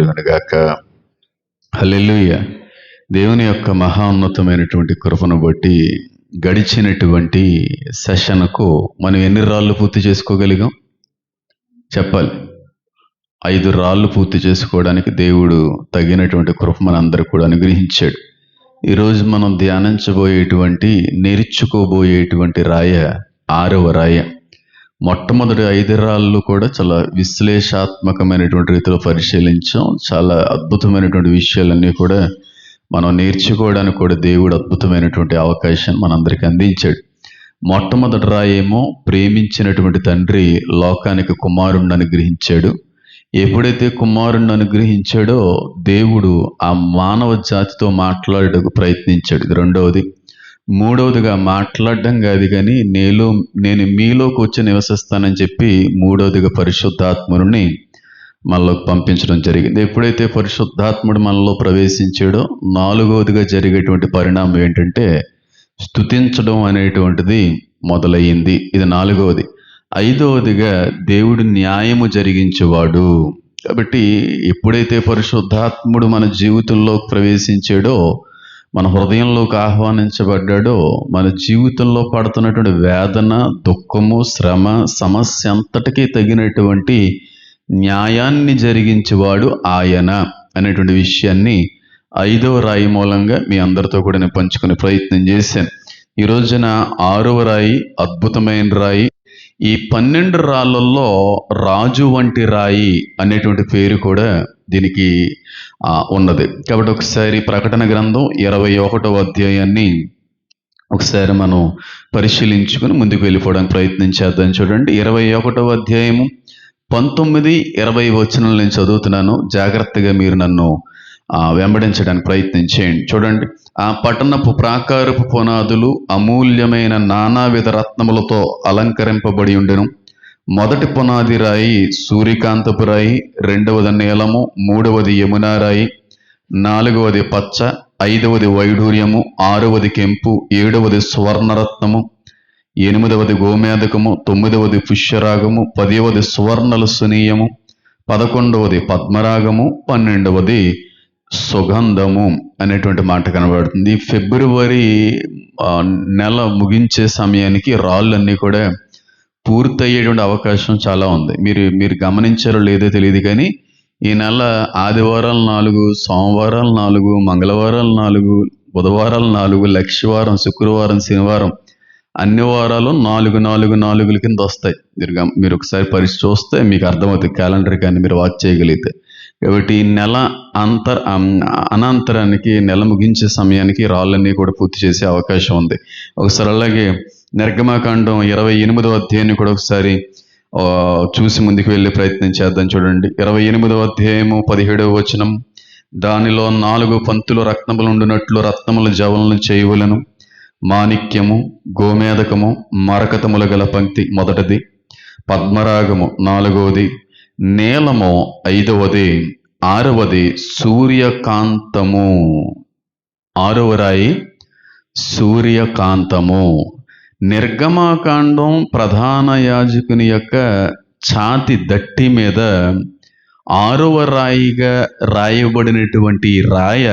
కలుగునుగాక. హల్లెలూయా. దేవుని యొక్క మహోన్నతమైనటువంటి కృపను బట్టి గడిచినటువంటి సెషన్కు మనం ఎన్ని రాళ్ళు పూర్తి చేసుకోగలిగాం చెప్పాలి. 5 రాళ్ళు పూర్తి చేసుకోవడానికి దేవుడు తగినటువంటి కృప మనందరికీ కూడా అనుగ్రహించాడు. ఈరోజు మనం నేర్చుకోబోయేటువంటి రాయ 6వ రాయ. మొట్టమొదటి 5 రాళ్ళు కూడా చాలా విశ్లేషాత్మకమైనటువంటి రీతిలో పరిశీలించాం. చాలా అద్భుతమైనటువంటి విషయాలన్నీ కూడా మనం నేర్చుకోవడానికి కూడా దేవుడు అద్భుతమైనటువంటి అవకాశం మనందరికీ అందించాడు. మొట్టమొదటి రాయేమో ప్రేమించినటువంటి తండ్రి లోకానికి కుమారుణ్ణి అనుగ్రహించాడు. ఎప్పుడైతే కుమారుణ్ణి అనుగ్రహించాడో దేవుడు ఆ మానవ జాతితో మాట్లాడటకు ప్రయత్నించాడు. ఇది రెండవది. మూడవదిగా మాట్లాడడం కాదు కానీ నేను మీలోకి వచ్చి నివసిస్తానని చెప్పి మూడవదిగా పరిశుద్ధాత్ముని మనలోకి పంపించడం జరిగింది. ఎప్పుడైతే పరిశుద్ధాత్ముడు మనలో ప్రవేశించాడో నాలుగవదిగా జరిగేటువంటి పరిణామం ఏంటంటే స్తుతించడం అనేటువంటిది మొదలయ్యింది. ఇది నాలుగవది. 5వదిగా దేవుడు న్యాయము జరిగించేవాడు. కాబట్టి ఎప్పుడైతే పరిశుద్ధాత్ముడు మన జీవితంలో ప్రవేశించాడో, మన హృదయంలోకి ఆహ్వానించబడ్డాడో, మన జీవితంలో పడుతున్నటువంటి వేదన, దుఃఖము, శ్రమ, సమస్య అంతటికీ తగినటువంటి న్యాయాన్ని జరిగించేవాడు ఆయన అనేటువంటి విషయాన్ని 5వ రాయి మూలంగా మీ అందరితో కూడా నేను పంచుకునే ప్రయత్నం చేశాను. ఈ రోజున 6వ రాయి అద్భుతమైన రాయి. ఈ 12 రాళ్ళల్లో రాజు వంటి రాయి అనేటువంటి పేరు కూడా దీనికి ఉన్నది. కాబట్టి ఒకసారి ప్రకటన గ్రంథం 21వ అధ్యాయాన్ని ఒకసారి మనం పరిశీలించుకుని ముందుకు వెళ్ళిపోవడానికి ప్రయత్నం చేద్దాం. చూడండి, 21వ అధ్యాయము 19-20 వచనాలు నేను చదువుతున్నాను. జాగ్రత్తగా మీరు నన్ను వెంబడించడానికి ప్రయత్నం చేయండి. చూడండి, ఆ పట్టణపు ప్రాకారపు పునాదులు అమూల్యమైన నానావిధ రత్నములతో అలంకరింపబడి ఉండెను. మొదటి పునాది రాయి సూర్యకాంతపు రాయి, 2వది నీలము, 3వది యమునా రాయి, 4వది పచ్చ, 5వది వైఢూర్యము, 6వది కెంపు, 7వది సువర్ణరత్నము, 8వది గోమేదకము, 9వది పుష్యరాగము, 10వది సువర్ణల సునీయము, 11వది పద్మరాగము, 12వది సుగంధము అనేటువంటి మాట కనబడుతుంది. ఫిబ్రవరి నెల ముగించే సమయానికి రాళ్ళన్నీ కూడా పూర్తయ్యేటువంటి అవకాశం చాలా ఉంది. మీరు గమనించారో లేదో తెలియదు కానీ ఈ నెల ఆదివారాలు 4, సోమవారాలు 4, మంగళవారాలు 4, బుధవారాలు 4, లక్షవారం, శుక్రవారం, శనివారం, అన్ని వారాలు 4 కింద వస్తాయి. మీరు ఒకసారి చూస్తే మీకు అర్థమవుతుంది. క్యాలెండర్ కానీ మీరు వాచ్ చేయగలిగితే. కాబట్టి ఈ నెల అనంతరానికి, నెల ముగించే సమయానికి రాళ్ళన్నీ కూడా పూర్తి చేసే అవకాశం ఉంది. ఒకసారి అలాగే నిర్గమాకాండం 28వ అధ్యాయాన్ని కూడా ఒకసారి చూసి ముందుకు వెళ్ళే ప్రయత్నం చేద్దాం. చూడండి, 28వ అధ్యాయము 17వ వచనం, దానిలో 4 పంక్తులు రత్నములు ఉండునట్లు రత్నముల జవలను చేయవలను. మాణిక్యము, గోమేదకము, మరకతముల గల పంక్తి మొదటిది, పద్మరాగము 4వది, నీలము 5వది, 6వది సూర్యకాంతము. 6వ రాయి సూర్యకాంతము. నిర్గమాకాండం ప్రధాన యాజకుని యొక్క ఛాతి దట్టి మీద 6వ రాయిగా రాయబడినటువంటి రాయ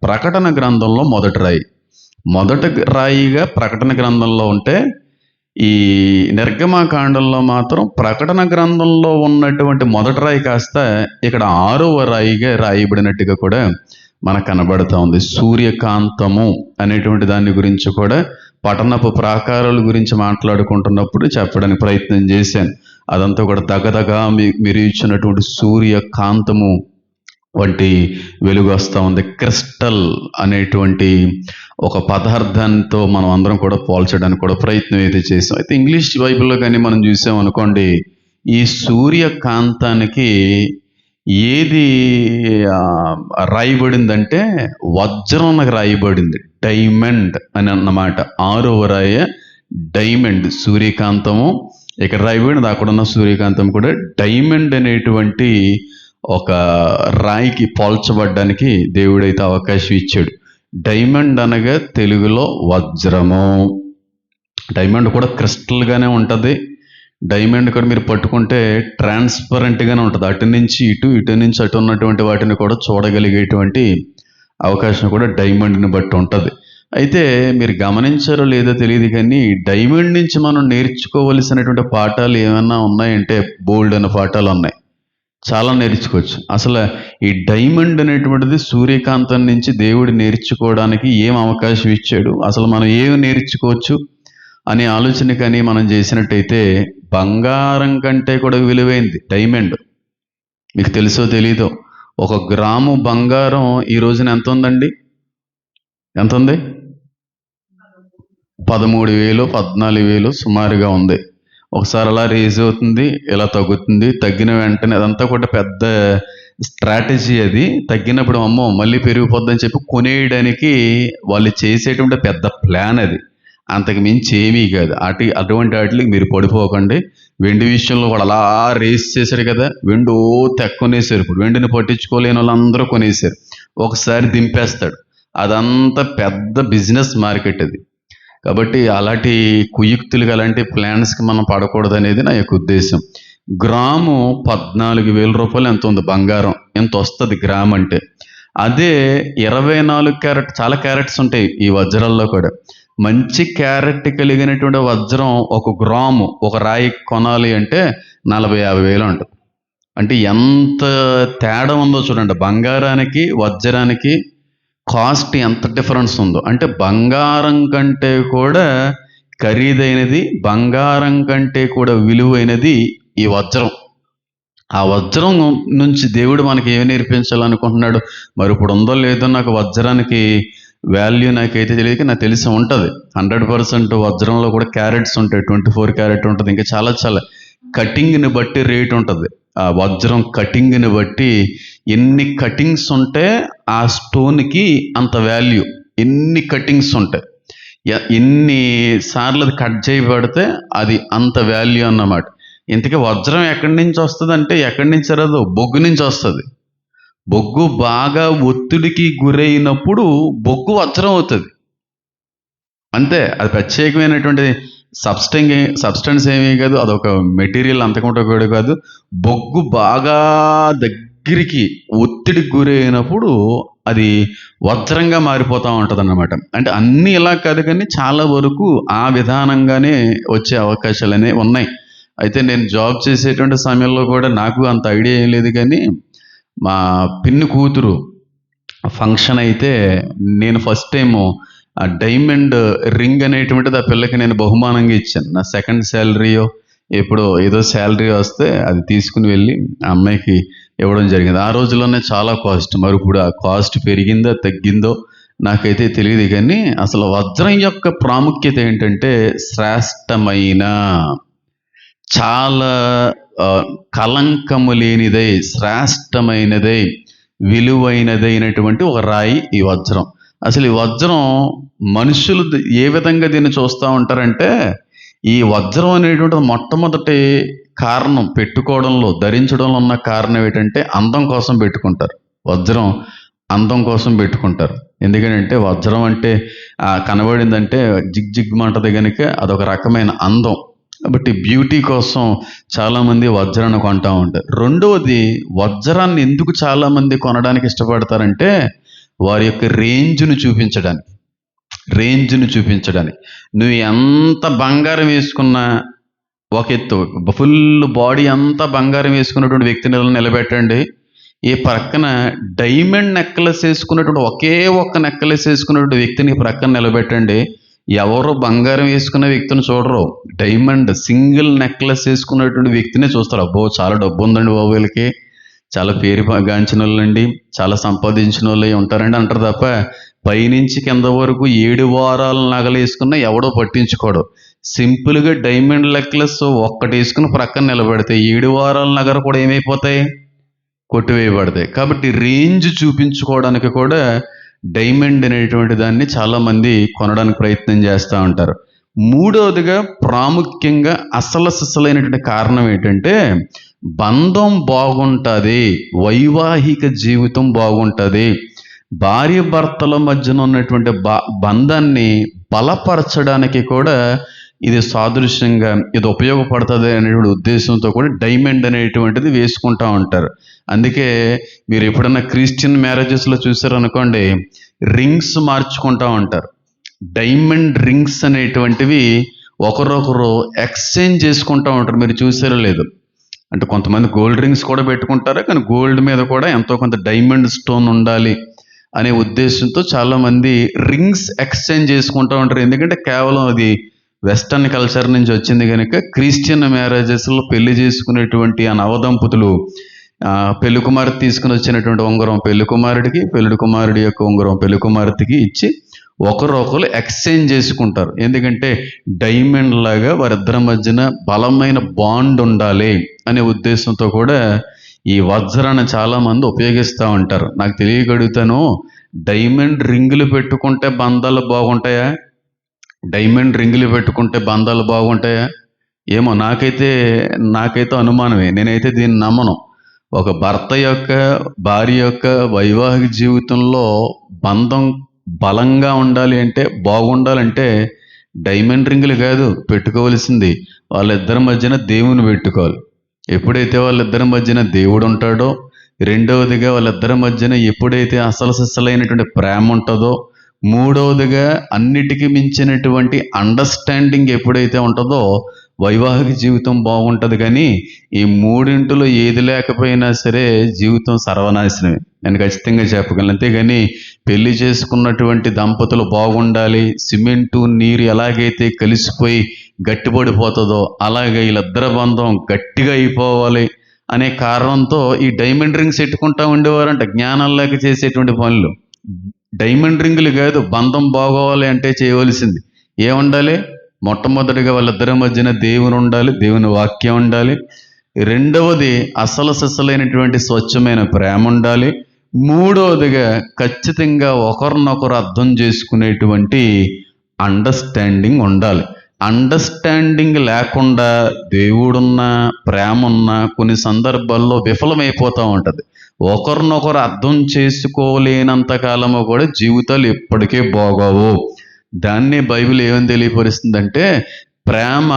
ప్రకటన గ్రంథంలో మొదటి రాయి. మొదటి రాయిగా ప్రకటన గ్రంథంలో ఉంటే, ఈ నిర్గమాకాండంలో మాత్రం ప్రకటన గ్రంథంలో ఉన్నటువంటి మొదటి రాయి కాస్త ఇక్కడ 6వ రాయిగా రాయబడినట్టుగా కూడా మనకు కనబడుతూ ఉంది. సూర్యకాంతము అనేటువంటి దాని గురించి కూడా పట్టణపు ప్రాకారాల గురించి మాట్లాడుకుంటున్నప్పుడు చెప్పడానికి ప్రయత్నం చేశాను. అదంతా కూడా దగదగా మీరు ఇచ్చినటువంటి సూర్యకాంతము వంటి వెలుగు వస్తూ ఉంది. క్రిస్టల్ అనేటువంటి ఒక పదార్థంతో మనం అందరం కూడా పోల్చడానికి కూడా ప్రయత్నం అయితే చేసాం. అయితే ఇంగ్లీష్ బైబిల్లో కానీ మనం చూసాం అనుకోండి, ఈ సూర్యకాంతానికి ఏది రాయబడిందంటే వజ్రం రాయబడింది, డైమండ్ అని అన్నమాట. 6వ రాయ డైమండ్, సూర్యకాంతము ఇక్కడ రాయబడింది. అక్కడ ఉన్న సూర్యకాంతం కూడా డైమండ్ అనేటువంటి ఒక రాయికి పోల్చబడ్డానికి దేవుడైతే అవకాశం ఇచ్చాడు. డైమండ్ అనగా తెలుగులో వజ్రము. డైమండ్ కూడా క్రిస్టల్గానే ఉంటుంది. డైమండ్ కూడా మీరు పట్టుకుంటే ట్రాన్స్పరెంట్గానే ఉంటుంది. అటు నుంచి ఇటు, ఇటు నుంచి అటు ఉన్నటువంటి వాటిని కూడా చూడగలిగేటువంటి అవకాశం కూడా డైమండ్ని బట్టి ఉంటుంది. అయితే మీరు గమనించారో లేదో తెలియదు కానీ డైమండ్ నుంచి మనం నేర్చుకోవలసినటువంటి పాఠాలు ఏమన్నా ఉన్నాయంటే బోల్డ్ అనే పాఠాలు ఉన్నాయి. చాలా నేర్చుకోవచ్చు. అసలు ఈ డైమండ్ అనేటువంటిది సూర్యకాంతం నుంచి దేవుడు నేర్చుకోవడానికి ఏం అవకాశం ఇచ్చాడు, అసలు మనం ఏమి నేర్చుకోవచ్చు అనే ఆలోచన కానీ మనం చేసినట్టయితే బంగారం కంటే కూడా విలువైంది డైమండ్. మీకు తెలుసో తెలీదో, 1 గ్రాము బంగారం ఈ రోజున ఎంత ఉందండి? ఎంత ఉంది? 13,000 14,000 సుమారుగా ఉంది. ఒకసారి అలా రేజ్ అవుతుంది, ఇలా తగ్గుతుంది. తగ్గిన వెంటనే అదంతా కూడా పెద్ద స్ట్రాటజీ. అది తగ్గినప్పుడు అమ్మో మళ్ళీ పెరిగిపోద్దని చెప్పి కొనేయడానికి వాళ్ళు చేసేటువంటి పెద్ద ప్లాన్ అది. అంతకు మించి ఏమీ కాదు. అటువంటి వాటికి మీరు పడిపోకండి. వెండి విషయంలో కూడా అలా రేస్ చేశారు కదా, వెండి కొనేసారు. ఇప్పుడు వెండిని పట్టించుకోలేని వాళ్ళందరూ కొనేసారు. ఒకసారి దింపేస్తాడు. అదంతా పెద్ద బిజినెస్ మార్కెట్ అది. కాబట్టి అలాంటి కుయుక్తులుగా అలాంటి ప్లాన్స్కి మనం పడకూడదు అనేది నా యొక్క ఉద్దేశం. గ్రాము 14,000 రూపాయలు ఎంత ఉంది బంగారం, ఎంత వస్తుంది గ్రామ్ అంటే. అదే 24 క్యారెట్, చాలా క్యారెట్స్ ఉంటాయి ఈ వజ్రాల్లో కూడా. మంచి క్యారెట్ కలిగినటువంటి వజ్రం 1 గ్రాము, ఒక రాయి కొనాలి అంటే 40,000-50,000 ఉంటుంది. అంటే ఎంత తేడా ఉందో చూడండి. బంగారానికి వజ్రానికి కాస్ట్ ఎంత డిఫరెన్స్ ఉందో. అంటే బంగారం కంటే కూడా ఖరీదైనది, బంగారం కంటే కూడా విలువైనది ఈ వజ్రం. ఆ వజ్రం నుంచి దేవుడు మనకి ఏమి నేర్పించాలనుకుంటున్నాడు మరి ఇప్పుడు ఉందో లేదో నాకు వజ్రానికి వాల్యూ నాకైతే తెలియదు, నాకు తెలిసి ఉంటుంది. 100% వజ్రంలో కూడా క్యారెట్స్ ఉంటాయి. 24 క్యారెట్ ఉంటుంది. ఇంకా చాలా చాలా కటింగ్ని బట్టి రేట్ ఉంటుంది. ఆ వజ్రం కటింగ్ని బట్టి ఎన్ని కటింగ్స్ ఉంటే ఆ స్టోన్కి అంత వాల్యూ. ఎన్ని కటింగ్స్ ఉంటాయి, ఎన్ని సార్లు అది కట్ చేయబడితే అది అంత వాల్యూ అన్నమాట. ఇంతకీ వజ్రం ఎక్కడి నుంచి వస్తుంది అంటే ఎక్కడి నుంచి రాదు, బొగ్గు నుంచి వస్తుంది. బొగ్గు బాగా ఒత్తిడికి గురైనప్పుడు బొగ్గు వజ్రం అవుతుంది. అంతే, అది ప్రత్యేకమైనటువంటి సబ్స్టెన్స్ ఏమీ కాదు, అదొక మెటీరియల్ అంతకుంటే కూడా కాదు. బొగ్గు బాగా దగ్గరికి ఒత్తిడికి గురైనప్పుడు అది వజ్రంగా మారిపోతూ ఉంటుంది అన్నమాట. అంటే అన్నీ ఇలా కాదు కానీ చాలా వరకు ఆ విధానంగానే వచ్చే అవకాశాలు అనేవి ఉన్నాయి. అయితే నేను జాబ్ చేసేటువంటి సమయంలో కూడా నాకు అంత ఐడియా ఏం లేదు కానీ మా పిన్ని కూతురు ఫంక్షన్ అయితే నేను ఫస్ట్ టైము ఆ డైమండ్ రింగ్ అనేటువంటిది ఆ పిల్లకి నేను బహుమానంగా ఇచ్చాను. నా సెకండ్ శాలరీయో ఎప్పుడో ఏదో శాలరీ వస్తే అది తీసుకుని వెళ్ళి ఆ అమ్మాయికి ఇవ్వడం జరిగింది. ఆ రోజుల్లోనే చాలా కాస్ట్. మరి ఇప్పుడు ఆ కాస్ట్ పెరిగిందో తగ్గిందో నాకైతే తెలియదు కానీ అసలు వజ్రం యొక్క ప్రాముఖ్యత ఏంటంటే శ్రేష్టమైన, చాలా కలంకము లేనిదై, శ్రేష్టమైనదై, విలువైనదైనటువంటి ఒక రాయి ఈ వజ్రం. అసలు ఈ వజ్రం మనుషులు ఏ విధంగా దీన్ని చూస్తూ ఉంటారంటే ఈ వజ్రం అనేటువంటిది మొట్టమొదటి కారణం పెట్టుకోవడంలో, ధరించడంలో ఉన్న కారణం ఏంటంటే అందం కోసం పెట్టుకుంటారు. వజ్రం అందం కోసం పెట్టుకుంటారు. ఎందుకంటే వజ్రం అంటే కనబడిందంటే జిగ్ జిగ్మంటది కనుక అదొక రకమైన అందం. కాబట్టి బ్యూటీ కోసం చాలామంది వజ్రాన్ని కొంటూ ఉంటారు. రెండవది, వజ్రాన్ని ఎందుకు చాలామంది కొనడానికి ఇష్టపడతారంటే వారి యొక్క రేంజ్ను చూపించడానికి. నువ్వు ఎంత బంగారం వేసుకున్నా ఒక ఎత్తు, ఫుల్ బాడీ అంతా బంగారం వేసుకున్నటువంటి వ్యక్తిని నిలబెట్టండి, ఈ ప్రక్కన డైమండ్ నెక్లెస్ వేసుకున్నటువంటి ఒకే ఒక్క నెక్లెస్ వేసుకున్నటువంటి వ్యక్తిని ప్రక్కన నిలబెట్టండి, ఎవరు బంగారం వేసుకున్న వ్యక్తిని చూడరు, డైమండ్ సింగిల్ నెక్లెస్ వేసుకున్నటువంటి వ్యక్తినే చూస్తారు. అబ్బో చాలా డబ్బు ఉందండి బాబు, వీళ్ళకి చాలా పేరు గాంచిన వాళ్ళండి, చాలా సంపాదించిన వాళ్ళు ఉంటారండి అంటారు తప్ప పైనుంచి కింద వరకు 7 వారాల నగలు వేసుకున్నా ఎవడో పట్టించుకోడు. సింపుల్గా డైమండ్ నెక్లెస్ ఒక్కటి వేసుకుని ప్రక్కన నిలబెడితే 7 వారాల నగలు కూడా ఏమైపోతాయి, కొట్టివేయబడతాయి. కాబట్టి రేంజ్ చూపించుకోవడానికి కూడా డైమండ్ అనేటువంటి దాన్ని చాలామంది కొనడానికి ప్రయత్నం చేస్తూ ఉంటారు. మూడవదిగా ప్రాముఖ్యంగా అసలైనటువంటి కారణం ఏంటంటే బంధం బాగుంటుంది, వైవాహిక జీవితం బాగుంటుంది. భార్య భర్తల మధ్యన ఉన్నటువంటి బంధాన్ని బలపరచడానికి కూడా ఇది సాదృశ్యంగా ఇది ఉపయోగపడుతుంది అనేటువంటి ఉద్దేశంతో కూడా డైమండ్ అనేటువంటిది వేసుకుంటా ఉంటారు. అందుకే మీరు ఎప్పుడన్నా క్రిస్టియన్ మ్యారేజెస్లో చూసారనుకోండి, రింగ్స్ మార్చుకుంటా ఉంటారు. డైమండ్ రింగ్స్ అనేటువంటివి ఒకరొకరు ఎక్స్చేంజ్ చేసుకుంటూ ఉంటారు. మీరు చూసారో లేదు, అంటే కొంతమంది గోల్డ్ రింగ్స్ కూడా పెట్టుకుంటారు, కానీ గోల్డ్ మీద కూడా ఎంతో కొంత డైమండ్ స్టోన్ ఉండాలి అనే ఉద్దేశంతో చాలామంది రింగ్స్ ఎక్స్చేంజ్ చేసుకుంటూ ఉంటారు. ఎందుకంటే కేవలం అది వెస్టర్న్ కల్చర్ నుంచి వచ్చింది కనుక క్రిస్టియన్ మ్యారేజెస్లో పెళ్లి చేసుకునేటువంటి ఆ నవదంపతులు పెళ్లి కుమార్తె తీసుకుని వచ్చినటువంటి ఉంగరం పెళ్లి కుమారుడికి, పెళ్లి కుమారుడి యొక్క ఉంగరం పెళ్లి కుమార్తెకి ఇచ్చి ఒకరొకరు ఎక్స్చేంజ్ చేసుకుంటారు. ఎందుకంటే డైమండ్ లాగా వారిద్దరి మధ్యన బలమైన బాండ్ ఉండాలి అనే ఉద్దేశంతో కూడా ఈ వజ్రాన్ని చాలామంది ఉపయోగిస్తూ ఉంటారు. నాకు తెలియగలుగుతాను, డైమండ్ రింగులు పెట్టుకుంటే బంధాలు బాగుంటాయా? డైమండ్ రింగులు పెట్టుకుంటే బంధాలు బాగుంటాయా? ఏమో, నాకైతే అనుమానమే. నేనైతే దీన్ని నమ్మను. ఒక భర్త యొక్క భార్య యొక్క వైవాహిక జీవితంలో బంధం బలంగా ఉండాలి అంటే, బాగుండాలంటే డైమండ్ రింగులు కాదు పెట్టుకోవలసింది, వాళ్ళిద్దరి మధ్యన దేవుని పెట్టుకోవాలి. ఎప్పుడైతే వాళ్ళిద్దరి మధ్యన దేవుడు ఉంటాడో, రెండవదిగా వాళ్ళిద్దరి మధ్యన ఎప్పుడైతే అసలు సిసలైనటువంటి ప్రేమ ఉంటుందో, మూడవదిగా అన్నిటికీ మించినటువంటి అండర్స్టాండింగ్ ఎప్పుడైతే ఉంటుందో వైవాహిక జీవితం బాగుంటుంది. కానీ ఈ మూడింటిలో ఏది లేకపోయినా సరే జీవితం సర్వనాశనమే, నేను ఖచ్చితంగా చెప్పగలను. అంతేగాని పెళ్లి చేసుకున్నటువంటి దంపతులు బాగుండాలి, సిమెంటు నీరు ఎలాగైతే కలిసిపోయి గట్టిపడిపోతుందో అలాగే వీళ్ళిద్దరి బంధం గట్టిగా అయిపోవాలి అనే కారణంతో ఈ డైమండ్ రింగ్స్ పెట్టుకుంటా ఉండేవారంట, జ్ఞానం లేక చేసేటువంటి పనులు. డైమండ్ రింగులు కాదు, బంధం బాగోవాలి అంటే చేయవలసింది ఏముండాలి? మొట్టమొదటిగా వాళ్ళిద్దరి మధ్యన దేవుని ఉండాలి, దేవుని వాక్యం ఉండాలి. రెండవది అసలు సిసలైనటువంటి స్వచ్ఛమైన ప్రేమ ఉండాలి. మూడవదిగా ఖచ్చితంగా ఒకరినొకరు అర్థం చేసుకునేటువంటి అండర్స్టాండింగ్ ఉండాలి. అండర్స్టాండింగ్ లేకుండా దేవుడున్న ప్రేమ ఉన్న కొన్ని సందర్భాల్లో విఫలమైపోతూ ఉంటుంది. ఒకరినొకరు అర్థం చేసుకోలేనంత కాలము కూడా జీవితాలు ఎప్పటికీ బాగోవు. దాన్ని బైబిల్ ఏమని తెలియపరుస్తుందంటే, ప్రేమ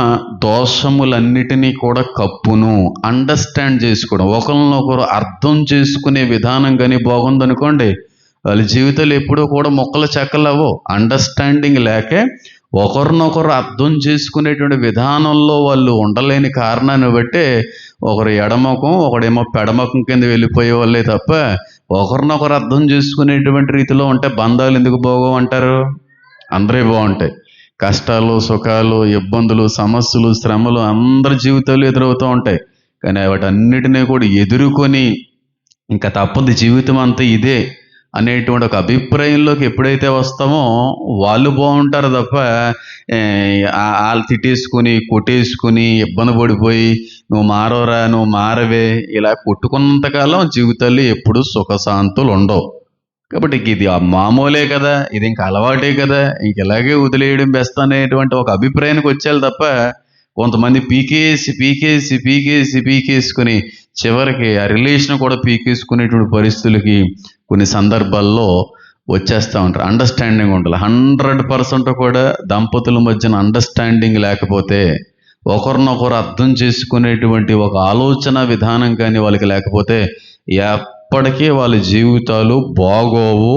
దోషములన్నిటినీ కూడా కప్పును. అండర్స్టాండ్ చేసుకోవడం, ఒకరినొకరు అర్థం చేసుకునే విధానం కానీ బాగుందనుకోండి, వాళ్ళ జీవితాలు ఎప్పుడూ కూడా మొక్కలు చెక్కలవో. అండర్స్టాండింగ్ లేకే ఒకరినొకరు అర్థం చేసుకునేటువంటి విధానంలో వాళ్ళు ఉండలేని కారణాన్ని బట్టే ఒకరు ఎడమకం ఒకడేమో పెడమకం కింద వెళ్ళిపోయే వాళ్ళే తప్ప ఒకరినొకరు అర్థం చేసుకునేటువంటి రీతిలో ఉంటే బంధాలు ఎందుకు బాగోవంటారు? అందరే బాగుంటాయి. కష్టాలు, సుఖాలు, ఇబ్బందులు, సమస్యలు, శ్రమలు అందరి జీవితాలు ఎదురవుతూ ఉంటాయి. కానీ వాటన్నిటినీ కూడా ఎదుర్కొని ఇంకా తప్పదు జీవితం అంతా ఇదే అనేటువంటి ఒక అభిప్రాయంలోకి ఎప్పుడైతే వస్తామో వాళ్ళు బాగుంటారు తప్ప వాళ్ళు తిట్టేసుకుని కొట్టేసుకుని ఇబ్బంది పడిపోయి నువ్వు మారవరా, నువ్వు మారవే ఇలా కొట్టుకున్నంతకాలం జీవితాల్లో ఎప్పుడు సుఖశాంతులు ఉండవు. కాబట్టి ఇది మామూలే కదా, ఇది ఇంకా అలవాటే కదా, ఇంక ఇలాగే వదిలేయడం బెస్ట్ అనేటువంటి ఒక అభిప్రాయానికి వచ్చేయాలి తప్ప కొంతమంది పీకేసుకుని చివరికి ఆ రిలేషన్ కూడా పీకేసుకునేటువంటి పరిస్థితులకి కొన్ని సందర్భాల్లో వచ్చేస్తూ ఉంటారు. అండర్స్టాండింగ్ ఉండాలి. 100% కూడా దంపతుల మధ్యన అండర్స్టాండింగ్ లేకపోతే, ఒకరినొకరు అర్థం చేసుకునేటువంటి ఒక ఆలోచన విధానం కానీ వాళ్ళకి లేకపోతే ఎప్పటికీ వాళ్ళ జీవితాలు బాగోవు.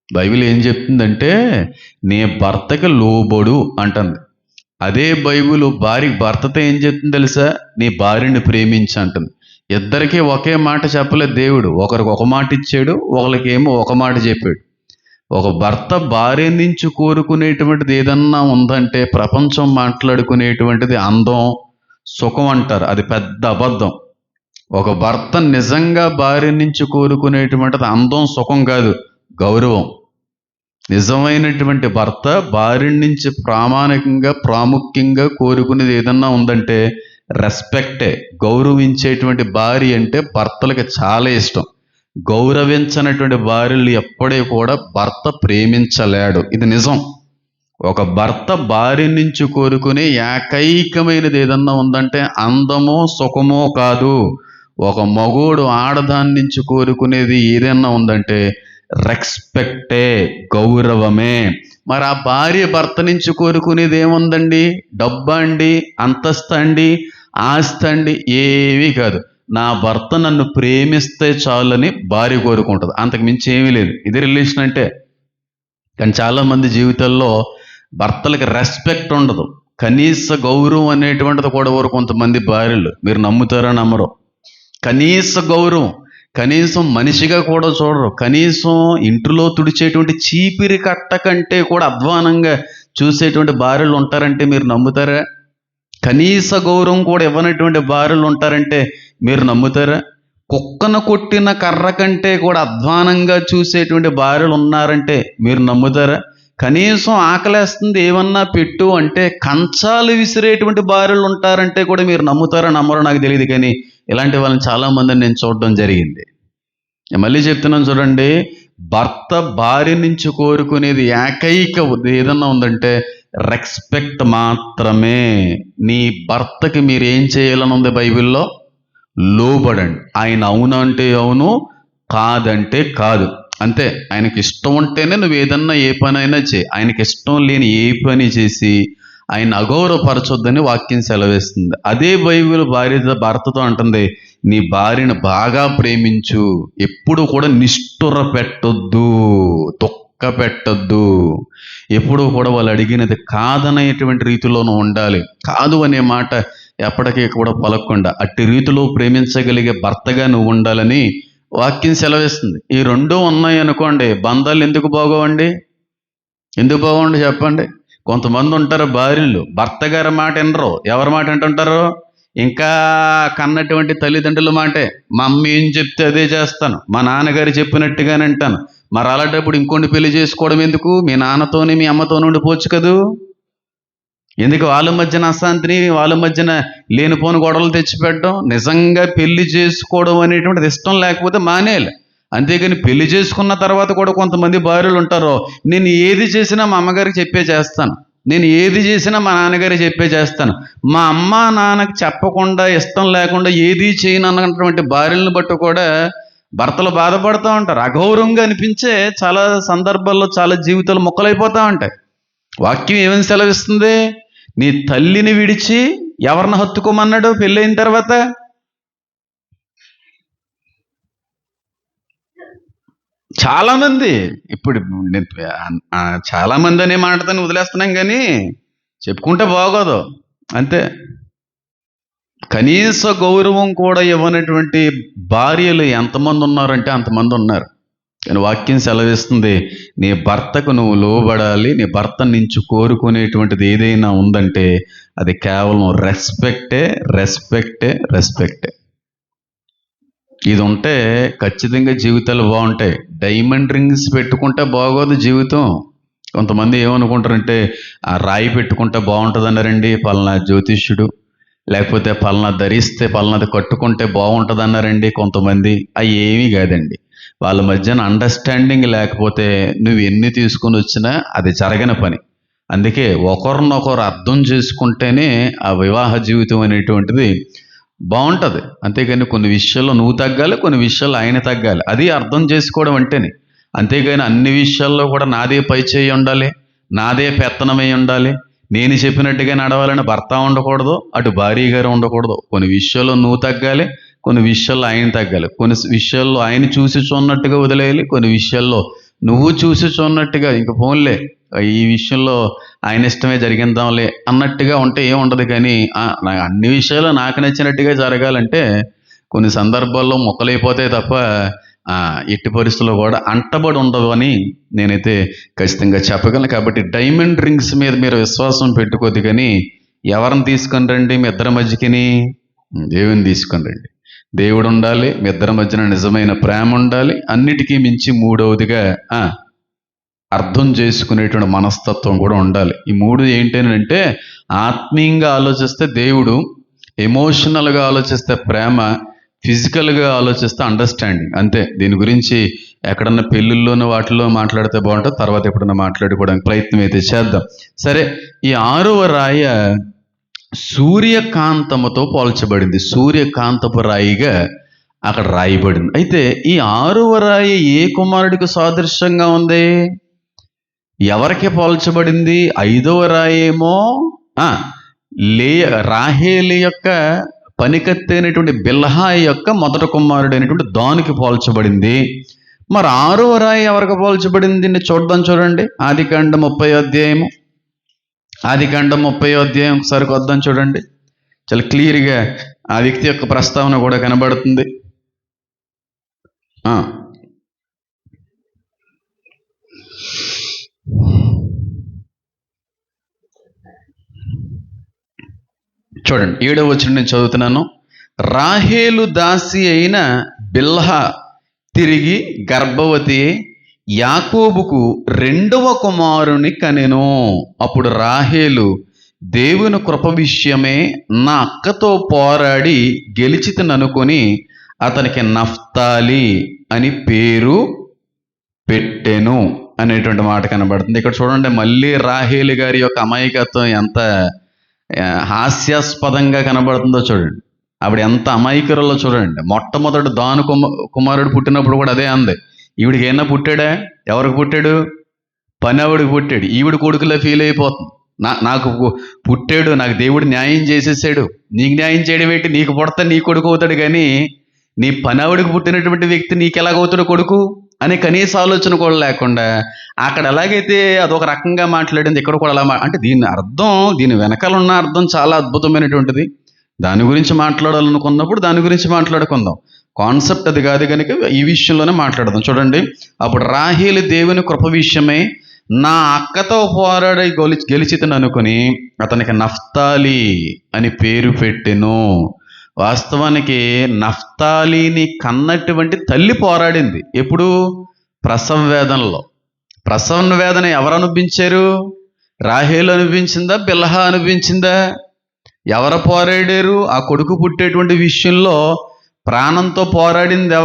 బైబిల్ ఏం చెప్తుందంటే, నీ భర్తకి లోబడు అంటుంది. అదే బైబిల్ భర్తతో ఏం చెప్తుంది తెలుసా? నీ భార్యని ప్రేమించి అంటుంది. ఇద్దరికీ ఒకే మాట చెప్పలేదు దేవుడు. ఒకరికి ఒక మాట ఇచ్చాడు, ఒకరికేమో ఒక మాట చెప్పాడు. ఒక భర్త భార్య నుంచి కోరుకునేటువంటిది ఏదన్నా ఉందంటే ప్రపంచం మాట్లాడుకునేటువంటిది అందం, సుఖం అంటారు. అది పెద్ద అబద్ధం. ఒక భర్త నిజంగా భార్య నుంచి కోరుకునేటువంటిది అందం, సుఖం కాదు, గౌరవం. నిజమైనటువంటి భర్త భార్య నుంచి ప్రాముఖ్యంగా కోరుకునేది ఏదన్నా ఉందంటే రెస్పెక్టే. గౌరవించేటువంటి భార్య అంటే భర్తలకు చాలా ఇష్టం. గౌరవించనటువంటి భార్యలు ఎప్పుడే కూడా భర్త ప్రేమించలేడు. ఇది నిజం. ఒక భర్త భార్య నుంచి కోరుకునే ఏకైకమైనది ఏదన్నా ఉందంటే అందమో సుఖమో కాదు. ఒక మగోడు ఆడదాని నుంచి కోరుకునేది ఏదన్నా ఉందంటే రెస్పెక్టే, గౌరవమే. మరి ఆ భార్య భర్త నుంచి కోరుకునేది ఏముందండి? డబ్బా అండి, అంతస్తు అండి, ఆస్తి అండి? ఏమీ కాదు. నా భర్త నన్ను ప్రేమిస్తే చాలని భార్య కోరుకుంటుంది, అంతకు మించి ఏమీ లేదు. ఇది రిలేషన్ అంటే. కానీ చాలామంది జీవితాల్లో భర్తలకి రెస్పెక్ట్ ఉండదు, కనీస గౌరవం అనేటువంటిది కూడా కొంతమంది భార్యలు, మీరు నమ్ముతారో నమ్మరు, కనీస గౌరవం, కనీసం మనిషిగా కూడా చూడరు. కనీసం ఇంటిలో తుడిచేటువంటి చీపిరి కట్ట కంటే కూడా అధ్వానంగా చూసేటువంటి భార్యలు ఉంటారంటే మీరు నమ్ముతారా? కనీస గౌరవం కూడా ఇవ్వనటువంటి భార్యలు ఉంటారంటే మీరు నమ్ముతారా? కుక్కను కొట్టిన కర్ర కంటే కూడా అధ్వానంగా చూసేటువంటి భార్యలు ఉన్నారంటే మీరు నమ్ముతారా? కనీసం ఆకలేస్తుంది ఏమన్నా పెట్టు అంటే కంచాలు విసిరేటువంటి భార్యలు ఉంటారంటే కూడా మీరు నమ్ముతారా నమ్మరో నాకు తెలియదు, కానీ ఇలాంటి వాళ్ళని చాలామందిని నేను చూడడం జరిగింది. నేను మళ్ళీ చెప్తున్నాను చూడండి, భర్త భార్య నుంచి కోరుకునేది ఏకైక ఏదన్నా ఉందంటే రెస్పెక్ట్ మాత్రమే. నీ భర్తకి మీరు ఏం చేయాలని ఉంది బైబిల్లో? లోబడండి. ఆయన అవునంటే అవును, కాదంటే కాదు, అంతే. ఆయనకి ఇష్టం ఉంటేనే నువ్వు ఏదన్నా ఏ పని అయినా చేయి. ఆయనకి ఇష్టం లేని ఏ పని చేసి ఆయన అగౌరవపరచొద్దని వాక్యం సెలవేస్తుంది. అదే బైబిల్ భర్తతో అంటుంది, నీ భార్యను బాగా ప్రేమించు, ఎప్పుడు కూడా నిష్ఠుర పెట్టొద్దు, తొక్క పెట్టొద్దు, ఎప్పుడు కూడా వాళ్ళు అడిగినది కాదనేటువంటి రీతిలోనూ ఉండాలి. కాదు అనే మాట ఎప్పటికీ కూడా పలకకుండా అట్టి రీతిలో ప్రేమించగలిగే భర్తగా నువ్వు ఉండాలని వాక్యం సెలవిస్తుంది. ఈ రెండూ ఉన్నాయి అనుకోండి, బంధాలు ఎందుకు బాగోవండి? ఎందుకు బాగోండి చెప్పండి? కొంతమంది ఉంటారు భార్యలు భర్త గారి మాట వినరు, ఎవరి మాట వింటుంటారు? ఇంకా కన్నటువంటి తల్లిదండ్రుల మాటే. మా అమ్మ ఏం చెప్తే అదే చేస్తాను, మా నాన్నగారు చెప్పినట్టుగానే వింటాను. మరి అలాంటప్పుడు ఇంకొన్ని పెళ్లి చేసుకోవడం ఎందుకు? మీ నాన్నతోని మీ అమ్మతో ఉండిపోవచ్చు కదూ. ఎందుకు వాళ్ళ మధ్యన అశాంతిని, వాళ్ళ మధ్యన లేనిపోని గొడవలు తెచ్చిపెట్టడం? నిజంగా పెళ్లి చేసుకోవడం అనేటువంటిది ఇష్టం లేకపోతే మానేయాలి. అంతేగాని పెళ్లి చేసుకున్న తర్వాత కూడా కొంతమంది భార్యలు ఉంటారు, నేను ఏది చేసినా మా అమ్మగారికి చెప్పే చేస్తాను, నేను ఏది చేసినా మా నాన్నగారికి చెప్పే చేస్తాను, మా అమ్మ నాన్నకి చెప్పకుండా ఇష్టం లేకుండా ఏది చేయను అన్నటువంటి భార్యలను బట్టి కూడా భర్తలు బాధపడుతూ ఉంటారు. అగౌరవంగా అనిపించే చాలా సందర్భాల్లో చాలా జీవితాలు మొక్కలైపోతూ ఉంటాయి. వాక్యం ఏమని సెలవిస్తుంది? నీ తల్లిని విడిచి ఎవరిని హత్తుకోమన్నాడు పెళ్ళైన తర్వాత? చాలామంది ఇప్పుడు చాలామంది అనే మాటతోని వదిలేస్తున్నాం, కానీ చెప్పుకుంటే బాగోదు, అంతే. కనీస గౌరవం కూడా ఇవ్వనటువంటి భార్యలు ఎంతమంది ఉన్నారంటే అంతమంది ఉన్నారు. కానీ వాక్యం సెలవిస్తుంది, నీ భర్తకు నువ్వు లోబడాలి. నీ భర్త నుంచి కోరుకునేటువంటిది ఏదైనా ఉందంటే అది కేవలం రెస్పెక్టే, రెస్పెక్టే, రెస్పెక్టే. ఇది ఉంటే ఖచ్చితంగా జీవితాలు బాగుంటాయి. డైమండ్ రింగ్స్ పెట్టుకుంటే బాగోదు జీవితం. కొంతమంది ఏమనుకుంటారంటే ఆ రాయి పెట్టుకుంటే బాగుంటుంది అన్నారండి పలానా జ్యోతిష్యుడు, లేకపోతే పలానా ధరిస్తే పలానాది కట్టుకుంటే బాగుంటుంది అన్నారండి కొంతమంది. అవి ఏమీ కాదండి. వాళ్ళ మధ్యన అండర్స్టాండింగ్ లేకపోతే నువ్వు ఎన్ని తీసుకొని వచ్చినా అది జరగని పని. అందుకే ఒకరినొకరు అర్థం చేసుకుంటేనే ఆ వివాహ జీవితం అనేటువంటిది బాగుంటుంది. అంతేగాని కొన్ని విషయాల్లో నువ్వు తగ్గాలి, కొన్ని విషయాల్లో ఆయన తగ్గాలి, అది అర్థం చేసుకోవడం అంటేనే. అంతేగాని అన్ని విషయాల్లో కూడా నాదే పై చేయి ఉండాలి, నాదే పెత్తనమై ఉండాలి, నేను చెప్పినట్టుగా నడవాలని భర్త ఉండకూడదు, అటు భార్య గారు ఉండకూడదు. కొన్ని విషయాల్లో నువ్వు తగ్గాలి, కొన్ని విషయాల్లో ఆయన తగ్గాలి, కొన్ని విషయాల్లో ఆయన చూసి చూన్నట్టుగా వదిలేయాలి, కొన్ని విషయాల్లో నువ్వు చూసి చూన్నట్టుగా ఇంక ఫోన్లే ఈ విషయంలో ఆయన ఇష్టమే జరిగిందాంలే అన్నట్టుగా ఉంటే ఏముండదు. కానీ అన్ని విషయాలు నాకు నచ్చినట్టుగా జరగాలంటే కొన్ని సందర్భాల్లో మొక్కలైపోతాయి తప్ప ఎట్టి పరిస్థితుల్లో కూడా అంటబడి ఉండదు అని నేనైతే ఖచ్చితంగా చెప్పగలను. కాబట్టి డైమండ్ రింగ్స్ మీద మీరు విశ్వాసం పెట్టుకోద్దు, కానీ ఎవరిని తీసుకొని రండి మీ ఇద్దరి మధ్యకిని? దేవుని తీసుకొని రండి. దేవుడు ఉండాలి, మీ ఇద్దరి మధ్యన నిజమైన ప్రేమ ఉండాలి, అన్నిటికీ మించి మూడవదిగా అర్థం చేసుకునేటువంటి మనస్తత్వం కూడా ఉండాలి. ఈ మూడు ఏంటంటే ఆత్మీయంగా ఆలోచిస్తే దేవుడు, ఎమోషనల్గా ఆలోచిస్తే ప్రేమ, ఫిజికల్గా ఆలోచిస్తే అండర్స్టాండింగ్, అంతే. దీని గురించి ఎక్కడన్నా పెళ్ళిళ్ళలోనూ వాటిల్లో మాట్లాడితే బాగుంటుంది, తర్వాత ఎప్పుడన్నా మాట్లాడుకోవడానికి ప్రయత్నం అయితే చేద్దాం. సరే, ఈ 6వ రాయ సూర్యకాంతముతో పోల్చబడింది. సూర్యకాంతపు రాయిగా అక్కడ రాయబడింది. అయితే ఈ 6వ రాయి ఏ కుమారుడికి సాదృశ్యంగా ఉంది? ఎవరికి పోల్చబడింది? 5వ రాయేమో ఆ, రాహేలు యొక్క పనికత్తి అయినటువంటి బిల్హా యొక్క మొదటి కుమారుడైనటువంటి దానికి పోల్చబడింది. మరి 6వ రాయి ఎవరికి పోల్చబడింది? చూద్దాం, చూడండి. ఆదికాండం 30వ అధ్యాయము. ఆదికాండం 30వ అధ్యాయం ఒకసారి వద్దాం, చూడండి. చాలా క్లియర్గా ఆ వ్యక్తి యొక్క ప్రస్తావన కూడా కనబడుతుంది. చూడండి, 7వ వచనం నేను చదువుతున్నాను. రాహేలు దాసి అయిన బిల్హా తిరిగి గర్భవతి యాకోబుకు 2వ కుమారుని కనెను. అప్పుడు రాహేలు, దేవుని కృప విషయమే నా అక్కతో పోరాడి గెలిచితననుకొని అతనికి నఫ్తాలి అని పేరు పెట్టెను అనేటువంటి మాట కనబడుతుంది. ఇక్కడ చూడండి, మళ్ళీ రాహేలు గారి యొక్క అమాయకత్వం ఎంత హాస్యాస్పదంగా కనబడుతుందో చూడండి. ఆవిడ ఎంత అమాయకురాలో చూడండి. మొట్టమొదటి దాను కుమారుడు పుట్టినప్పుడు కూడా అదే అంది. ఈవిడికి ఏమన్నా పుట్టాడా? ఎవరికి పుట్టాడు? పనివాడికి పుట్టాడు. ఈవిడ కొడుకులా ఫీల్ అయిపోతుంది. నాకు పుట్టాడు, నాకు దేవుడు న్యాయం చేసేసాడు. నీకు న్యాయం చేయడం ఏంటి? నీకు పుడతా నీ కొడుకు అవుతాడు, కానీ నీ పనివాడికి పుట్టినటువంటి వ్యక్తి నీకు ఎలాగవుతాడు కొడుకు అనే కనీస ఆలోచన కూడా లేకుండా అక్కడ ఎలాగైతే అదొక రకంగా మాట్లాడింది, ఇక్కడ కూడా అలా అంటే దీని అర్థం, దీని వెనకాల ఉన్న అర్థం చాలా అద్భుతమైనటువంటిది. దాని గురించి మాట్లాడాలనుకున్నప్పుడు దాని గురించి మాట్లాడుకుందాం. కాన్సెప్ట్ అది కాదు కనుక ఈ విషయంలోనే మాట్లాడదాం. చూడండి, అప్పుడు రాహేలు దేవుని కృప విషయమై నా అక్కతో పోరాడి గెలిచితను అనుకుని అతనికి నఫ్తాలి అని పేరు పెట్టెను. వాస్తవానికి నఫ్తాలిని కన్నటువంటి తల్లి పోరాడింది. ఎప్పుడు? ప్రసవ వేదనలో. ప్రసవ వేదన ఎవరు అనుభవించారు? రాహేలు అనుభవించిందా? బిల్హా అనుభవించిందా? ఎవరు పోరాడారు? ఆ కొడుకు పుట్టేటువంటి విషయంలో ప్రాణంతో పోరాడింది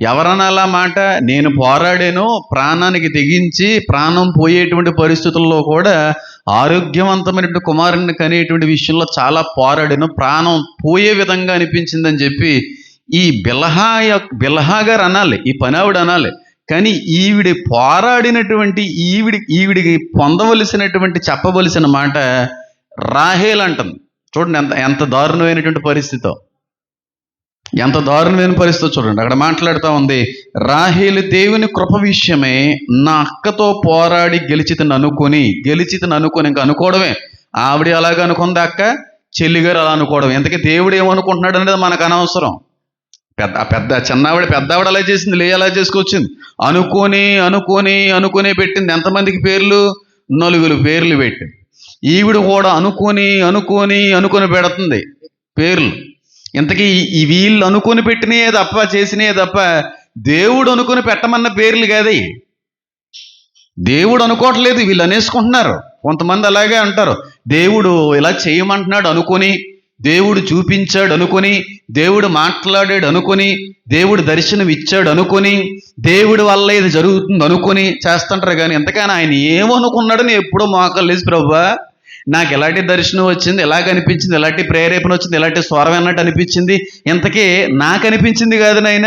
ఎవరనాలా మాట? నేను పోరాడాను, ప్రాణానికి తెగించి ప్రాణం పోయేటువంటి పరిస్థితుల్లో కూడా ఆరోగ్యవంతమైనటువంటి కుమారుని కనేటువంటి విషయంలో పోరాడాను, ప్రాణం పోయే విధంగా అనిపించిందని చెప్పి ఈ బిల్హా గారు అనాలి, ఈ పనావిడ అనాలి. కానీ ఈవిడి పోరాడినటువంటి ఈవిడికి పొందవలసినటువంటి చెప్పవలసిన మాట రాహేల్ అంటుంది. చూడండి ఎంత దారుణమైనటువంటి పరిస్థితో, ఎంత దారుణమైన పరిస్థితి చూడండి. అక్కడ మాట్లాడుతూ ఉంది, రాహేలు దేవుని కృప విషయమే నా అక్కతో పోరాడి గెలిచితను అనుకొని ఇంకా అనుకోవడమే. ఆవిడ అలాగ అనుకుంది, అక్క చెల్లిగారు అలా అనుకోవడం. ఎంతకీ దేవుడు ఏమనుకుంటున్నాడు అనేది మనకు అనవసరం. చిన్నవాడి పెద్దవాడు అలా చేసింది, అలా చేసుకొచ్చింది. అనుకొని పెట్టింది. ఎంతమందికి పేర్లు? 4 పేర్లు పెట్టింది. ఈవిడ కూడా అనుకొని పెడుతుంది పేర్లు. ఇంతకీ ఈ వీళ్ళు అనుకొని పెట్టినయే తప్ప, చేసినయే తప్ప దేవుడు అనుకొని పెట్టమన్న పేర్లు కాదు. దేవుడు అనుకోవట్లేదు, వీళ్ళు అనేసుకుంటున్నారు. కొంతమంది అలాగే అంటారు, దేవుడు ఇలా చేయమంటున్నాడు అనుకొని, దేవుడు చూపించాడు అనుకొని, దేవుడు మాట్లాడాడు అనుకొని, దేవుడు దర్శనం ఇచ్చాడు అనుకొని, దేవుడి వల్ల ఇది జరుగుతుంది అనుకొని చేస్తుంటారు. కానీ ఎంతకైనా ఆయన ఏమనుకున్నాడని ఎప్పుడో మోకాళ్ళేసి, ప్రభువా నాకు ఎలాంటి దర్శనం వచ్చింది, ఎలాగ అనిపించింది, ఎలాంటి ప్రేరేపణ వచ్చింది, ఎలాంటి స్వరం అన్నట్టు అనిపించింది, ఇంతకీ నాకు అనిపించింది కాదు నాయన,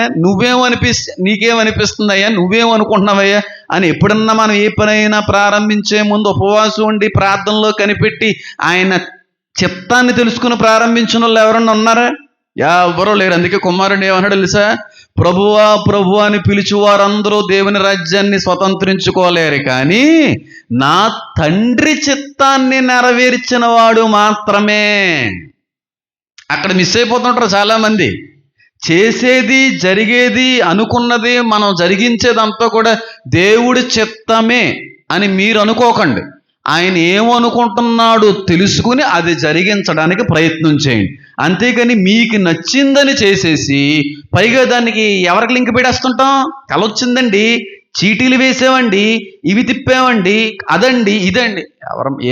నీకేమనిపిస్తుంది అయ్యా, నువ్వేమనుకుంటున్నావయ్యా అని ఎప్పుడన్నా మనం ఏ పనైనా ప్రారంభించే ముందు ఉపవాసం ఉండి ప్రార్థనలో కనిపెట్టి ఆయన చిత్తాన్ని తెలుసుకుని ప్రారంభించిన వాళ్ళు ఎవరన్నా ఉన్నారా? ఎవరో లేరు. అందుకే కుమారుడు ఏమన్నాడు తెలుసా? ప్రభువా ప్రభువా అని పిలిచి వారందరూ దేవుని రాజ్యాన్ని స్వతంత్రించుకోలేరు, కానీ నా తండ్రి చిత్తాన్ని నెరవేర్చిన వాడు మాత్రమే. అక్కడ మిస్ అయిపోతుంటారు చాలామంది. చేసేది, జరిగేది, అనుకున్నది, మనం జరిగించేదంతా కూడా దేవుడి చిత్తమే అని మీరు అనుకోకండి. ఆయన ఏమనుకుంటున్నాడో తెలుసుకుని అది జరిగించడానికి ప్రయత్నం చేయండి. అంతేగాని మీకు నచ్చిందని చేసేసి పైగా దానికి ఎవరికి లింక్ పెట్టేస్తుంటాం? కలొచ్చిందండి, చీటీలు వేసామండి, ఇవి తిప్పామండి, అదండి ఇదండి.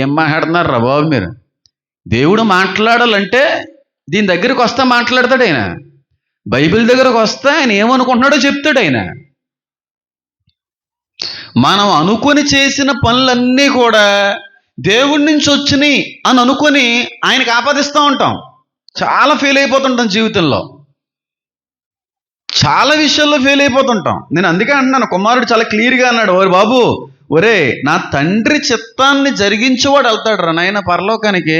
ఏం మాట్లాడుతున్నారు రా బాబు మీరు? దేవుడు మాట్లాడాలంటే దీని దగ్గరికి వస్తే మాట్లాడతాడు ఆయన. బైబిల్ దగ్గరకు వస్తే ఆయన ఏమనుకుంటున్నాడో చెప్తాడు ఆయన. మనం అనుకొని చేసిన పనులన్నీ కూడా దేవుడి నుంచి వచ్చినాయి అని అనుకొని ఆయనకు ఆపాదిస్తూ ఉంటాం. చాలా ఫెయిల్ అయిపోతుంటాం జీవితంలో, చాలా విషయాల్లో ఫెయిల్ అయిపోతుంటాం. నేను అందుకే అంటున్నాను, కుమారుడు చాలా క్లియర్గా అన్నాడు, ఓరే బాబు, ఒరే నా తండ్రి చిత్తాన్ని జరిగించేవాడు వెళ్తాడు రా నాయన పరలోకానికి.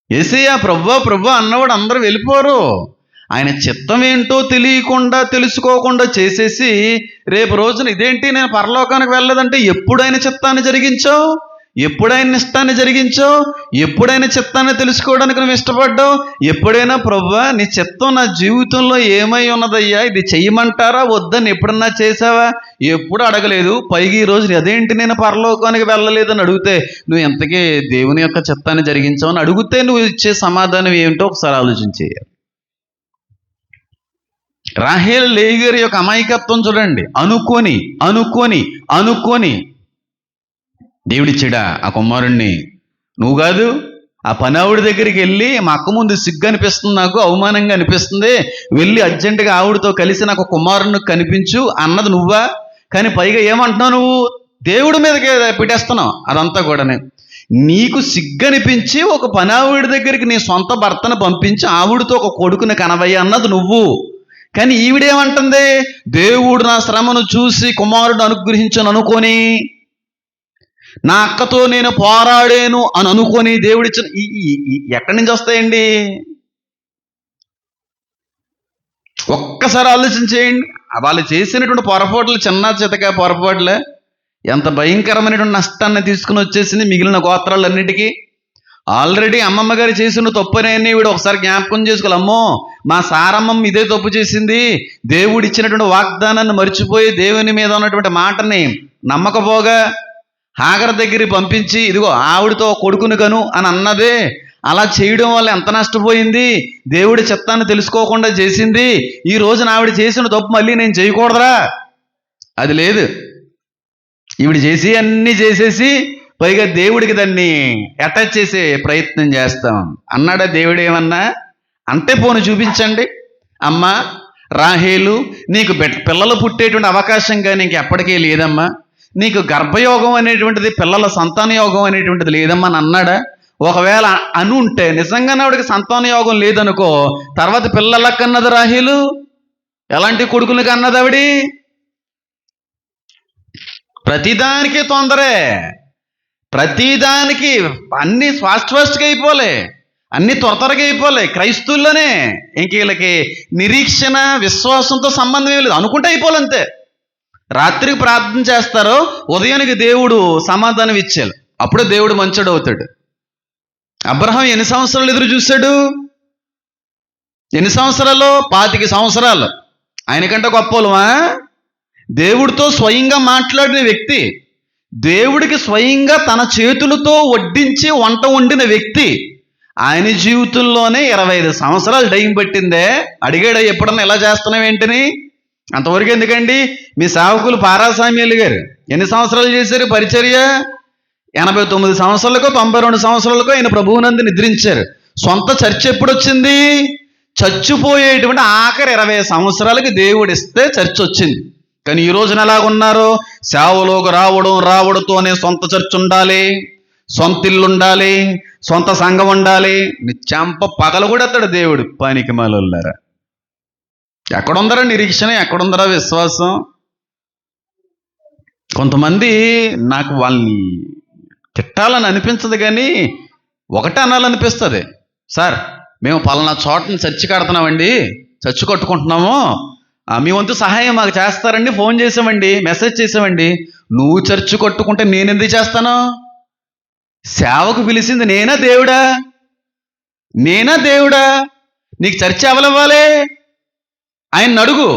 యేసయ్య ప్రభువా ప్రభువా అన్నవాడు అందరూ వెళ్ళిపోరు. ఆయన చిత్తం ఏంటో తెలియకుండా తెలుసుకోకుండా చేసేసి రేపు రోజున ఇదేంటి నేను పరలోకానికి వెళ్ళలేదంటే, ఎప్పుడు ఆయన చిత్తాన్ని జరిగించావు, ఎప్పుడైనా ఇష్టాన్ని జరిగించావు, ఎప్పుడైనా చిత్తాన్ని తెలుసుకోవడానికి నువ్వు ఇష్టపడ్డావు, ఎప్పుడైనా ప్రభువా నీ చిత్తం నా జీవితంలో ఏమై ఉన్నదయ్యా, ఇది చెయ్యమంటారా వద్దని ఎప్పుడన్నా చేసావా? ఎప్పుడు అడగలేదు. పైగా ఈ రోజు అదేంటి నేను పరలోకానికి వెళ్ళలేదని అడిగితే, నువ్వు ఎంతకీ దేవుని యొక్క చిత్తాన్ని జరిగించావు అని అడిగితే నువ్వు ఇచ్చే సమాధానం ఏమిటో ఒకసారి ఆలోచించేయాలి. రాహేలు లేయగారి యొక్క అమాయకత్వం చూడండి. అనుకొని అనుకొని అనుకొని దేవుడిచ్చాడా ఆ కుమారుణ్ణి? నువ్వు కాదు, ఆ పనావిడ దగ్గరికి వెళ్ళి, మా అక్క ముందు సిగ్గు అనిపిస్తుంది, నాకు అవమానంగా అనిపిస్తుంది, వెళ్ళి అర్జెంటుగా ఆవిడతో కలిసి నాకు కుమారుని కనిపించు అన్నది నువ్వా? కానీ పైగా ఏమంటున్నావు నువ్వు? దేవుడి మీదకి పెట్టేస్తున్నావు అదంతా కూడానే. నీకు సిగ్గనిపించి ఒక పనావిడి దగ్గరికి నీ సొంత భర్తను పంపించి ఆవిడతో ఒక కొడుకుని కనవయ్య అన్నది నువ్వు. కానీ ఈవిడేమంటుంది? దేవుడు నా శ్రమను చూసి కుమారుడు అనుగ్రహించను అనుకొని, నా అక్కతో నేను పోరాడాను అని అనుకొని దేవుడిచ్చిన ఎక్కడి నుంచి వస్తాయండి? ఒక్కసారి ఆలోచించేయండి. వాళ్ళు చేసినటువంటి పొరపాట్లు చిన్న చితక పొరపాట్లే ఎంత భయంకరమైనటువంటి నష్టాన్ని తీసుకుని వచ్చేసింది మిగిలిన గోత్రాలన్నిటికీ. ఆల్రెడీ అమ్మమ్మ గారు చేసిన తప్పునని వీడు ఒకసారి జ్ఞాపకం చేసుకోవాలి. అమ్మో మా సారమ్మమ్మ ఇదే తప్పు చేసింది, దేవుడు ఇచ్చినటువంటి వాగ్దానాన్ని మర్చిపోయి దేవుని మీద ఉన్నటువంటి మాటని నమ్మకపోగా హాగర్ దగ్గరికి పంపించి ఇదిగో ఆవిడతో కొడుకును కను అని అన్నదే. అలా చేయడం వల్ల ఎంత నష్టపోయింది, దేవుడి చిత్తాన్ని తెలుసుకోకుండా చేసింది. ఈ రోజున ఆవిడ చేసిన తప్పు మళ్ళీ నేను చేయకూడదురా? అది లేదు. ఈవిడ చేసి అన్నీ చేసేసి పైగా దేవుడికి దాన్ని అటాచ్ చేసే ప్రయత్నం చేస్తాం అన్నాడా దేవుడు? ఏమన్నా అంటే పోను చూపించండి. అమ్మ రాహేలు, నీకు పిల్లలు పుట్టేటువంటి అవకాశం కానీ ఇంకెప్పటికీ లేదమ్మా, నీకు గర్భయోగం అనేటువంటిది, పిల్లల సంతాన యోగం అనేటువంటిది లేదమ్మా అని అన్నాడా? ఒకవేళ అని ఉంటే నిజంగానే ఆవిడకి సంతాన యోగం లేదనుకో, తర్వాత పిల్లల కన్నది రాహేలు, ఎలాంటి కొడుకులు కన్నది ఆవిడి? ప్రతిదానికి తొందరే, ప్రతిదానికి అన్ని ఫాస్ట్గా అయిపోలే, అన్ని త్వరగా అయిపోలే. క్రైస్తవుల్లోనే ఇంక వీళ్ళకి నిరీక్షణ విశ్వాసంతో సంబంధం ఏం లేదు, అనుకుంటే అయిపోవాలంతే. రాత్రికి ప్రార్థన చేస్తారో ఉదయానికి దేవుడు సమాధానం ఇచ్చారు, అప్పుడే దేవుడు మంచోడు అవుతాడు. అబ్రహాం ఎన్ని సంవత్సరాలు ఎదురు చూశాడు? ఎన్ని సంవత్సరాలు? 25 సంవత్సరాలు. ఆయనకంటే గొప్పలమా? దేవుడితో స్వయంగా మాట్లాడిన వ్యక్తి, దేవుడికి స్వయంగా తన చేతులతో వడ్డించి వంట వండిన వ్యక్తి, ఆయన జీవితంలోనే 25 సంవత్సరాలు టైం పట్టిందే. అడిగాడు ఎప్పుడన్నా ఎలా చేస్తున్నావు ఏంటని? అంతవరకు ఎందుకండి? మీ సేవకులు పారాసామ్యులు గారు ఎన్ని సంవత్సరాలు చేశారు పరిచర్య? 89 సంవత్సరాలకో 92 సంవత్సరాలకో ఆయన ప్రభువునందు నిద్రించారు. సొంత చర్చ్ ఎప్పుడు వచ్చింది? చచ్చిపోయేటువంటి ఆఖరి 20 సంవత్సరాలకి దేవుడు ఇస్తే చర్చ్ వచ్చింది. కానీ ఈ రోజున ఎలాగున్నారు? సేవలోకి రావడంతోనే సొంత చర్చ్ ఉండాలి, సొంత ఇల్లు ఉండాలి, సొంత సంఘం ఉండాలి. నిత్యాంప పగలు కూడా అతడు దేవుడు. పనికి మాలోళ్ళారా, ఎక్కడుందరా నిరీక్షణ, ఎక్కడుందరా విశ్వాసం? కొంతమంది నాకు వాళ్ళని తిట్టాలని అనిపించదు, కానీ ఒకటే అనాలనిపిస్తుంది. సార్ మేము పలానా చోటని చర్చి కడుతున్నామండి, చర్చి కట్టుకుంటున్నాము, మీ వంతు సహాయం మాకు చేస్తారండి, ఫోన్ చేసామండి, మెసేజ్ చేసామండి. నువ్వు చర్చి కట్టుకుంటే నేను ఎందుకు చేస్తాను? సేవకు పిలిచింది నేనా దేవుడా? నేనా దేవుడా? నీకు చర్చి అవలవ్వాలి? ఆయన అడుగు,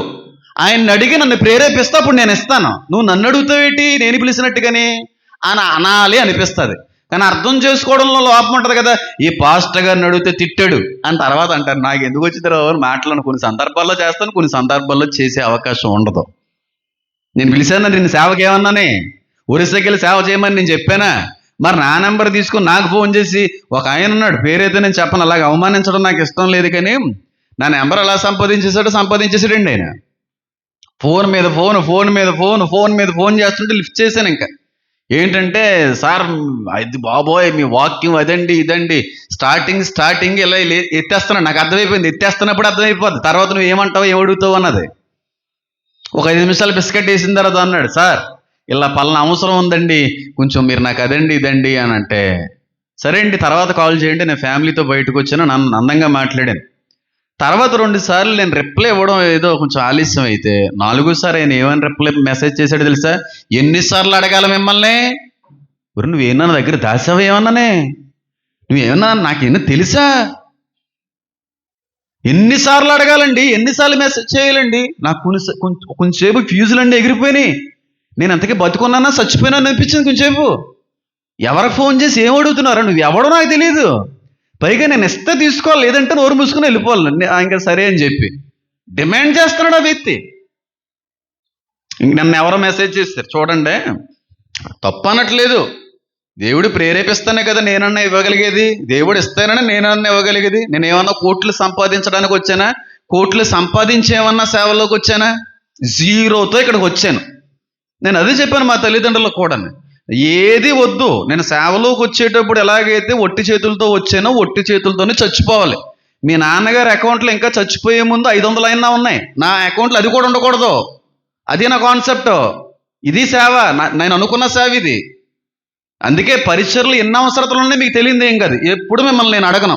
ఆయన అడిగి నన్ను ప్రేరేపిస్తే అప్పుడు నేను ఇస్తాను. నువ్వు నన్ను అడుగుతావేటి నేను పిలిచినట్టుగానే అని అనాలి అనిపిస్తుంది. కానీ అర్థం చేసుకోవడంలో లోపం ఉంటుంది కదా. ఈ పాస్టర్ గారిని అడిగితే తిట్టాడు అని తర్వాత అంటారు. నాకు ఎందుకు వచ్చిందో మాటలను కొన్ని సందర్భాల్లో చేస్తాను, కొన్ని సందర్భాల్లో చేసే అవకాశం ఉండదు. నేను పిలిచాను, నేను సేవకి ఏమన్నానే? ఒరిస్సాకి సేవ చేయమని నేను చెప్పానా? మరి నా నెంబర్ తీసుకుని నాకు ఫోన్ చేసి ఒక ఆయన ఉన్నాడు, పేరైతే నేను చెప్పను, అలాగే అవమానించడం నాకు ఇష్టం లేదు, కానీ నా నెంబర్ ఎలా సంపాదించేసాడండి ఆయన. ఫోన్ మీద ఫోన్ చేస్తుంటే లిఫ్ట్ చేశాను. ఇంకా ఏంటంటే, సార్ అది బాబోయ్ మీ వాక్యం అదండి ఇదండి, స్టార్టింగ్ ఇలా ఎత్తేస్తున్నాడు. నాకు అర్థమైపోయింది, ఎత్తేస్తున్నప్పుడు అర్థమైపోద్ది, తర్వాత నువ్వు ఏమంటావు ఏమడుగుతావు అన్నది. ఒక 5 నిమిషాలు బిస్కెట్ వేసిన తర్వాత అన్నాడు, సార్ ఇలా పలానా అవసరం ఉందండి, కొంచెం మీరు నాకు అదండి ఇదండి అని అంటే, సరే అండి తర్వాత కాల్ చేయండి, నేను ఫ్యామిలీతో బయటకు వచ్చాను, నన్ను అందంగా మాట్లాడాను. తర్వాత 2 సార్లు నేను రిప్లై ఇవ్వడం ఏదో కొంచెం ఆలస్యం అయితే, 4సారి ఆయన ఏమని రిప్లై మెసేజ్ చేశాడు తెలుసా? ఎన్నిసార్లు అడగాల మిమ్మల్ని? నువ్వేమన్నా నా దగ్గర దాసావా ఏమన్నానే? నువ్వేమన్నా నాకేమన్నా తెలుసా? ఎన్నిసార్లు అడగాలండి, ఎన్నిసార్లు మెసేజ్ చేయాలండి? నాకు కొంచెంసేపు ఫ్యూజులండి ఎగిరిపోయినాయి. నేను అంతకీ బతుకున్నానా చచ్చిపోయినా అనిపించింది కొంచెంసేపు. ఎవరికి ఫోన్ చేసి ఏం అడుగుతున్నారా? నువ్వు ఎవడో నాకు తెలియదు, పైగా నేను ఇస్తే తీసుకోవాలి, లేదంటే నోరు మూసుకుని వెళ్ళిపోవాలి. ఇంకా సరే అని చెప్పి డిమాండ్ చేస్తున్నాడు ఆ వ్యక్తి. నన్ను ఎవరో మెసేజ్ చేస్తారు చూడండి, తప్పు అనట్లేదు, దేవుడు ప్రేరేపిస్తానే కదా నేనన్నా ఇవ్వగలిగేది, దేవుడు ఇస్తానని నేనన్నా ఇవ్వగలిగేది. నేను ఏమన్నా కోట్లు సంపాదించడానికి వచ్చానా? కోట్లు సంపాదించేమన్నా సేవలోకి వచ్చానా? జీరోతో ఇక్కడికి వచ్చాను. నేను అదే చెప్పాను మా తల్లిదండ్రులకు కూడా, ఏది వద్దు, నేను సేవలోకి వచ్చేటప్పుడు ఎలాగైతే ఒట్టి చేతులతో వచ్చానో ఒట్టి చేతులతోనే చచ్చిపోవాలి. మీ నాన్నగారి అకౌంట్లో ఇంకా చచ్చిపోయే ముందు 500 అయినా ఉన్నాయి, నా అకౌంట్లో అది కూడా ఉండకూడదు. అది నా కాన్సెప్ట్. ఇది సేవ, నేను అనుకున్న సేవ ఇది. అందుకే పరిచర్లు ఎన్ని అవసరతలు ఉన్నాయి మీకు తెలియదు ఏం కాదు. ఎప్పుడు మిమ్మల్ని నేను అడగను.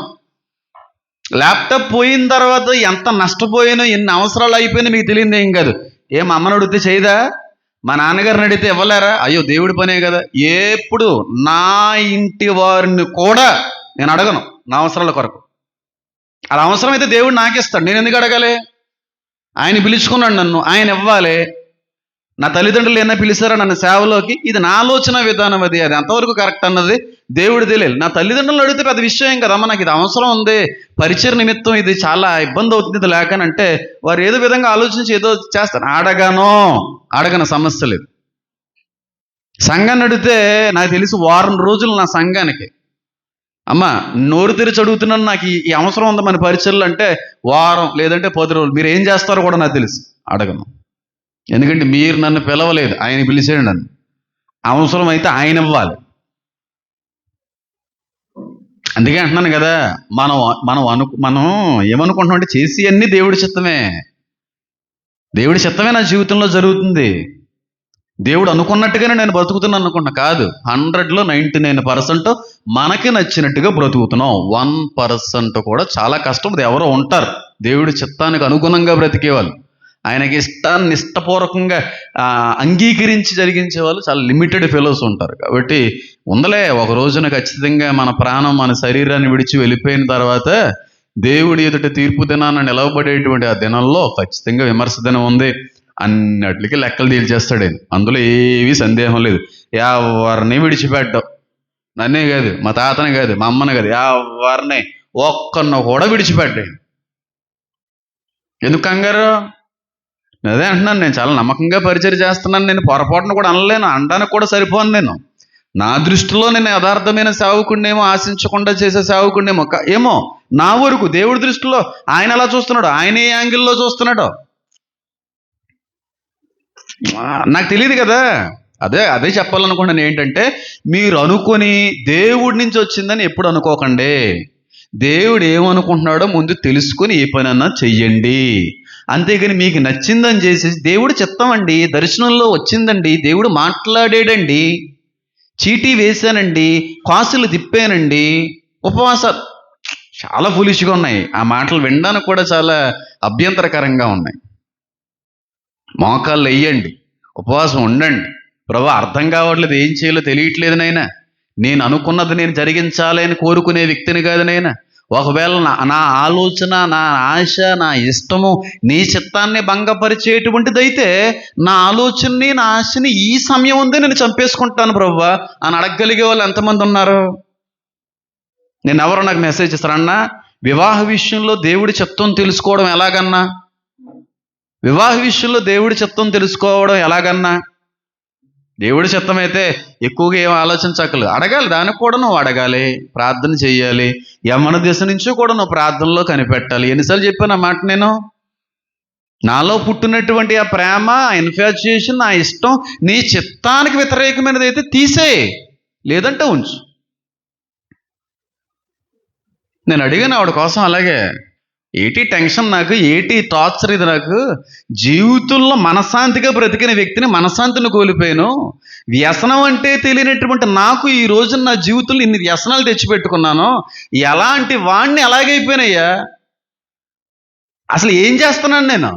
ల్యాప్టాప్ పోయిన తర్వాత ఎంత నష్టపోయినో ఎన్ని అవసరాలు అయిపోయినా మీకు తెలియదు ఏం కాదు. ఏం అమ్మని అడిగితే చేయదా? మా నాన్నగారిని అడిగితే ఇవ్వలేరా? అయ్యో దేవుడి పనే కదా. ఎప్పుడు నా ఇంటి వారిని కూడా నేను అడగను నా అవసరాల కొరకు. అలా అవసరమైతే దేవుడు నాకిస్తాడు, నేను ఎందుకు అడగాలి? ఆయన పిలుచుకున్నాడు నన్ను, ఆయన ఇవ్వాలి. నా తల్లిదండ్రులు ఏమైనా పిలిచారా నన్ను సేవలోకి? ఇది నా ఆలోచన విధానం. అది ఎంతవరకు కరెక్ట్ అన్నది దేవుడు తెలియదు. నా తల్లిదండ్రులు అడిగితే పెద్ద విషయం కదమ్మా, నాకు ఇది అవసరం ఉంది, పరిచయ నిమిత్తం ఇది చాలా ఇబ్బంది అవుతుంది ఇది లేకనంటే, వారు ఏదో విధంగా ఆలోచించి ఏదో చేస్తారు. అడగను, సమస్య లేదు. సంఘాన్ని అడిగితే నాకు తెలిసి 1 వారం రోజులు నా సంఘానికి, అమ్మ నోరు తెరిచి అడుగుతున్నాను, నాకు ఈ అవసరం ఉంది మన పరిచయలు అంటే 1 వారం లేదంటే 10 రోజులు. మీరు ఏం చేస్తారో కూడా నాకు తెలుసు. అడగను, ఎందుకంటే మీరు నన్ను పిలవలేదు, ఆయన పిలిచాడు నన్ను. అవసరం అయితే ఆయన ఇవ్వాలి. అందుకే అంటున్నాను కదా, మనం ఏమనుకుంటున్నాం అంటే చేసి అన్నీ దేవుడి చిత్తమే. దేవుడి చిత్తమే నా జీవితంలో జరుగుతుంది. దేవుడు అనుకున్నట్టుగానే నేను బ్రతుకుతున్నాను అనుకున్నా కాదు. 100లో 99% మనకి నచ్చినట్టుగా బ్రతుకుతున్నాం. 1% కూడా చాలా కష్టం. అది ఎవరో ఉంటారు దేవుడి చిత్తానికి అనుగుణంగా బ్రతికేవాళ్ళు, ఆయనకి ఇష్టాన్ని ఇష్టపూర్వకంగా అంగీకరించి జరిగించే వాళ్ళు చాలా లిమిటెడ్ ఫెలోస్ ఉంటారు. కాబట్టి ఉందలే, ఒక రోజున ఖచ్చితంగా మన ప్రాణం మన శరీరాన్ని విడిచి వెళ్ళిపోయిన తర్వాత దేవుడి ఎదుట తీర్పు దినాన్ని నిలవబడేటువంటి ఆ దినంలో ఖచ్చితంగా విమర్శ దినం ఉంది. అన్నిటికీ లెక్కలు తీర్చేస్తాడు ఆయన, అందులో ఏమీ సందేహం లేదు. ఎవరిని విడిచిపెట్టావు, నన్నే కాదు, మా తాతనే కాదు, మా అమ్మనే కాదు, ఎవరిని ఒక్కరిని కూడా విడిచిపెట్టాడు. ఎందుకు కంగారు? అదే అంటున్నాను, నేను చాలా నమ్మకంగా పరిచయం చేస్తున్నాను. నేను పొరపాటును కూడా అనలేను, అనడానికి కూడా సరిపోను. నేను నా దృష్టిలో నేను యథార్థమైన సేవకుడినేమో, ఆశించకుండా చేసే సేవకుడినేమో ఏమో. నా వరకు దేవుడి దృష్టిలో ఆయన ఎలా చూస్తున్నాడు, ఆయన ఏ యాంగిల్లో చూస్తున్నాడో నాకు తెలియదు కదా. అదే చెప్పాలనుకున్నాను. ఏంటంటే, మీరు అనుకొని దేవుడి నుంచి వచ్చిందని ఎప్పుడు అనుకోకండి. దేవుడు ఏమనుకుంటున్నాడో ముందు తెలుసుకొని ఏ పనన్నా చెయ్యండి. అంతేగాని మీకు నచ్చిందని చేసేసి, దేవుడు చిత్తం అండి, దర్శనంలో వచ్చిందండి, దేవుడు మాట్లాడాడండి, చీటీ వేశానండి, కాసులు తిప్పానండి, ఉపవాసాలు, చాలా ఫులిష్గా ఉన్నాయి. ఆ మాటలు వినడానికి కూడా చాలా అభ్యంతరకరంగా ఉన్నాయి. మోకాళ్ళు వెయ్యండి, ఉపవాసం ఉండండి, ప్రభు అర్థం కావట్లేదు, ఏం చేయాలో తెలియట్లేదు నైనా, నేను అనుకున్నది నేను జరిగించాలి అని కోరుకునే వ్యక్తిని కాదు నైనా. ఒకవేళ నా ఆలోచన, నా ఆశ, నా ఇష్టము నీ చిత్తాన్ని భంగపరిచేటువంటిదైతే, నా ఆలోచనని నా ఆశని ఈ సమయం ఉందే నేను చంపేసుకుంటాను ప్రభువా అని అడగగలిగే వాళ్ళు ఎంతమంది ఉన్నారు? నేను ఎవరో నాకు మెసేజ్ చేస్తారన్నా, వివాహ విషయంలో దేవుడి చిత్తం తెలుసుకోవడం ఎలాగన్నా, వివాహ విషయంలో దేవుడి చిత్తం తెలుసుకోవడం ఎలాగన్నా, దేవుడి చిత్తం అయితే ఎక్కువగా ఏం ఆలోచించక్కర్లేదు, అడగాలి, దానికి కూడా నువ్వు అడగాలి, ప్రార్థన చేయాలి, యమన దిశ నుంచి కూడా నువ్వు ప్రార్థనలో కనిపెట్టాలి. ఎన్నిసార్లు చెప్పాను ఆ మాట నేను? నాలో పుట్టినటువంటి ఆ ప్రేమ, ఆ ఇన్ఫాచ్యుయేషన్, ఆ ఇష్టం నీ చిత్తానికి వ్యతిరేకమైనది అయితే తీసేయి, లేదంటే ఉంచు. నేను అడిగాను ఆవిడ కోసం అలాగే, ఏటి టెన్షన్ నాకు, ఏటి టార్చర్ ఇది నాకు, జీవితంలో మనశ్శాంతిగా బ్రతికిన వ్యక్తిని మనశ్శాంతిని కోల్పోయాను, వ్యసనం అంటే తెలియనటువంటి నాకు ఈ రోజున నా జీవితంలో ఇన్ని వ్యసనాలు తెచ్చిపెట్టుకున్నాను, ఎలాంటి వాణ్ణి అలాగైపోయినయ్యా, అసలు ఏం చేస్తున్నాను నేను?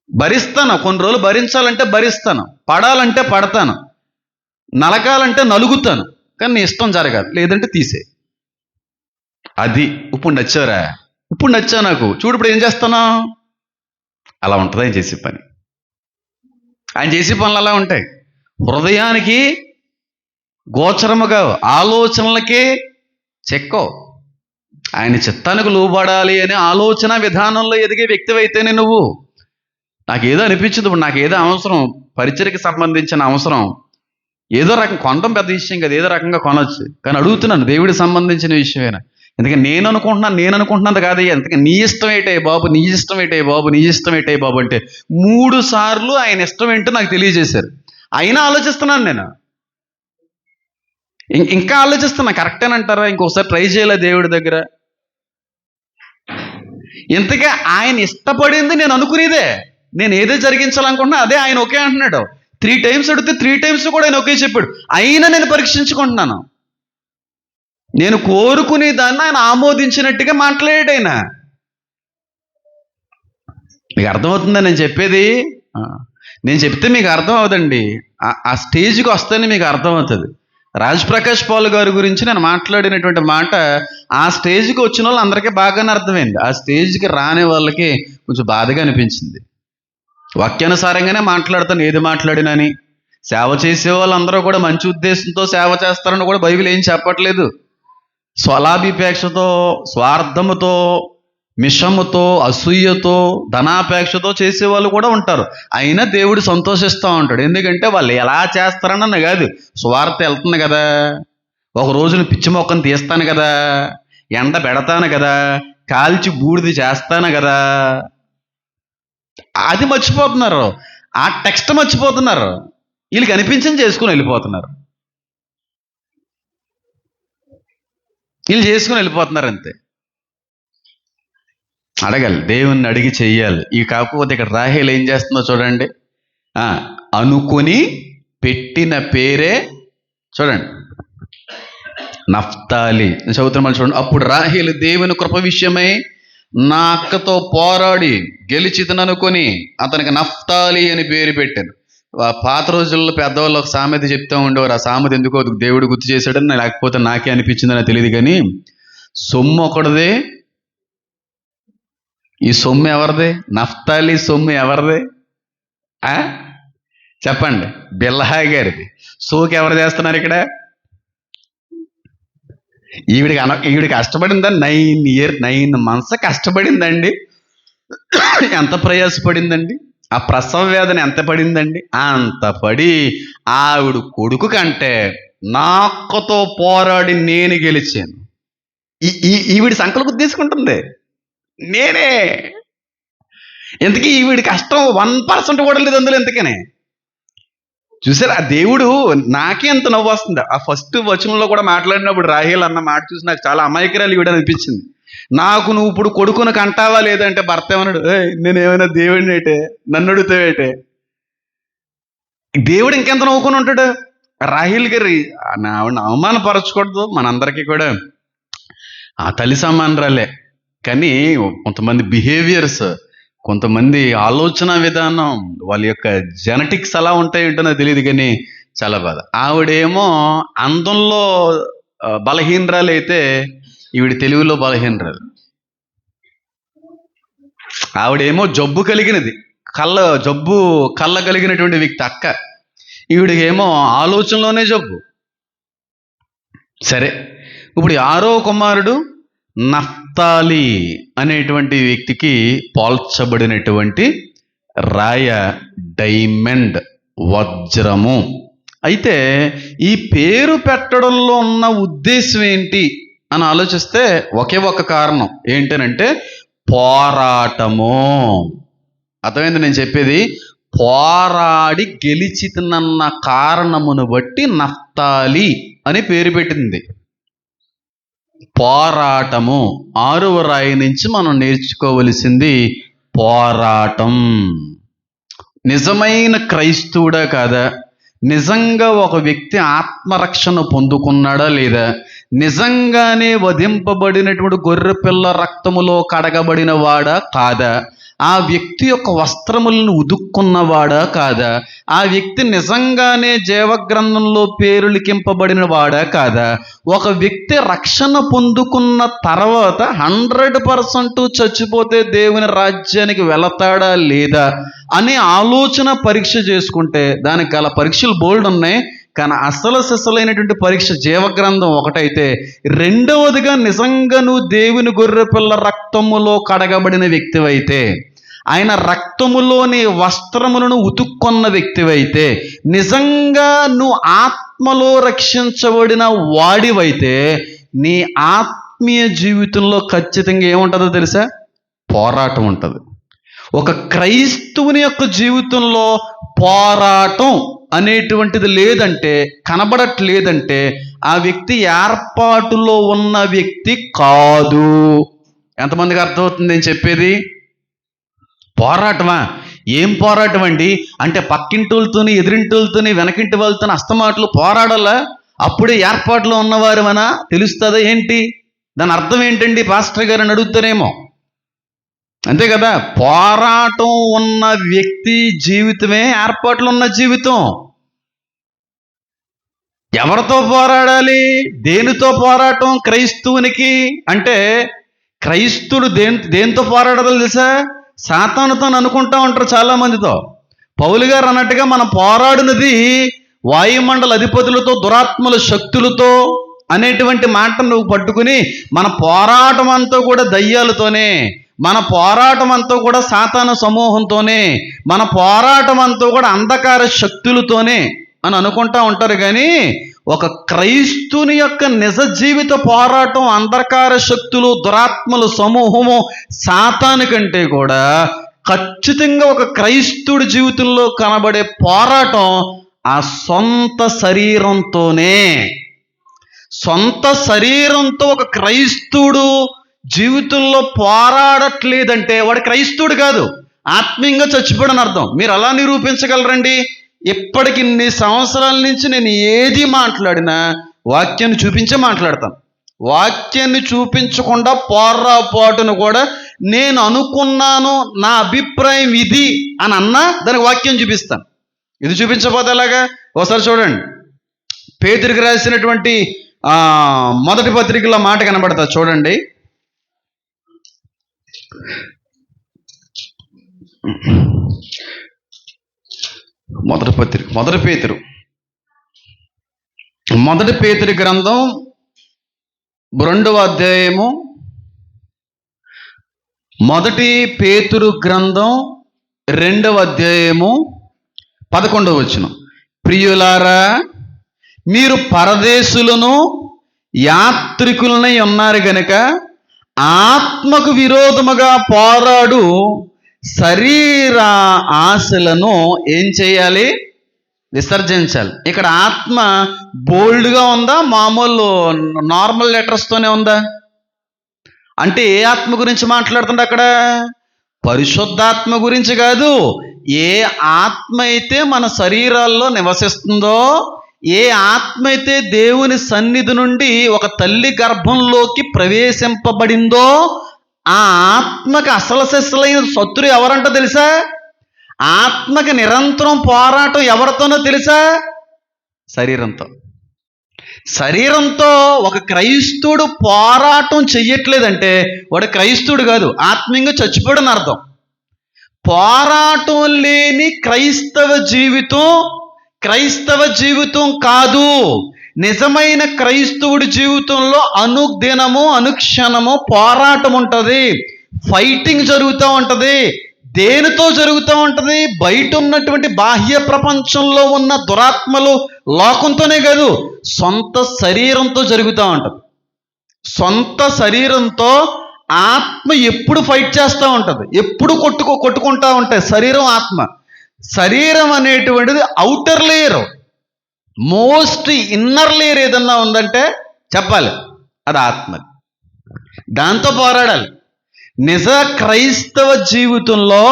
భరిస్తాను, కొన్ని రోజులు భరించాలంటే భరిస్తాను, పడాలంటే పడతాను, నలగాలంటే నలుగుతాను, కానీ నీ ఇష్టం జరగాలి, లేదంటే తీసే. అది ఇప్పుడు నచ్చారా? ఇప్పుడు నచ్చా నాకు, చూడు ఇప్పుడు ఏం చేస్తాను. అలా ఉంటుంది ఆయన చేసే పని. ఆయన చేసే పనులు అలా ఉంటాయి, హృదయానికి గోచరముగా, ఆలోచనలకే చెక్కో. ఆయన చిత్తానికి లోబడాలి అనే ఆలోచన విధానంలో ఎదిగే వ్యక్తివైతేనే నువ్వు. నాకేదో అనిపించింది, ఇప్పుడు నాకేదో అవసరం, పరిచర్కి సంబంధించిన అవసరం, ఏదో రకం కొనడం పెద్ద విషయం కదా, ఏదో రకంగా కొనవచ్చు, కానీ అడుగుతున్నాను దేవుడికి సంబంధించిన విషయమేనా. ఎందుకంటే నేను అనుకుంటున్నాను కాదు, ఎందుకంటే నీ ఇష్టం ఏంటే బాబు, నీ ఇష్టం ఏంటే బాబు, నీ ఇష్టం ఏంటే బాబు అంటే 3 సార్లు ఆయన ఇష్టం ఏంటో నాకు తెలియజేశారు. అయినా ఆలోచిస్తున్నాను నేను, ఇంకా ఆలోచిస్తున్నా, కరెక్టేనంటారా, ఇంకొకసారి ట్రై చేయలే దేవుడి దగ్గర. ఇంతగా ఆయన ఇష్టపడింది నేను అనుకునేదే, నేను ఏదో జరిగించాలనుకుంటున్నా అదే ఆయన ఒకే అంటున్నాడు. 3 టైమ్స్ అడిగితే 3 టైమ్స్ కూడా ఆయన ఒకే చెప్పాడు. అయినా నేను పరీక్షించుకుంటున్నాను, నేను కోరుకునే దాన్ని ఆయన ఆమోదించినట్టుగా మాట్లాడాడు ఆయన. మీకు అర్థమవుతుందా నేను చెప్పేది? నేను చెప్తే మీకు అర్థం అవుదండి, ఆ స్టేజ్కి వస్తేనే మీకు అర్థమవుతుంది. రాజ్ ప్రకాష్ పాల్ గారి గురించి నేను మాట్లాడినటువంటి మాట ఆ స్టేజ్కి వచ్చిన వాళ్ళు అందరికీ బాగానే అర్థమైంది, ఆ స్టేజ్కి రాని వాళ్ళకి కొంచెం బాధగా అనిపించింది. వాక్యానుసారంగానే మాట్లాడతాను ఏది మాట్లాడినని. సేవ చేసే వాళ్ళందరూ కూడా మంచి ఉద్దేశంతో సేవ చేస్తారని కూడా బైబిల్ ఏం చెప్పట్లేదు. స్వలాభిపేక్షతో, స్వార్థముతో, మిషముతో, అసూయతో, ధనాపేక్షతో చేసేవాళ్ళు కూడా ఉంటారు. అయినా దేవుడు సంతోషిస్తూ ఉంటాడు, ఎందుకంటే వాళ్ళు ఎలా చేస్తారన్న కాదు, స్వార్థ వెళ్తుంది కదా, ఒక రోజున పిచ్చి మొక్కను తీస్తాను కదా, ఎండ పెడతాను కదా, కాల్చి బూడిది చేస్తాను కదా, అది మర్చిపోతున్నారు, ఆ టెక్స్ట్ మర్చిపోతున్నారు, వీళ్ళకి అనిపించింది చేసుకుని వెళ్ళిపోతున్నారు, వీళ్ళు చేసుకుని వెళ్ళిపోతున్నారు అంతే. అడగాలి, దేవుణ్ణి అడిగి చెయ్యాలి. ఈ కాకపోతే ఇక్కడ రాహేల్ ఏం చేస్తుందో చూడండి. అనుకుని పెట్టిన పేరే చూడండి, నఫ్తాలి. చదువుతున్న మళ్ళీ చూడండి. అప్పుడు రాహేలు దేవుని కృప విషయమై నా అక్కతో పోరాడి గెలిచితననుకొని అతనికి నఫ్తాలి అని పేరు పెట్టాను. పాత రోజుల్లో పెద్దవాళ్ళు ఒక సామెత చెప్తూ ఉండేవారు, ఆ సామెత ఎందుకో దేవుడు గుర్తు చేశాడని, లేకపోతే నాకే అనిపించిందని తెలియదు కానీ, సొమ్ము ఒకటిదే, ఈ సొమ్ము ఎవరిది? నఫ్తాలి సొమ్ము ఎవరిది? చెప్పండి, బిల్హా గారిది. సోకి ఎవరు చేస్తున్నారు ఇక్కడ? ఈవిడికి కష్టపడిందా? 9 months కష్టపడిందండి. ఎంత ప్రయాసపడిందండి, ఆ ప్రసవ వేదన ఎంత పడిందండి, అంత పడి ఆవిడ కొడుకు కంటే నాక్కతో పోరాడి నేను గెలిచాను. ఈవిడి సంకల్పం తీసుకుంటుంది నేనే. ఇంతకీ ఈవిడి కష్టం 1% కూడా లేదు అందులో. ఎందుకని చూసారు, ఆ దేవుడు నాకే ఎంత నవ్వు వస్తుంది. ఆ ఫస్ట్ వచనంలో కూడా మాట్లాడినప్పుడు రాహేల్ అన్న మాట చూసి నాకు చాలా అమాయకురాలు ఈవిడ అనిపించింది. నాకు నువ్వు ఇప్పుడు కొడుకును కంటావా లేదంటే భర్త ఏమన్నాడు, నేను ఏమైనా దేవుడిని ఏటే, నన్ను అడుగుతావేటే. దేవుడు ఇంకెంత నవ్వుకుని ఉంటాడు. రాహేల్ గారి ఆవిడని అవమానపరచకూడదు, మనందరికీ కూడా ఆ తల్లి సమానరాలే, కానీ కొంతమంది బిహేవియర్స్, కొంతమంది ఆలోచన విధానం, వాళ్ళ యొక్క జెనెటిక్స్ అలా ఉంటాయేంటో నాకు తెలియదు, కానీ చాలా బాధ. ఆవిడేమో అందంలో బలహీనరాలు అయితే ఈవిడ తెలుగులో బలహీనరాలు. ఆవిడేమో జబ్బు కలిగినది, కళ్ళ కలిగినటువంటి వ్యక్తి అక్క. ఈవిడికేమో ఆలోచనలోనే జబ్బు. సరే, ఇప్పుడు 6వ కుమారుడు నఫ్తాలి అనేటువంటి వ్యక్తికి పోల్చబడినటువంటి రాయ డైమండ్, వజ్రము. అయితే ఈ పేరు పెట్టడంలో ఉన్న ఉద్దేశం ఏంటి అని ఆలోచిస్తే ఒకే ఒక కారణం ఏంటనంటే, పోరాటము. అర్థమైంది నేను చెప్పేది? పోరాడి గెలిచితనన్న కారణమును బట్టి నఫ్తాలి అని పేరు పెట్టింది. పోరాటము 6వ రాయి నుంచి మనం నేర్చుకోవలసింది పోరాటం. నిజమైన క్రైస్తవుడా కాదా? నిజంగా ఒక వ్యక్తి ఆత్మరక్షణ పొందుకున్నాడా లేదా? నిజంగానే వధింపబడినటువంటి గొర్రెపిల్ల రక్తములో కడగబడిన వాడా కాదా? ఆ వ్యక్తి యొక్క వస్త్రములను ఉదుక్కున్నవాడా కాదా? ఆ వ్యక్తి నిజంగానే జీవగ్రంథంలో పేరు లిఖింపబడిన వాడా కాదా? ఒక వ్యక్తి రక్షణ పొందుకున్న తర్వాత 100% చచ్చిపోతే దేవుని రాజ్యానికి వెళతాడా లేదా అనే ఆలోచన పరీక్ష చేసుకుంటే దానికి గల పరీక్షలు బోల్డ్ ఉన్నాయి. కానీ అసలైనటువంటి పరీక్ష జీవగ్రంథం ఒకటైతే, రెండవదిగా నిజంగా నువ్వు దేవుని గొర్రెపిల్ల రక్తములో కడగబడిన వ్యక్తివైతే, ఆయన రక్తములోని వస్త్రములను ఉతుక్కున్న వ్యక్తివైతే, నిజంగా నువ్వు ఆత్మలో రక్షించబడిన వాడివైతే, నీ ఆత్మీయ జీవితంలో ఖచ్చితంగా ఏముంటుందో తెలుసా? పోరాటం ఉంటుంది. ఒక క్రైస్తవుని యొక్క జీవితంలో పోరాటం అనేటువంటిది లేదంటే, కనబడట్లేదంటే ఆ వ్యక్తి ఏర్పాటులో ఉన్న వ్యక్తి కాదు. ఎంతమందికి అర్థమవుతుంది నేను చెప్పేది? పోరాటమా? ఏం పోరాటం అండి అంటే పక్కింటోళ్ళతోని, ఎదురింటోళ్ళతోని, వెనకింటి వాళ్ళతోని అస్తమాటలు పోరాడాలా? అప్పుడే ఏర్పాటులో ఉన్నవారమనా తెలుస్తుందా ఏంటి? దాని అర్థం ఏంటండి పాస్టర్ గారు అని అడుగుతారేమో. అంతే కదా, పోరాటం ఉన్న వ్యక్తి జీవితమే ఏర్పాట్లు ఉన్న జీవితం. ఎవరితో పోరాడాలి? దేనితో పోరాటం క్రైస్తవునికి అంటే? క్రైస్తవుడు దేనితో పోరాడాలో తెలుసా? సాతానుతో అనుకుంటా ఉంటారు చాలా మందితో. పౌలు గారు అన్నట్టుగా మనం పోరాడినది వాయుమండల అధిపతులతో, దురాత్మల శక్తులతో అనేటువంటి మాట నువ్వు పట్టుకుని, మన పోరాటం అంతా కూడా దయ్యాలతోనే, మన పోరాటం అంతా కూడా సాతాను సమూహంతోనే, మన పోరాటం అంతా కూడా అంధకార శక్తులతోనే అని అనుకుంటా ఉంటారు. కానీ ఒక క్రైస్తుని యొక్క నిజ జీవిత పోరాటం అంధకార శక్తులు, దురాత్మల సమూహము, సాతాను కంటే కూడా ఖచ్చితంగా ఒక క్రైస్తుడి జీవితంలో కనబడే పోరాటం ఆ సొంత శరీరంతోనే. సొంత శరీరంతో ఒక క్రైస్తుడు జీవితంలో పోరాడట్లేదంటే వాడు క్రైస్తవుడు కాదు, ఆత్మీయంగా చచ్చిపోడని అర్థం. మీరు అలా నిరూపించగలరండి? ఇప్పటికి ఇన్ని సంవత్సరాల నుంచి నేను ఏది మాట్లాడినా వాక్యాన్ని చూపించే మాట్లాడతాను. వాక్యాన్ని చూపించకుండా పోరాపాటును కూడా నేను అనుకున్నాను, నా అభిప్రాయం ఇది అని అన్నా దానికి వాక్యం చూపిస్తాను. ఇది చూపించకపోతే ఎలాగా? ఒకసారి చూడండి, పేతురుకి రాసినటువంటి మొదటి పత్రికలో మాట కనబడతా చూడండి. మొదటి పేతురు గ్రంథం 2వ అధ్యాయము, మొదటి పేతురు గ్రంథం 2వ అధ్యాయము 11వ వచనం. ప్రియులారా, మీరు పరదేశులను యాత్రికులనై ఉన్నారు గనుక ఆత్మకు విరోధముగా పోరాడు శరీర ఆశలను ఏం చేయాలి? విసర్జించాలి. ఇక్కడ ఆత్మ బోల్డ్గా ఉందా, మామూలు నార్మల్ లెటర్స్తోనే ఉందా? అంటే ఏ ఆత్మ గురించి మాట్లాడుతుంది అక్కడ? పరిశుద్ధాత్మ గురించి కాదు. ఏ ఆత్మ అయితే మన శరీరాల్లో నివసిస్తుందో, ఏ ఆత్మ అయితే దేవుని సన్నిధి నుండి ఒక తల్లి గర్భంలోకి ప్రవేశింపబడిందో, ఆ ఆత్మకి అసలైన శత్రు ఎవరంటో తెలుసా? ఆత్మకి నిరంతరం పోరాటం ఎవరితోనో తెలుసా? శరీరంతో. శరీరంతో ఒక క్రైస్తవుడు పోరాటం చెయ్యట్లేదంటే వాడు క్రైస్తవుడు కాదు, ఆత్మీయంగా చచ్చిపోయాడని అర్థం. పోరాటం లేని క్రైస్తవ జీవితం కాదు. నిజమైన క్రైస్తవుడి జీవితంలో అనుదినము, అనుక్షణము పోరాటం ఉంటుంది, ఫైటింగ్ జరుగుతూ ఉంటుంది. దేనితో జరుగుతూ ఉంటుంది? బయట ఉన్నటువంటి బాహ్య ప్రపంచంలో ఉన్న దురాత్మలు, లోకంతోనే కాదు, సొంత శరీరంతో జరుగుతూ ఉంటుంది. సొంత శరీరంతో ఆత్మ ఎప్పుడు ఫైట్ చేస్తూ ఉంటుంది, ఎప్పుడు కొట్టుకుంటూ ఉంటాయి శరీరం ఆత్మ. శరీరం అనేటువంటిది outer layer, most inner layer ఏదన్నా ఉందంటే చెప్పాలి అది ఆత్మ. దాంతో పోరాడాలి. నిజ క్రైస్తవ జీవితంలో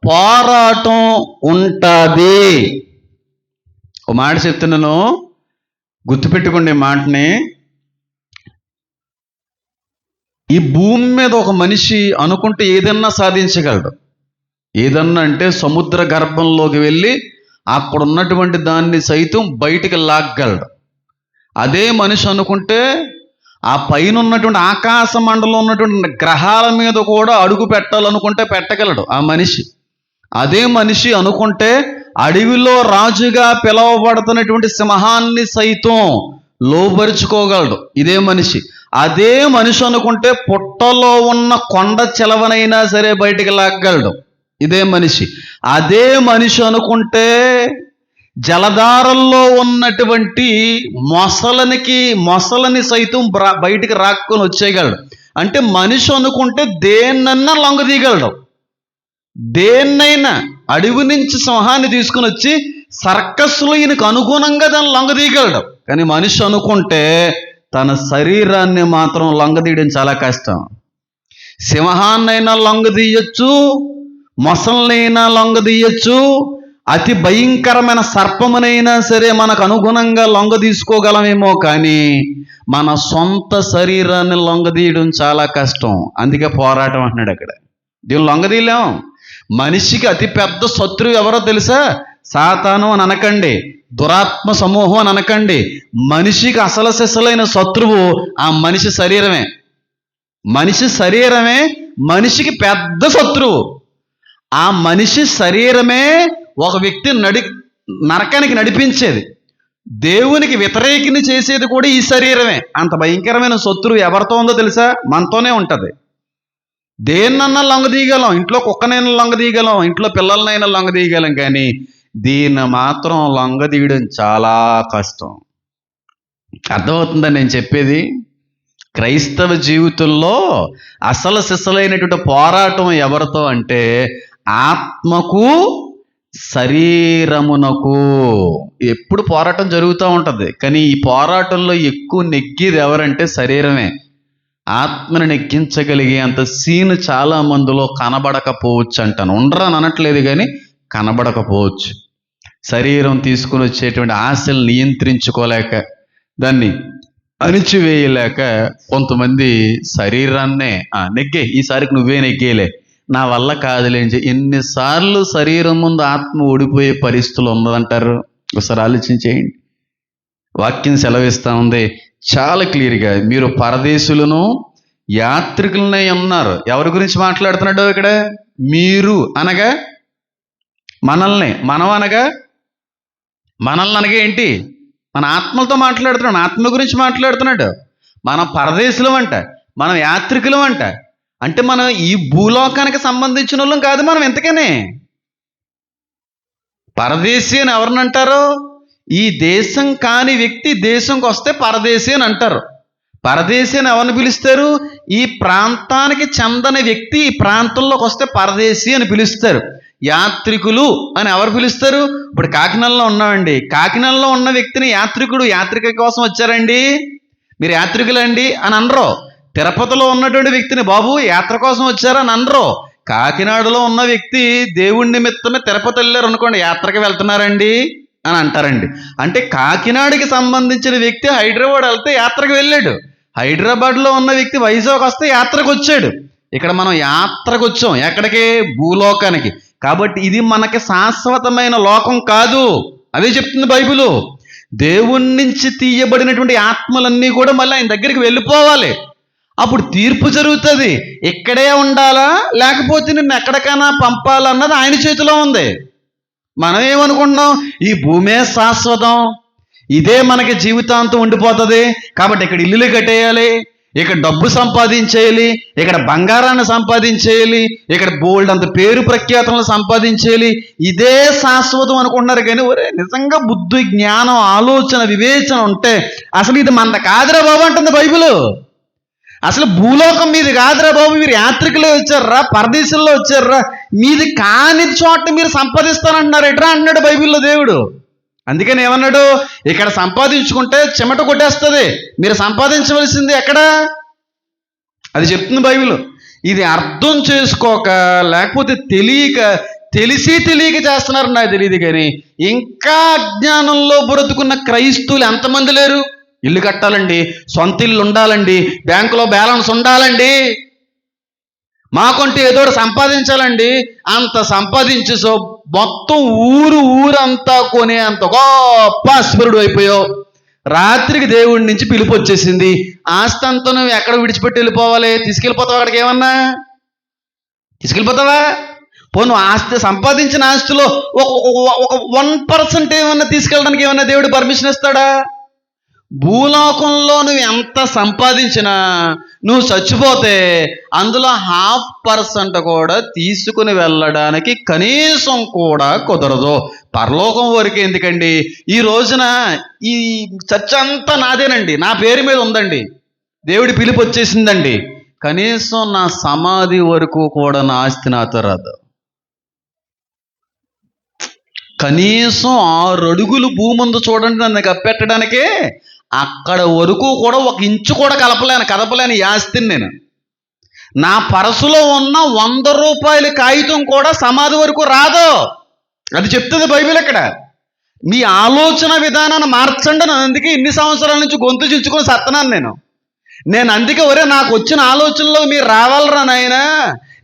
పోరాటం ఉంటుంది. ఒక మాట చెప్తున్నాను, గుర్తుపెట్టుకోండి మాటని. ఈ భూమి మీద ఒక మనిషి అనుకుంటే ఏదన్నా సాధించగలడు. ఏదన్నా అంటే సముద్ర గర్భంలోకి వెళ్ళి అక్కడ ఉన్నటువంటి దాన్ని సైతం బయటికి లాగ్గలడు. అదే మనిషి అనుకుంటే ఆ పైన ఉన్నటువంటి ఆకాశ మండలంలో ఉన్నటువంటి గ్రహాల మీద కూడా అడుగు పెట్టాలనుకుంటే పెట్టగలడు ఆ మనిషి. అదే మనిషి అనుకుంటే అడవిలో రాజుగా పిలువబడుతున్నటువంటి సింహాన్ని సైతం లోబరుచుకోగలడు ఇదే మనిషి. అదే మనిషి అనుకుంటే పుట్టలో ఉన్న కొండ చిలవనైనా సరే బయటికి లాగగలడు ఇదే మనిషి. అదే మనిషి అనుకుంటే జలధారల్లో ఉన్నటువంటి మొసలని సైతం బయటికి రాక్కొని వచ్చేయగలడు. అంటే మనిషి అనుకుంటే దేన్నన్నా లొంగదీయగలడు. దేన్నైనా అడవి నుంచి సింహాన్ని తీసుకుని వచ్చి సర్కస్లో ఈయనకు అనుగుణంగా దాన్ని లొంగదీయగలడు. కానీ మనిషి అనుకుంటే తన శరీరాన్ని మాత్రం లొంగదీయడం చాలా కష్టం. సింహాన్నైనా లొంగదీయచ్చు, మొసలనైనా లొంగదీయచ్చు, అతి భయంకరమైన సర్పమునైనా సరే మనకు అనుగుణంగా లొంగ తీసుకోగలమేమో, కానీ మన సొంత శరీరాన్ని లొంగదీయడం చాలా కష్టం. అందుకే పోరాటం అంటున్నాడు అక్కడ. దీన్ని లొంగదీయలేం. మనిషికి అతి పెద్ద శత్రువు ఎవరో తెలుసా? సాతాను అని అనకండి, దురాత్మ సమూహం అని అనకండి. మనిషికి అసలు సిసలైన శత్రువు ఆ మనిషి శరీరమే. మనిషి శరీరమే మనిషికి పెద్ద శత్రువు. ఆ మనిషి శరీరమే ఒక వ్యక్తి నరకానికి నడిపించేది. దేవునికి వ్యతిరేకిని చేసేది కూడా ఈ శరీరమే. అంత భయంకరమైన శత్రువు ఎవరితో ఉందో తెలుసా? మనతోనే ఉంటుంది. దేన్నన్నా లొంగదీయగలం, ఇంట్లో కుక్కనైనా లొంగదీయగలం, ఇంట్లో పిల్లలనైనా లొంగదీయగలం, కానీ దీన్ని మాత్రం లొంగదీయడం చాలా కష్టం. అర్థమవుతుందని నేను చెప్పేది? క్రైస్తవ జీవితంలో అసలు సిసలైనటువంటి పోరాటం ఎవరితో అంటే ఆత్మకు శరీరమునకు ఎప్పుడు పోరాటం జరుగుతూ ఉంటుంది. కానీ ఈ పోరాటంలో ఎక్కువ నెగ్గేది ఎవరంటే శరీరమే. ఆత్మను నెగ్గించగలిగే అంత సీన్ చాలా మందిలో కనబడకపోవచ్చు అంటాను. ఉండరని అనట్లేదు, కానీ కనబడకపోవచ్చు. శరీరం తీసుకుని వచ్చేటువంటి ఆశలు నియంత్రించుకోలేక, దాన్ని అణిచివేయలేక కొంతమంది శరీరాన్నే నెగ్గే, ఈసారికి నువ్వే నెగ్గేలే, నా వల్ల కాదులేంచి ఎన్నిసార్లు శరీరం ముందు ఆత్మ ఓడిపోయే పరిస్థితులు ఉన్నదంటారు. ఒకసారి ఆలోచించేయండి. వాక్యం సెలవిస్తూ ఉంది చాలా క్లియర్గా, మీరు పరదేశులను యాత్రికులనే ఉన్నారు. ఎవరి గురించి మాట్లాడుతున్నాడో ఇక్కడ? మీరు అనగా మనల్ని, మనం అనగా మనల్ని అనగా ఏంటి? మన ఆత్మలతో మాట్లాడుతున్నాడు, ఆత్మ గురించి మాట్లాడుతున్నాడు. మనం పరదేశులం అంట, మనం యాత్రికులం అంట. అంటే మనం ఈ భూలోకానికి సంబంధించిన వాళ్ళం కాదు. మనం ఎంతకనే పరదేశీ అని ఎవరిని అంటారు? ఈ దేశం కాని వ్యక్తి దేశంకి వస్తే పరదేశీ అని అంటారు. పరదేశీ అని ఎవరిని పిలుస్తారు? ఈ ప్రాంతానికి చెందని వ్యక్తి ఈ ప్రాంతంలోకి వస్తే పరదేశీ అని పిలుస్తారు. యాత్రికులు అని ఎవరు పిలుస్తారు? ఇప్పుడు కాకినాడలో ఉన్నామండి, కాకినాడలో ఉన్న వ్యక్తిని యాత్రికుడు, యాత్రిక కోసం వచ్చారండి, మీరు యాత్రికులండి అని అనరు. తిరుపతిలో ఉన్నటువంటి వ్యక్తిని బాబు యాత్ర కోసం వచ్చారని అనరు. కాకినాడలో ఉన్న వ్యక్తి దేవుడి నిమిత్తమే తిరుపతి వెళ్ళారు అనుకోండి, యాత్రకి వెళ్తున్నారండి అని అంటారండి. అంటే కాకినాడకి సంబంధించిన వ్యక్తి హైదరాబాద్ వెళ్తే యాత్రకు వెళ్ళాడు, హైదరాబాద్లో ఉన్న వ్యక్తి వైజాగ్ వస్తే యాత్రకు వచ్చాడు. ఇక్కడ మనం యాత్రకు వచ్చాం ఎక్కడికి? భూలోకానికి. కాబట్టి ఇది మనకి శాశ్వతమైన లోకం కాదు. అదే చెప్తుంది బైబిలు. దేవుడి నుంచి తీయబడినటువంటి ఆత్మలన్నీ కూడా మళ్ళీ ఆయన దగ్గరికి వెళ్ళిపోవాలి. అప్పుడు తీర్పు జరుగుతుంది. ఇక్కడే ఉండాలా లేకపోతే నిన్ను ఎక్కడికైనా పంపాలన్నది ఆయన చేతిలో ఉంది. మనం ఏమనుకుంటున్నాం? ఈ భూమే శాశ్వతం, ఇదే మనకి జీవితాంతం ఉండిపోతుంది, కాబట్టి ఇక్కడ ఇల్లులు కట్టేయాలి, ఇక్కడ డబ్బు సంపాదించేయాలి, ఇక్కడ బంగారాన్ని సంపాదించేయాలి, ఇక్కడ బోల్డ్ అంత పేరు ప్రఖ్యాతలను సంపాదించేయాలి, ఇదే శాశ్వతం అనుకుంటున్నారు. కానీ ఒరే నిజంగా బుద్ధి, జ్ఞానం, ఆలోచన, వివేచన ఉంటే అసలు ఇది మన కాదురా బాబు అంటుంది బైబిల్. అసలు భూలోకం మీది కాదురా బాబు, మీరు యాత్రికులే వచ్చారా, పరదేశంలో వచ్చారా, మీది కాని చోట మీరు సంపాదిస్తానంటున్నారు ఎట్రా అంటున్నాడు బైబిల్లో దేవుడు. అందుకని ఏమన్నాడు, ఇక్కడ సంపాదించుకుంటే చెమట కొట్టేస్తుంది, మీరు సంపాదించవలసింది ఎక్కడ, అది చెప్తుంది బైబిల్. ఇది అర్థం చేసుకోక, లేకపోతే తెలియక చేస్తున్నారు నాకు తెలియదు కానీ, ఇంకా అజ్ఞానంలో బ్రతుకున్న క్రైస్తవులు ఎంతమంది లేరు. ఇల్లు కట్టాలండి, సొంత ఇల్లు ఉండాలండి, బ్యాంకులో బ్యాలెన్స్ ఉండాలండి, మాకంటే ఏదో సంపాదించాలండి, అంత సంపాదించి మొత్తం ఊరంతా కొనే అంత గొప్ప అస్పరుడు అయిపోయావు. రాత్రికి దేవుడి నుంచి పిలుపు వచ్చేసింది, ఆస్తి అంతా నువ్వు ఎక్కడ విడిచిపెట్టి వెళ్ళిపోవాలి, తీసుకెళ్ళిపోతావు అక్కడికి, ఏమన్నా తీసుకెళ్ళిపోతావా? పోను ఆస్తి, సంపాదించిన ఆస్తిలో ఒక 1% ఏమన్నా తీసుకెళ్ళడానికి ఏమన్నా దేవుడు పర్మిషన్ ఇస్తాడా? భూలోకంలో నువ్వు ఎంత సంపాదించినా నువ్వు చచ్చిపోతే అందులో 0.5% కూడా తీసుకుని వెళ్ళడానికి కనీసం కూడా కుదరదు. పరలోకం వరకు ఎందుకండి, ఈ రోజున ఈ చర్చ అంతా నాదేనండి, నా పేరు మీద ఉందండి, దేవుడి పిలుపు వచ్చేసిందండి, కనీసం నా సమాధి వరకు కూడా నా ఆస్తి నాతో రాదు. కనీసం 6 అడుగులు భూముందు చూడండి నన్ను కప్పెట్టడానికే, అక్కడ వరకు కూడా 1 ఇంచు కూడా కదపలేని ఈ ఆస్తిని నేను. నా పరసులో ఉన్న 100 రూపాయల కాగితం కూడా సమాధి వరకు రాదు. అది చెప్తుంది బైబిల్. ఇక్కడ మీ ఆలోచన విధానాన్ని మార్చండి. నేను అందుకే ఇన్ని సంవత్సరాల నుంచి గొంతు చించుకొని సత్తనాను. నేను అందుకే నాకు వచ్చిన ఆలోచనలో మీరు రావాలరా నాయనా.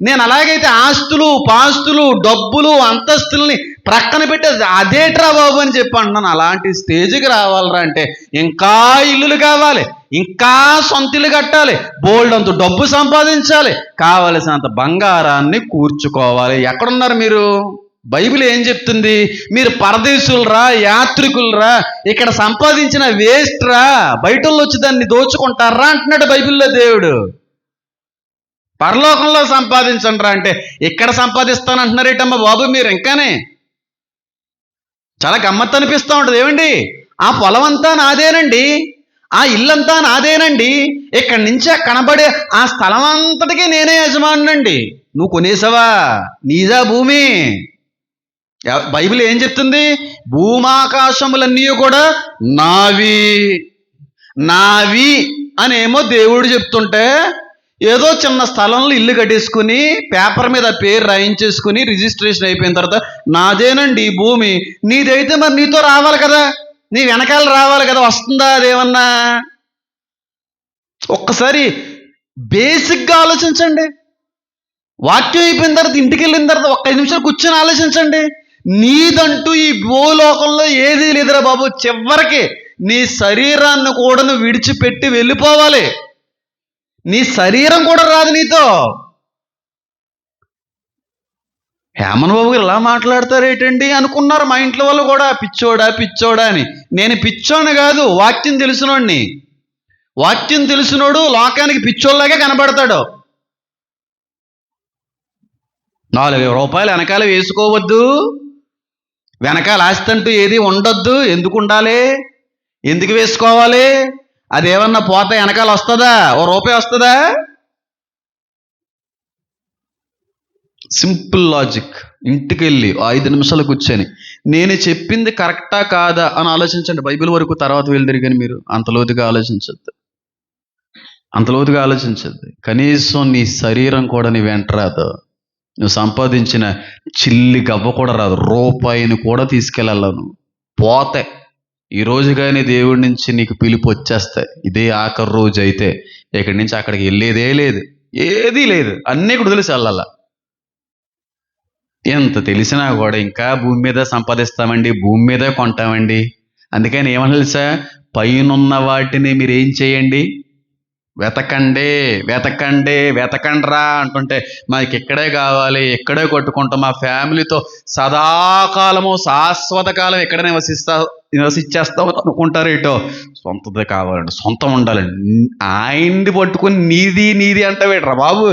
నేను అలాగైతే ఆస్తులు, పాస్తులు, డబ్బులు, అంతస్తుల్ని ప్రక్కన పెట్టేది అదేట్రా బాబు అని చెప్పి అంటున్నాను. అలాంటి స్టేజ్కి రావాలరా అంటే ఇంకా ఇల్లులు కావాలి, ఇంకా సొంత ఇల్లు కట్టాలి, బోల్డ్ అంత డబ్బు సంపాదించాలి, కావలసినంత బంగారాన్ని కూర్చుకోవాలి. ఎక్కడున్నారు మీరు? బైబిల్ ఏం చెప్తుంది? మీరు పరదేశులరా, యాత్రికులరా, ఇక్కడ సంపాదించిన వేస్ట్ రా, బయటల్లో వచ్చి దాన్ని దోచుకుంటారా అంటున్నాడు బైబిల్లో దేవుడు. పరలోకంలో సంపాదించండి రా అంటే ఇక్కడ సంపాదిస్తానంటున్నారేటమ్మా బాబు మీరు. ఇంకానే చాలా గమ్మత్తు అనిపిస్తూ ఉంటుంది. ఏమండి, ఆ పొలం అంతా నాదేనండి, ఆ ఇల్లంతా నాదేనండి, ఇక్కడి నుంచి కనబడే ఆ స్థలం అంతటికీ నేనే యజమానునండి. నువ్వు కొనేసావా? నీదా భూమి? బైబిల్ ఏం చెప్తుంది? భూమాకాశములన్నీ కూడా నావి అనేమో దేవుడు చెప్తుంటే, ఏదో చిన్న స్థలంలో ఇల్లు కట్టేసుకుని పేపర్ మీద పేరు రాయించేసుకుని రిజిస్ట్రేషన్ అయిపోయిన తర్వాత నాదేనండి ఈ భూమి, నీదైతే మరి నీతో రావాలి కదా, నీ వెనకాల రావాలి కదా, వస్తుందా అదేమన్నా? ఒక్కసారి బేసిక్గా ఆలోచించండి. వాక్యం అయిపోయిన తర్వాత ఇంటికి వెళ్ళిన తర్వాత 5 నిమిషాలు కూర్చొని ఆలోచించండి. నీదంటూ ఈ భూలోకంలో ఏదీ లేదురా బాబు. చివరికి నీ శరీరాన్ని కూడా నువ్వు విడిచిపెట్టి వెళ్ళిపోవాలి. నీ శరీరం కూడా రాదు నీతో. హేమన్ బాబు గారు ఇలా మాట్లాడతారేటండి అనుకున్నారు మా ఇంట్లో వాళ్ళు కూడా. పిచ్చోడా అని. నేను పిచ్చోని కాదు, వాక్యం తెలిసినోడిని. వాక్యం తెలిసినోడు లోకానికి పిచ్చోళ్ళలాగే కనబడతాడు. 4,000 రూపాయలు వెనకాల వేసుకోవద్దు, వెనకాల ఆస్తి అంటూ ఏది ఉండొద్దు. ఎందుకు ఉండాలి? ఎందుకు వేసుకోవాలి? అదేమన్నా పోతే వెనకాల వస్తుందా? ₹1 వస్తుందా? Simple logic. ఇంటికి వెళ్ళి 5 నిమిషాలు కూర్చొని నేను చెప్పింది కరెక్టా కాదా అని ఆలోచించండి. బైబిల్ వరకు తర్వాత వెళ్తారు కానీ మీరు అంత లోతుగా ఆలోచించద్దు. కనీసం నీ శరీరం కూడా నీ వెంట రాదు. నువ్వు సంపాదించిన చిల్లి గవ్వ కూడా రాదు, రూపాయిని కూడా తీసుకెళ్ళాలి నువ్వు. పోతే ఈ రోజు కానీ దేవుడి నుంచి నీకు పిలుపు వచ్చేస్తాయి. ఇదే ఆఖరి రోజు అయితే ఇక్కడి నుంచి అక్కడికి వెళ్ళేదే లేదు, ఏదీ లేదు, అన్నీ కూడా తెలిసి వెళ్ళాల. ఎంత తెలిసినా కూడా ఇంకా భూమి మీద సంపాదిస్తామండి, భూమి మీదే కొంటామండి. అందుకని ఏమన్నా తెలుసా? పైనున్న వాటిని మీరు ఏం చేయండి? వెతకండిరా అంటుంటే మనకి ఇక్కడే కావాలి, ఇక్కడే కొట్టుకుంటాం, మా ఫ్యామిలీతో సదాకాలము శాశ్వత కాలం ఇక్కడే నివసించేస్తాం అనుకుంటారు. ఏటో సొంతదే కావాలండి, సొంతం ఉండాలండి. ఆయన్ని పట్టుకుని నీది అంటావేట్రా బాబు?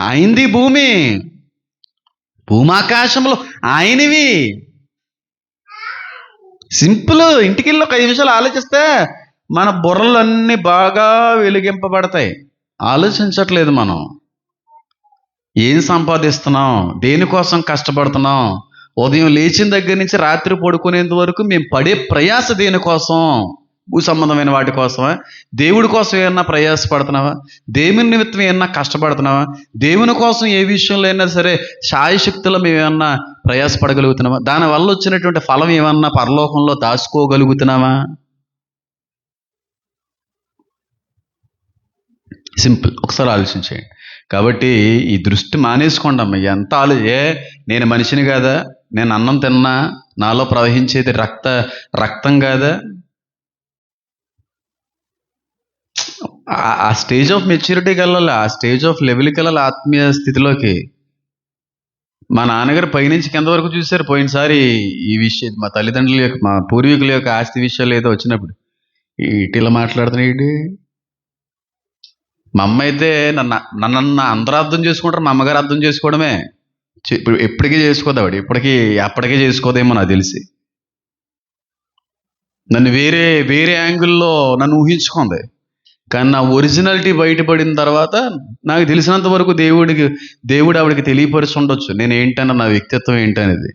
ఆయనది భూమి, భూమాకాశంలో ఆయనవి. సింపుల్. ఇంటికి వెళ్ళి 5 నిమిషాలు ఆలోచిస్తే మన బుర్రలన్నీ బాగా వెలిగింపబడతాయి. ఆలోచించట్లేదు మనం. ఏం సంపాదిస్తున్నాం, దేనికోసం కష్టపడుతున్నాం, ఉదయం లేచిన దగ్గర నుంచి రాత్రి పడుకునేంత వరకు మేము పడే ప్రయాస దేనికోసం? భూ సంబంధమైన వాటి కోసమా? దేవుడి కోసం ఏమన్నా ప్రయాసపడుతున్నావా? దేవుని నిమిత్తం ఏమన్నా కష్టపడుతున్నావా? దేవుని కోసం ఏ విషయంలో అయినా సరే శాయశక్తులు మేము ఏమన్నా ప్రయాసపడగలుగుతున్నావా? దానివల్ల వచ్చినటువంటి ఫలం ఏమన్నా పరలోకంలో దాచుకోగలుగుతున్నావా? సింపుల్. ఒకసారి ఆలోచించేయండి. కాబట్టి ఈ దృష్టి మానేసుకోండి అమ్మ. ఎంత నేను మనిషిని కాదా? నేను అన్నం తిన్నా నాలో ప్రవహించేది రక్తం కాదా? ఆ స్టేజ్ ఆఫ్ మెచ్యూరిటీకి వెళ్ళాలి, ఆ స్టేజ్ ఆఫ్ లెవెల్కి వెళ్ళాలి, ఆత్మీయ స్థితిలోకి. మా నాన్నగారు పైనుంచి కింద వరకు చూశారు. పోయినసారి ఈ విషయం మా తల్లిదండ్రుల యొక్క మా పూర్వీకుల యొక్క ఆస్తి విషయాలు ఏదో వచ్చినప్పుడు ఇటీలా మాట్లాడుతున్నాడు. మా అమ్మ అయితే నన్ను అందరూ అర్థం చేసుకుంటారు, మా అమ్మగారు అర్థం చేసుకోవడమే. ఇప్పుడు ఎప్పటికీ చేసుకోదు ఆవిడ, అప్పటికే చేసుకోదేమో నాకు తెలిసి. నన్ను వేరే యాంగిల్లో నన్ను ఊహించుకుంది. కానీ నా ఒరిజినాలిటీ బయటపడిన తర్వాత నాకు తెలిసినంత వరకు దేవుడు ఆవిడకి తెలియపరిచి ఉండొచ్చు నేను ఏంటన్నా, నా వ్యక్తిత్వం ఏంటనేది.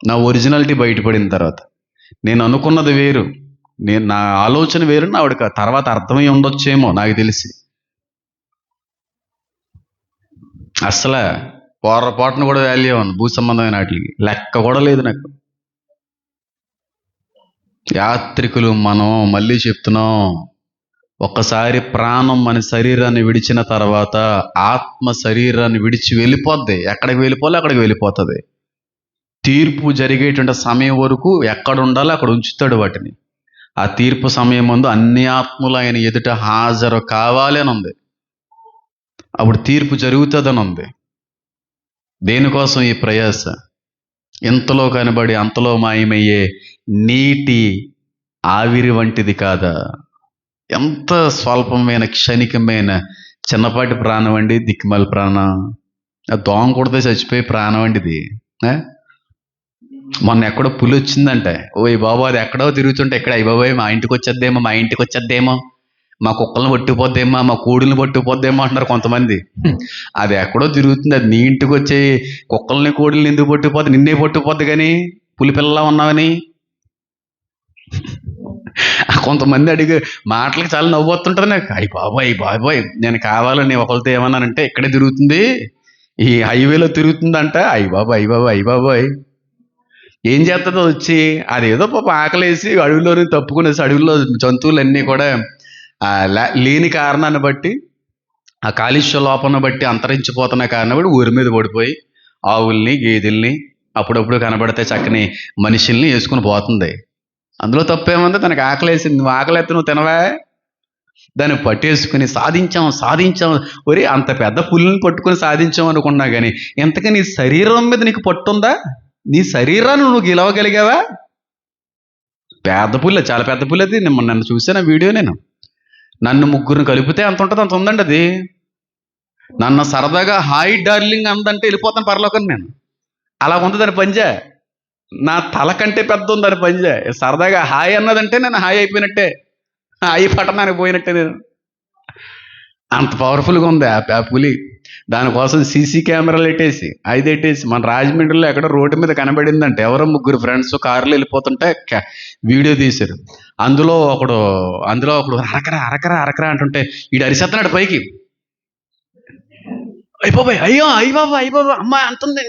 నా ఒరిజినాలిటీ బయటపడిన తర్వాత నేను అనుకున్నది వేరు, నా ఆలోచన వేరు, ఆవిడకి తర్వాత అర్థమై ఉండొచ్చేమో నాకు తెలిసి. అసలు పొరపాటును కూడా వాల్యూ అవ్వను భూ సంబంధమైన వాటికి, లెక్క కూడా లేదు నాకు. యాత్రికులు మనం, మళ్ళీ చెప్తున్నాం, ఒక్కసారి ప్రాణం మన శరీరాన్ని విడిచిన తర్వాత ఆత్మ శరీరాన్ని విడిచి వెళ్ళిపోద్ది. ఎక్కడికి వెళ్ళిపోవాలి అక్కడికి వెళ్ళిపోతుంది. తీర్పు జరిగేటువంటి సమయం వరకు ఎక్కడ ఉండాలో అక్కడ ఉంచుతాడు వాటిని. ఆ తీర్పు సమయం ముందు అన్ని ఆత్మలు ఆయన ఎదుట హాజరు కావాలి అని ఉంది. అప్పుడు తీర్పు జరుగుతుందని ఉంది. దేనికోసం ఈ ప్రయాస? ఇంతలో కనబడి అంతలో మాయమయ్యే నీటి ఆవిరి వంటిది కాదా? ఎంత స్వల్పమైన క్షణికమైన చిన్నపాటి ప్రాణం అండి, దిక్కుమాల ప్రాణం. దోమ కొడితే చచ్చిపోయే ప్రాణం అండి ఇది. మొన్న ఎక్కడో పులి వచ్చిందంటే, ఓయ్ బాబు అది ఎక్కడో తిరుగుతుంటే ఇక్కడ అయ్యి బాబాయ్ మా ఇంటికి వచ్చేద్దేమో, మా కుక్కలను పట్టుకుపోద్దేమో, మా కోడులను పట్టుకుపోద్దేమో అంటున్నారు కొంతమంది. అది ఎక్కడో తిరుగుతుంది, అది నీ ఇంటికి వచ్చే కుక్కల్ని కోడుల్ని ఎందుకు పట్టుకుపోద్ది? నిన్నే పట్టుకుపోద్ది కానీ పులి పిల్లలా ఉన్నావని. కొంతమంది అడిగే మాటలకి చాలా నవ్వు వస్తుంటుంది నాకు. అయ్యి బాబాయ్ నేను కావాలని ఒకరితో ఏమన్నానంటే, ఇక్కడే తిరుగుతుంది, ఈ హైవేలో తిరుగుతుందంట. అయ్యి బాబాయ్ ఏం చేస్తుందో వచ్చి, అదేదో పాప ఆకలేసి అడవిలోనే తప్పుకునేసి, అడవిలో జంతువులన్నీ కూడా లేని కారణాన్ని బట్టి, ఆ కాలుష్య లోపాన్ని బట్టి అంతరించిపోతున్న కారణం బట్టి ఊరి మీద పడిపోయి ఆవుల్ని గేదెల్ని అప్పుడప్పుడు కనబడితే చక్కని మనుషుల్ని వేసుకుని పోతుంది. అందులో తప్పేముంది? తనకు ఆకలేసింది, నువ్వు ఆకలేస్తే నువ్వు తినవా? దాన్ని పట్టేసుకుని సాధించాం. ఒరే అంత పెద్ద పుల్లిని పట్టుకుని సాధించాం అనుకున్నా కానీ ఎంతగా నీ శరీరం మీద నీకు పట్టుందా? నీ శరీరాన్ని నువ్వు గెలవగలిగావా? పెద్ద పుల్ల, చాలా పెద్ద పుల్లి అది. నన్ను చూసాను వీడియో. నన్ను ముగ్గురిని కలిపితే అంత ఉంటుంది, అంత ఉందండి అది. నన్ను సరదాగా హాయ్ డార్లింగ్ అందంటే వెళ్ళిపోతాను పరలోకని నేను. అలా ఉంది దాని పంజా. నా తల కంటే పెద్ద ఉంది దాని పంజా. సరదాగా హాయ్ అన్నదంటే నేను హాయ్ అయిపోయినట్టే, హాయ్ పట్టణానికి పోయినట్టే. నేను అంత పవర్ఫుల్గా ఉంది ఆ పులి. దానికోసం సీసీ కెమెరాలు ఎట్టేసి మన రాజమండ్రిలో ఎక్కడో రోడ్డు మీద కనబడిందంటే, ఎవరో ముగ్గురు ఫ్రెండ్స్ కారులో వెళ్ళిపోతుంటే వీడియో తీశారు. అందులో ఒకడు అరకరా అంటుంటే వీడు అరిసేస్తున్నాడు పైకి. అయ్యో అమ్మ అంతుంది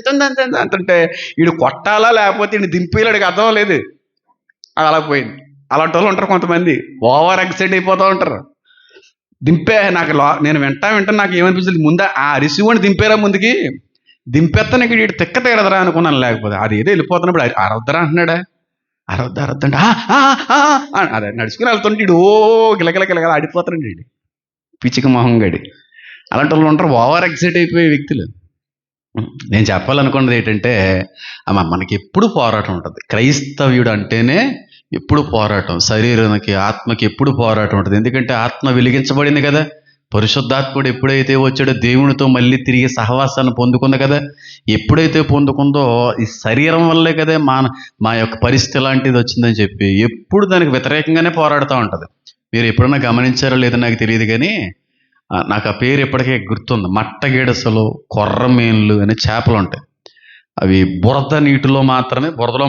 అంటుంటే వీడు కొట్టాలా లేకపోతే వీడిని దింపేలాడికి అర్థం లేదు. అలా పోయింది. అలాంటి వాళ్ళు ఉంటారు కొంతమంది, ఓవర్ ఎక్సైట్ అయిపోతూ ఉంటారు. నేను వింటా నాకు ఏమనిపిస్తుంది, ముందా ఆ అరిసివాడిని దింపేరా, ముందుకి దింపేస్తాను ఇక్కడ వీడు తిక్క తీరదరా అనుకున్నాను. లేకపోతే అది ఏదో వెళ్ళిపోతున్నప్పుడు అరవద్దరా అంటున్నాడా, అరవద్దంటే అదే నడుచుకుని వెళ్తుంటే వీడు గిలగిల ఆడిపోతాడు వీడు, పిచ్చిక మొహం గడి. అలాంటి వాళ్ళు ఉంటారు, ఓవర్ ఎక్సైట్ అయిపోయే వ్యక్తులు. నేను చెప్పాలనుకున్నది ఏంటంటే, మనకి ఎప్పుడు పోరాటం ఉంటుంది. క్రైస్తవ్యుడు అంటేనే ఎప్పుడు పోరాటం, శరీరానికి ఆత్మకి ఎప్పుడు పోరాటం ఉంటుంది. ఎందుకంటే ఆత్మ వెలిగించబడింది కదా. పరిశుద్ధాత్ముడు ఎప్పుడైతే వచ్చాడో దేవునితో మళ్ళీ తిరిగి సహవాసాన్ని పొందుకుంది కదా. ఎప్పుడైతే పొందుకుందో ఈ శరీరం వల్లే కదా మా యొక్క పరిస్థితి లాంటిది వచ్చిందని చెప్పి ఎప్పుడు దానికి వ్యతిరేకంగానే పోరాడుతూ ఉంటుంది. మీరు ఎప్పుడన్నా గమనించారో లేదో నాకు తెలియదు కానీ నాకు ఆ పేరు ఇప్పటికే గుర్తుంది. మట్టగిడసలు, కొర్రమేన్లు అనే చేపలు ఉంటాయి. అవి బురదలో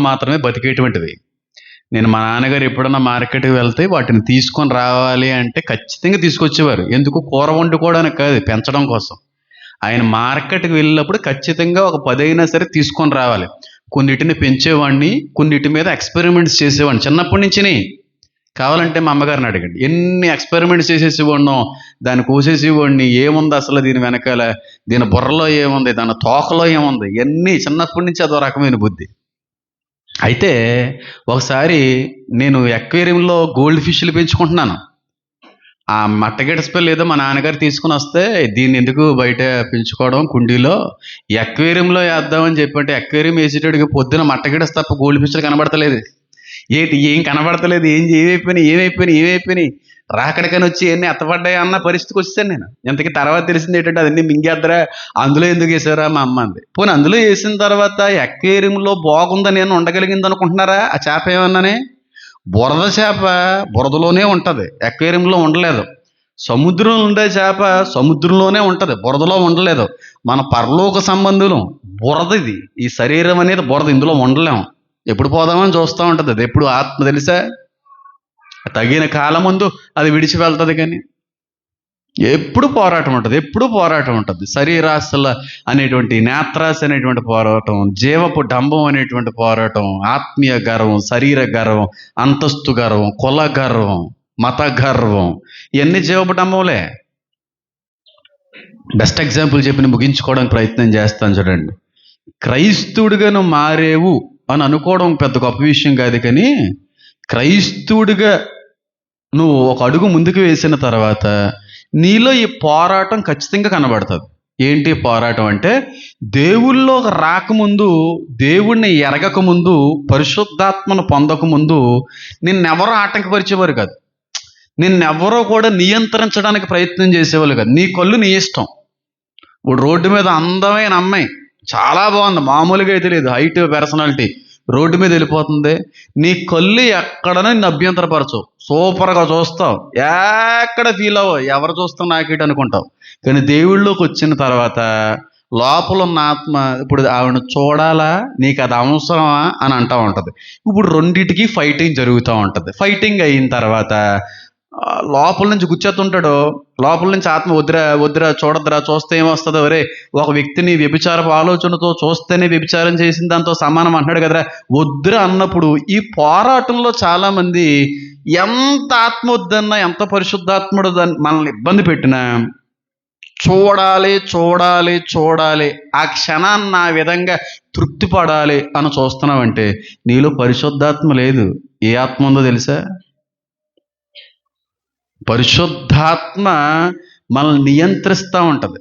మాత్రమే బతికేటువంటివి. నేను మా నాన్నగారు ఎప్పుడన్నా మార్కెట్కి వెళ్తే వాటిని తీసుకొని రావాలి అంటే ఖచ్చితంగా తీసుకొచ్చేవారు. ఎందుకు? కూర వండుకోవడానికి కాదు, పెంచడం కోసం. ఆయన మార్కెట్కి వెళ్ళినప్పుడు ఖచ్చితంగా ఒక 10 అయినా సరే తీసుకొని రావాలి. కొన్నిటిని పెంచేవాడిని, కొన్నిటి మీద ఎక్స్పెరిమెంట్స్ చేసేవాడిని చిన్నప్పటి నుంచి. కావాలంటే మా అమ్మగారిని అడగండి, ఎన్ని ఎక్స్పెరిమెంట్స్ చేసేసేవాడినో. దాన్ని కోసేసేవాడిని, ఏముంది అసలు దీని వెనకాల, దీని బుర్రలో ఏముంది, దాని తోకలో ఏముంది, ఇవన్నీ చిన్నప్పటి నుంచి అదో రకమైన బుద్ధి. అయితే ఒకసారి నేను అక్వేరియంలో గోల్డ్ ఫిష్లు పెంచుకుంటున్నాను. ఆ మట్టగిడసపల్లి ఏదో మా నాన్నగారు తీసుకుని వస్తే, దీన్ని ఎందుకు బయట పెంచుకోవడం కుండీలో, ఈ అక్వేరియంలో వేద్దామని చెప్పంటే, అక్వేరియం వేసేటడికి పొద్దున మట్టగిడస తప్ప గోల్డ్ ఫిష్లు కనబడతలేదు. ఏం కనబడతలేదు, ఏమైపోయినాయి రాకడికని వచ్చి ఎన్ని ఎత్తపడ్డాయి అన్న పరిస్థితికి వచ్చాను నేను. ఇంతకీ తర్వాత తెలిసింది ఏంటంటే, అదన్నీ మింగేద్దరా, అందులో ఎందుకు వేసారా మా అమ్మ అంది. పోనీ అందులో వేసిన తర్వాత అక్వేరియంలో బాగుందని నేను ఉండగలిగింది అనుకుంటున్నారా? ఆ చేప ఏమన్నానే, బురద చేప బురదలోనే ఉంటుంది, అక్వేరియంలో ఉండలేదు. సముద్రంలో ఉండే చేప సముద్రంలోనే ఉంటుంది, బురదలో ఉండలేదు. మన పరలోక సంబంధులు బురద. ఇది ఈ శరీరం అనేది బురద, ఇందులో ఉండలేము. ఎప్పుడు పోదామని చూస్తూ ఉంటుంది. అది ఎప్పుడు ఆత్మ తెలుసా, తగిన కాలం ముందు అది విడిచి వెళ్తుంది. కానీ ఎప్పుడు పోరాటం ఉంటుంది. శరీరాశల అనేటువంటి, నేత్రాశ అనేటువంటి పోరాటం, జీవపు డంబం అనేటువంటి పోరాటం, ఆత్మీయ గర్వం, శరీర గర్వం, అంతస్తు గర్వం, కుల గర్వం, మత గర్వం, ఇవన్నీ జీవపు డంబంలే. బెస్ట్ ఎగ్జాంపుల్ చెప్పి ముగించుకోవడానికి ప్రయత్నం చేస్తాను చూడండి. క్రైస్తవుడిగా నువ్వు మారేవు అని అనుకోవడం పెద్ద గొప్ప విషయం కాదు. కానీ క్రైస్తవుడిగా నువ్వు ఒక అడుగు ముందుకు వేసిన తర్వాత నీలో ఈ పోరాటం ఖచ్చితంగా కనబడుతుంది. ఏంటి పోరాటం అంటే, దేవుళ్ళోకి రాకముందు, దేవుణ్ణి ఎరగకముందు, పరిశుద్ధాత్మను పొందకముందు నిన్నెవరో ఆటంకపరిచేవారు కాదు. నిన్నెవరో కూడా నియంత్రించడానికి ప్రయత్నం చేసేవాళ్ళు కాదు. నీ కళ్ళు నీ ఇష్టం. ఇప్పుడు రోడ్డు మీద అందమైన అమ్మాయి చాలా బాగుంది, మామూలుగా అయితే లేదు, హైట్, పర్సనాలిటీ, రోడ్డు మీద వెళ్ళిపోతుంది. నీ కళ్ళు ఎక్కడనే నిన్ను అభ్యంతరపరచవు, సూపర్గా చూస్తావు, ఎక్కడ ఫీల్ అవ్వవు, ఎవరు చూస్తావు నాకేటి అనుకుంటావు. కానీ దేవుళ్ళలోకి వచ్చిన తర్వాత లోపల ఉన్న ఆత్మ, ఇప్పుడు ఆవిడ చూడాలా, నీకు అది అవసరమా అని అంటూ ఉంటుంది. ఇప్పుడు రెండింటికి ఫైటింగ్ జరుగుతూ ఉంటుంది. ఫైటింగ్ అయిన తర్వాత లోపల నుంచి గుచ్చేస్తుంటాడు. లోపల నుంచి ఆత్మ, వద్దురా చూడద్దురా, చూస్తే ఏమొస్తుందో, ఒరే ఒక వ్యక్తిని వ్యభిచారపు ఆలోచనతో చూస్తేనే వ్యభిచారం చేసిన దాంతో సమానం అంటున్నాడు కదరా, వద్దురా అన్నప్పుడు ఈ పోరాటంలో చాలామంది ఎంత ఆత్మ వద్దన్నా, ఎంత పరిశుద్ధాత్ముడు మనల్ని ఇబ్బంది పెట్టినా చూడాలి, ఆ క్షణాన్ని ఆ విధంగా తృప్తి పడాలి అని చూస్తున్నావంటే నీలో పరిశుద్ధాత్మ లేదు. ఏ ఆత్మ ఉందో తెలుసా? పరిశుద్ధాత్మ మనల్ని నియంత్రిస్తూ ఉంటుంది.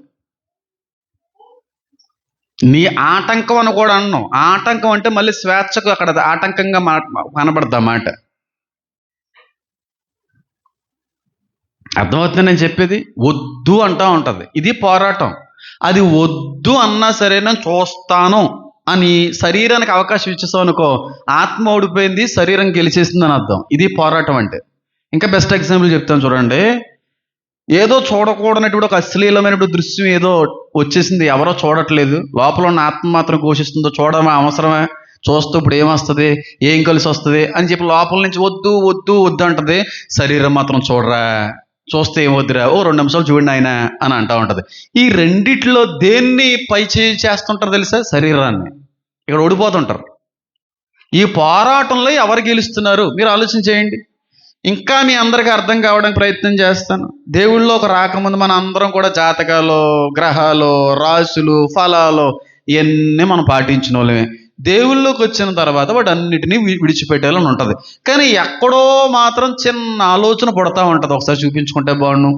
నీ ఆటంకం అని కూడా అన్నాం. ఆటంకం అంటే మళ్ళీ స్వేచ్ఛకు అక్కడ ఆటంకంగా కనబడతా మాట. అర్థమవుతుంది నేను చెప్పేది? వద్దు అంటూ ఉంటుంది. ఇది పోరాటం. అది వద్దు అన్నా సరే నేను చూస్తాను అని శరీరానికి అవకాశం ఇచ్చేసావు అనుకో, ఆత్మ ఓడిపోయింది, శరీరం గెలిచేసింది అని అర్థం. ఇది పోరాటం అంటే. ఇంకా బెస్ట్ ఎగ్జాంపుల్ చెప్తాను చూడండి. ఏదో చూడకూడనటువంటి ఒక అశ్లీలమైనటువంటి దృశ్యం ఏదో వచ్చేసింది, ఎవరో చూడట్లేదు, లోపల ఉన్న ఆత్మ మాత్రం ఘోషిస్తుందో, చూడమా, అవసరమా, చూస్తూ ఇప్పుడు ఏమొస్తుంది, ఏం కలిసి వస్తుంది అని చెప్పి లోపల నుంచి వద్దు అంటది. శరీరం మాత్రం చూడరా, చూస్తే ఏం వద్దురా, 2 నిమిషాలు చూడండి ఆయన అని అంటూ ఉంటుంది. ఈ రెండిట్లో దేన్ని పై చేస్తుంటారు తెలుసా? శరీరాన్ని. ఇక్కడ ఓడిపోతుంటారు. ఈ పోరాటంలో ఎవరు గెలుస్తున్నారు మీరు ఆలోచన చేయండి. ఇంకా మీ అందరికీ అర్థం కావడానికి ప్రయత్నం చేస్తాను. దేవుళ్ళలోకి రాకముందు మన అందరం కూడా జాతకాలు, గ్రహాలు, రాశులు, ఫలాలు ఇవన్నీ మనం పాటించిన వాళ్ళమే. దేవుళ్ళలోకి వచ్చిన తర్వాత వాటి అన్నిటినీ విడిచిపెట్టాలని ఉంటుంది. కానీ ఎక్కడో మాత్రం చిన్న ఆలోచన పడుతూ ఉంటుంది. ఒకసారి చూపించుకుంటే బాగుండు,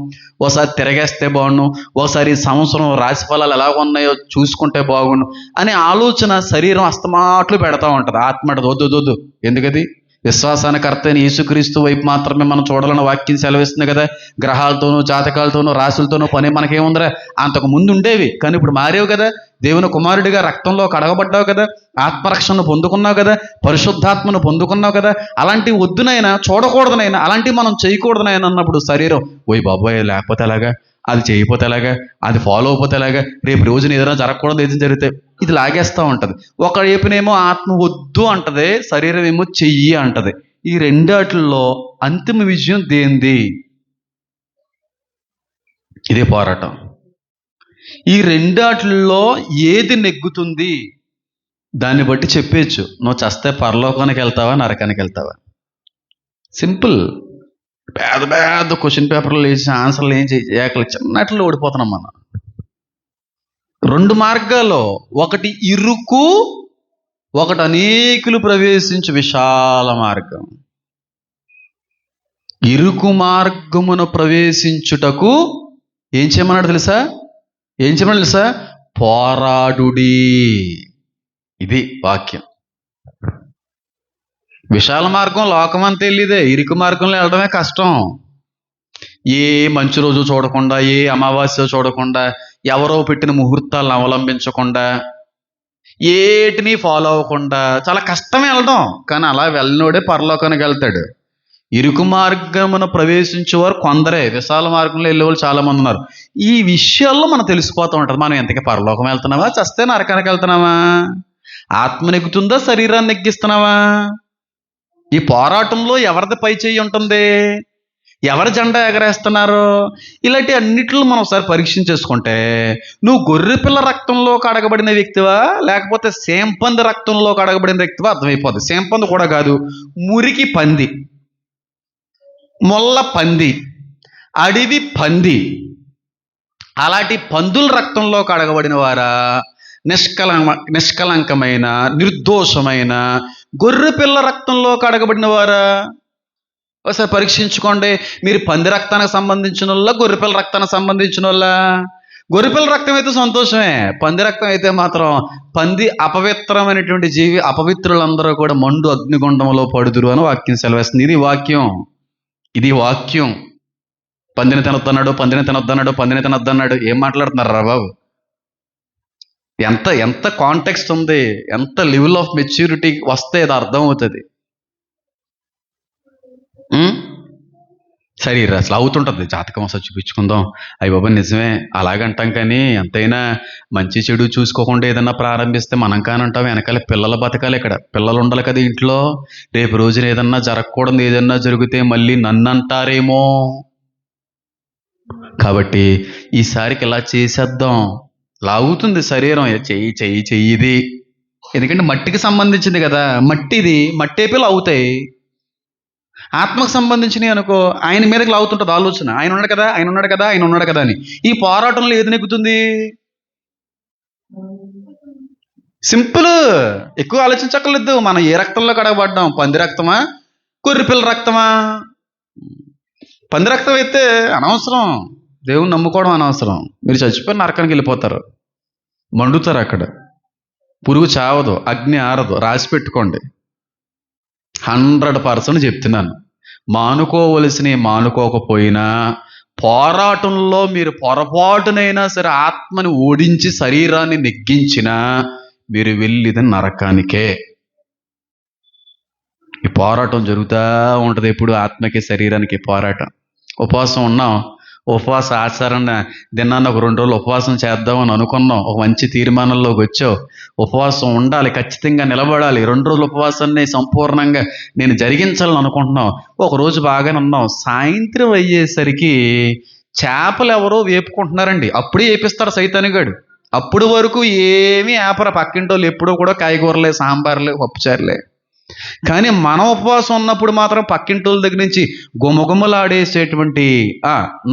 ఒకసారి తిరగేస్తే బాగుండు, ఒకసారి సంవత్సరం రాశి ఫలాలు ఎలా ఉన్నాయో చూసుకుంటే బాగుండు అనే ఆలోచన శరీరం అస్తమాట్లు పెడతా ఉంటుంది. ఆత్మ వద్దు. ఎందుకది? విశ్వాసానికి అర్థమైన యేసుక్రీస్తు వైపు మాత్రమే మనం చూడాలన్న వాక్యం సెలవిస్తుంది కదా. గ్రహాలతోనూ, జాతకాలతోనూ, రాశులతోనూ పని మనకేముందిరా, అంతకు ముందు ఉండేవి కానీ ఇప్పుడు మారేవు కదా. దేవుని కుమారుడిగా రక్తంలో కడగబడ్డావు కదా, ఆత్మరక్షణను పొందుకున్నావు కదా, పరిశుద్ధాత్మను పొందుకున్నావు కదా, అలాంటివి వద్దునైనా, చూడకూడదునైనా, అలాంటివి మనం చేయకూడదునైనా అన్నప్పుడు శరీరం ఓయ్ బాబోయ్ లేకపోతే ఎలాగా, అది చేయకపోతే ఎలాగా, అది ఫాలో అయిపోతే ఎలాగా, రేపు రోజున ఏదైనా జరగకూడదు ఏదైనా జరిగితే, ఇది లాగేస్తూ ఉంటుంది. ఒక వైపునేమో ఆత్మ వద్దు అంటది, శరీరం ఏమో చెయ్యి అంటది. ఈ రెండాటిల్లో అంతిమ విజయం దేంది? ఇదే పోరాటం. ఈ రెండాటిల్లో ఏది నెగ్గుతుంది దాన్ని బట్టి చెప్పేచ్చు, నువ్వు చస్తే పరలోకానికి వెళ్తావా, నరకానికి వెళ్తావా. సింపుల్. పెద్ద పెద్ద క్వశ్చన్ పేపర్లు వేసి ఆన్సర్లు ఏం చేయకలు చిన్నట్లు ఓడిపోతున్నాం మనం. రెండు మార్గాలు, ఒకటి ఇరుకు, ఒకటి అనేకులు ప్రవేశించు విశాల మార్గం. ఇరుకు మార్గమును ప్రవేశించుటకు ఏం చేయమన్నాడు తెలుసా? పోరాడుడి. ఇది వాక్యం. విశాల మార్గం లోకమంతా వెళ్ళిదే, ఇరుకు మార్గంలో వెళ్ళడమే కష్టం. ఏ మంచి రోజు చూడకుండా, ఏ అమావాస్య చూడకుండా, ఎవరో పెట్టిన ముహూర్తాలను అవలంబించకుండా, ఏటిని ఫాలో అవ్వకుండా చాలా కష్టమే వెళ్ళడం. కానీ అలా వెళ్ళినోడే పరలోకానికి వెళ్తాడు. ఇరుకు మార్గమును ప్రవేశించేవారు కొందరే, విశాల మార్గంలో వెళ్ళే వాళ్ళు చాలా మంది ఉన్నారు. ఈ విషయాల్లో మనం తెలిసిపోతూ ఉంటుంది, మనం ఎంతకీ పరలోకం వెళ్తున్నావా, చస్తే నరకానికి వెళ్తున్నావా, ఆత్మ నెగ్గుతుందా, శరీరాన్ని నెగ్గిస్తున్నావా. ఈ పోరాటంలో ఎవరిది పై చేయి ఉంటుంది, ఎవరి జెండా ఎగరేస్తున్నారు, ఇలాంటి అన్నిటిలో మనం ఒకసారి పరీక్షించేసుకుంటే నువ్వు గొర్రెపిల్ల రక్తంలో కడగబడిన వ్యక్తివా, లేకపోతే సేంపంది రక్తంలో కడగబడిన వ్యక్తివా అర్థమైపోతుంది. సేంపంది కూడా కాదు, మురికి పంది, మొల్ల పంది, అడవి పంది, అలాంటి పందుల రక్తంలో కడగబడిన వారా, నిష్కలంకమైన నిర్దోషమైన గొర్రెపిల్ల రక్తంలో కడగబడిన వారా? ఒకసారి పరీక్షించుకోండి. మీరు పంది రక్తానికి సంబంధించిన వాళ్ళ, గొర్రెపిల్ల రక్తానికి సంబంధించిన వాళ్ళ? గొర్రెపిల్ల రక్తం అయితే సంతోషమే, పంది రక్తం అయితే మాత్రం పంది అపవిత్రమైనటువంటి జీవి, అపవిత్రులందరూ కూడా మండు అగ్నిగుండంలో పడుదురు అని వాక్యం సెలవేస్తుంది. ఇది వాక్యం. పందిని తినొద్దన్నాడు. ఏం మాట్లాడుతున్నారు రా బాబు? ఎంత కాంటెక్స్ట్ ఉంది, ఎంత లెవెల్ ఆఫ్ మెచ్యూరిటీ వస్తే అది అర్థం అవుతుంది. సరే అసలు అవుతుంటుంది, జాతకం అసలు చూపించుకుందాం, అయ్యి బాబా నిజమే అలాగంటాం. కానీ ఎంతైనా మంచి చెడు చూసుకోకుండా ఏదన్నా ప్రారంభిస్తే మనం కానంటాం, వెనకాల పిల్లల బతకాలి, ఇక్కడ పిల్లలు ఉండాలి కదా ఇంట్లో. రేపు రోజున ఏదన్నా జరగకూడదు, ఏదన్నా జరిగితే మళ్ళీ నన్ను అంటారేమో. కాబట్టి ఈసారికి ఇలా చేసేద్దాం. లాగుతుంది శరీరం, చెయ్యిది, ఎందుకంటే మట్టికి సంబంధించింది కదా, మట్టేపి లాగుతాయి. ఆత్మకు సంబంధించినవి అనుకో, ఆయన మీదకి లాగుతుంటుంది ఆలోచన, ఆయన ఉన్నాడు కదా అని. ఈ పోరాటంలో ఏది నెగ్గుతుంది? సింపుల్, ఎక్కువ ఆలోచించక్కర్లేదు. మనం ఏ రక్తంలో కడగబడ్డాం, పంది రక్తమా, గొర్రెపిల్ల రక్తమా? పంది రక్తం అయితే అనవసరం, దేవుని నమ్ముకోవడం అనవసరం. మీరు చచ్చిపోయి నరకానికి వెళ్ళిపోతారు, మండుతారు అక్కడ, పురుగు చావదు, అగ్ని ఆరదు. రాసి పెట్టుకోండి. 100% చెప్తున్నాను. మానుకోవలసినవి మానుకోకపోయినా పోరాటంలో మీరు పొరపాటునైనా సరే ఆత్మని ఓడించి శరీరాన్ని నెగ్గించినా మీరు వెళ్ళిది నరకానికే. ఈ పోరాటం జరుగుతూ ఉంటుంది ఎప్పుడు, ఆత్మకి శరీరానికి పోరాటం. ఉపవాసం ఉన్నాం, ఉపవాస ఆచరణ దినాన్ని ఒక 2 రోజులు ఉపవాసం చేద్దామని అనుకున్నాం, ఒక మంచి తీర్మానంలోకి వచ్చావు. ఉపవాసం ఉండాలి, ఖచ్చితంగా నిలబడాలి, 2 రోజుల ఉపవాసాన్ని సంపూర్ణంగా నేను జరిగించాలని అనుకుంటున్నావు. ఒక రోజు బాగానే ఉన్నాం, సాయంత్రం అయ్యేసరికి చేపలు ఎవరో వేపుకుంటున్నారండి. అప్పుడే వేపిస్తాడు సైతానిగాడు. అప్పుడు వరకు ఏమీ ఆపర, పక్కింటోళ్ళు ఎప్పుడూ కూడా కాయగూరలే, సాంబార్లే, పప్పుచారులే. కానీ మన ఉపవాసం ఉన్నప్పుడు మాత్రం పక్కింటోళ్ళ దగ్గర నుంచి గుమగుమలాడేసేటువంటి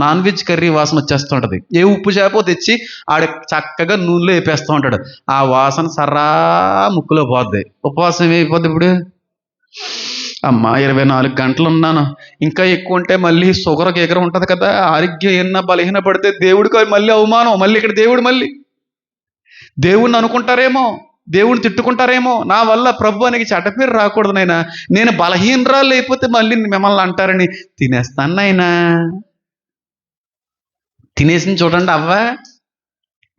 నాన్ వెజ్ కర్రీ వాసన వచ్చేస్తుంటది. ఏ ఉప్పు చేపో తెచ్చి ఆడ చక్కగా నూనెలో వేపేస్తూ ఉంటాడు, ఆ వాసన సర్రా ముక్కులో పోద్ది. ఉపవాసం ఏమైపోద్ది ఇప్పుడు? అమ్మా 24 గంటలు ఉన్నాను, ఇంకా ఎక్కువ ఉంటే మళ్ళీ షుగర్ గీగర ఉంటుంది కదా, ఆరోగ్యం ఏమన్నా బలహీన పడితే దేవుడికి మళ్ళీ అవమానం, మళ్ళీ ఇక్కడ దేవుడిని అనుకుంటారేమో, దేవుడిని తిట్టుకుంటారేమో, నా వల్ల ప్రభు అనేది చెడ్డ పేరు రాకూడదు నాయనా, నేను బలహీనరాలు లేకపోతే మళ్ళీ మిమ్మల్ని అంటారని తినేస్తాను నాయనా. తినేసింది చూడండి అవ్వ,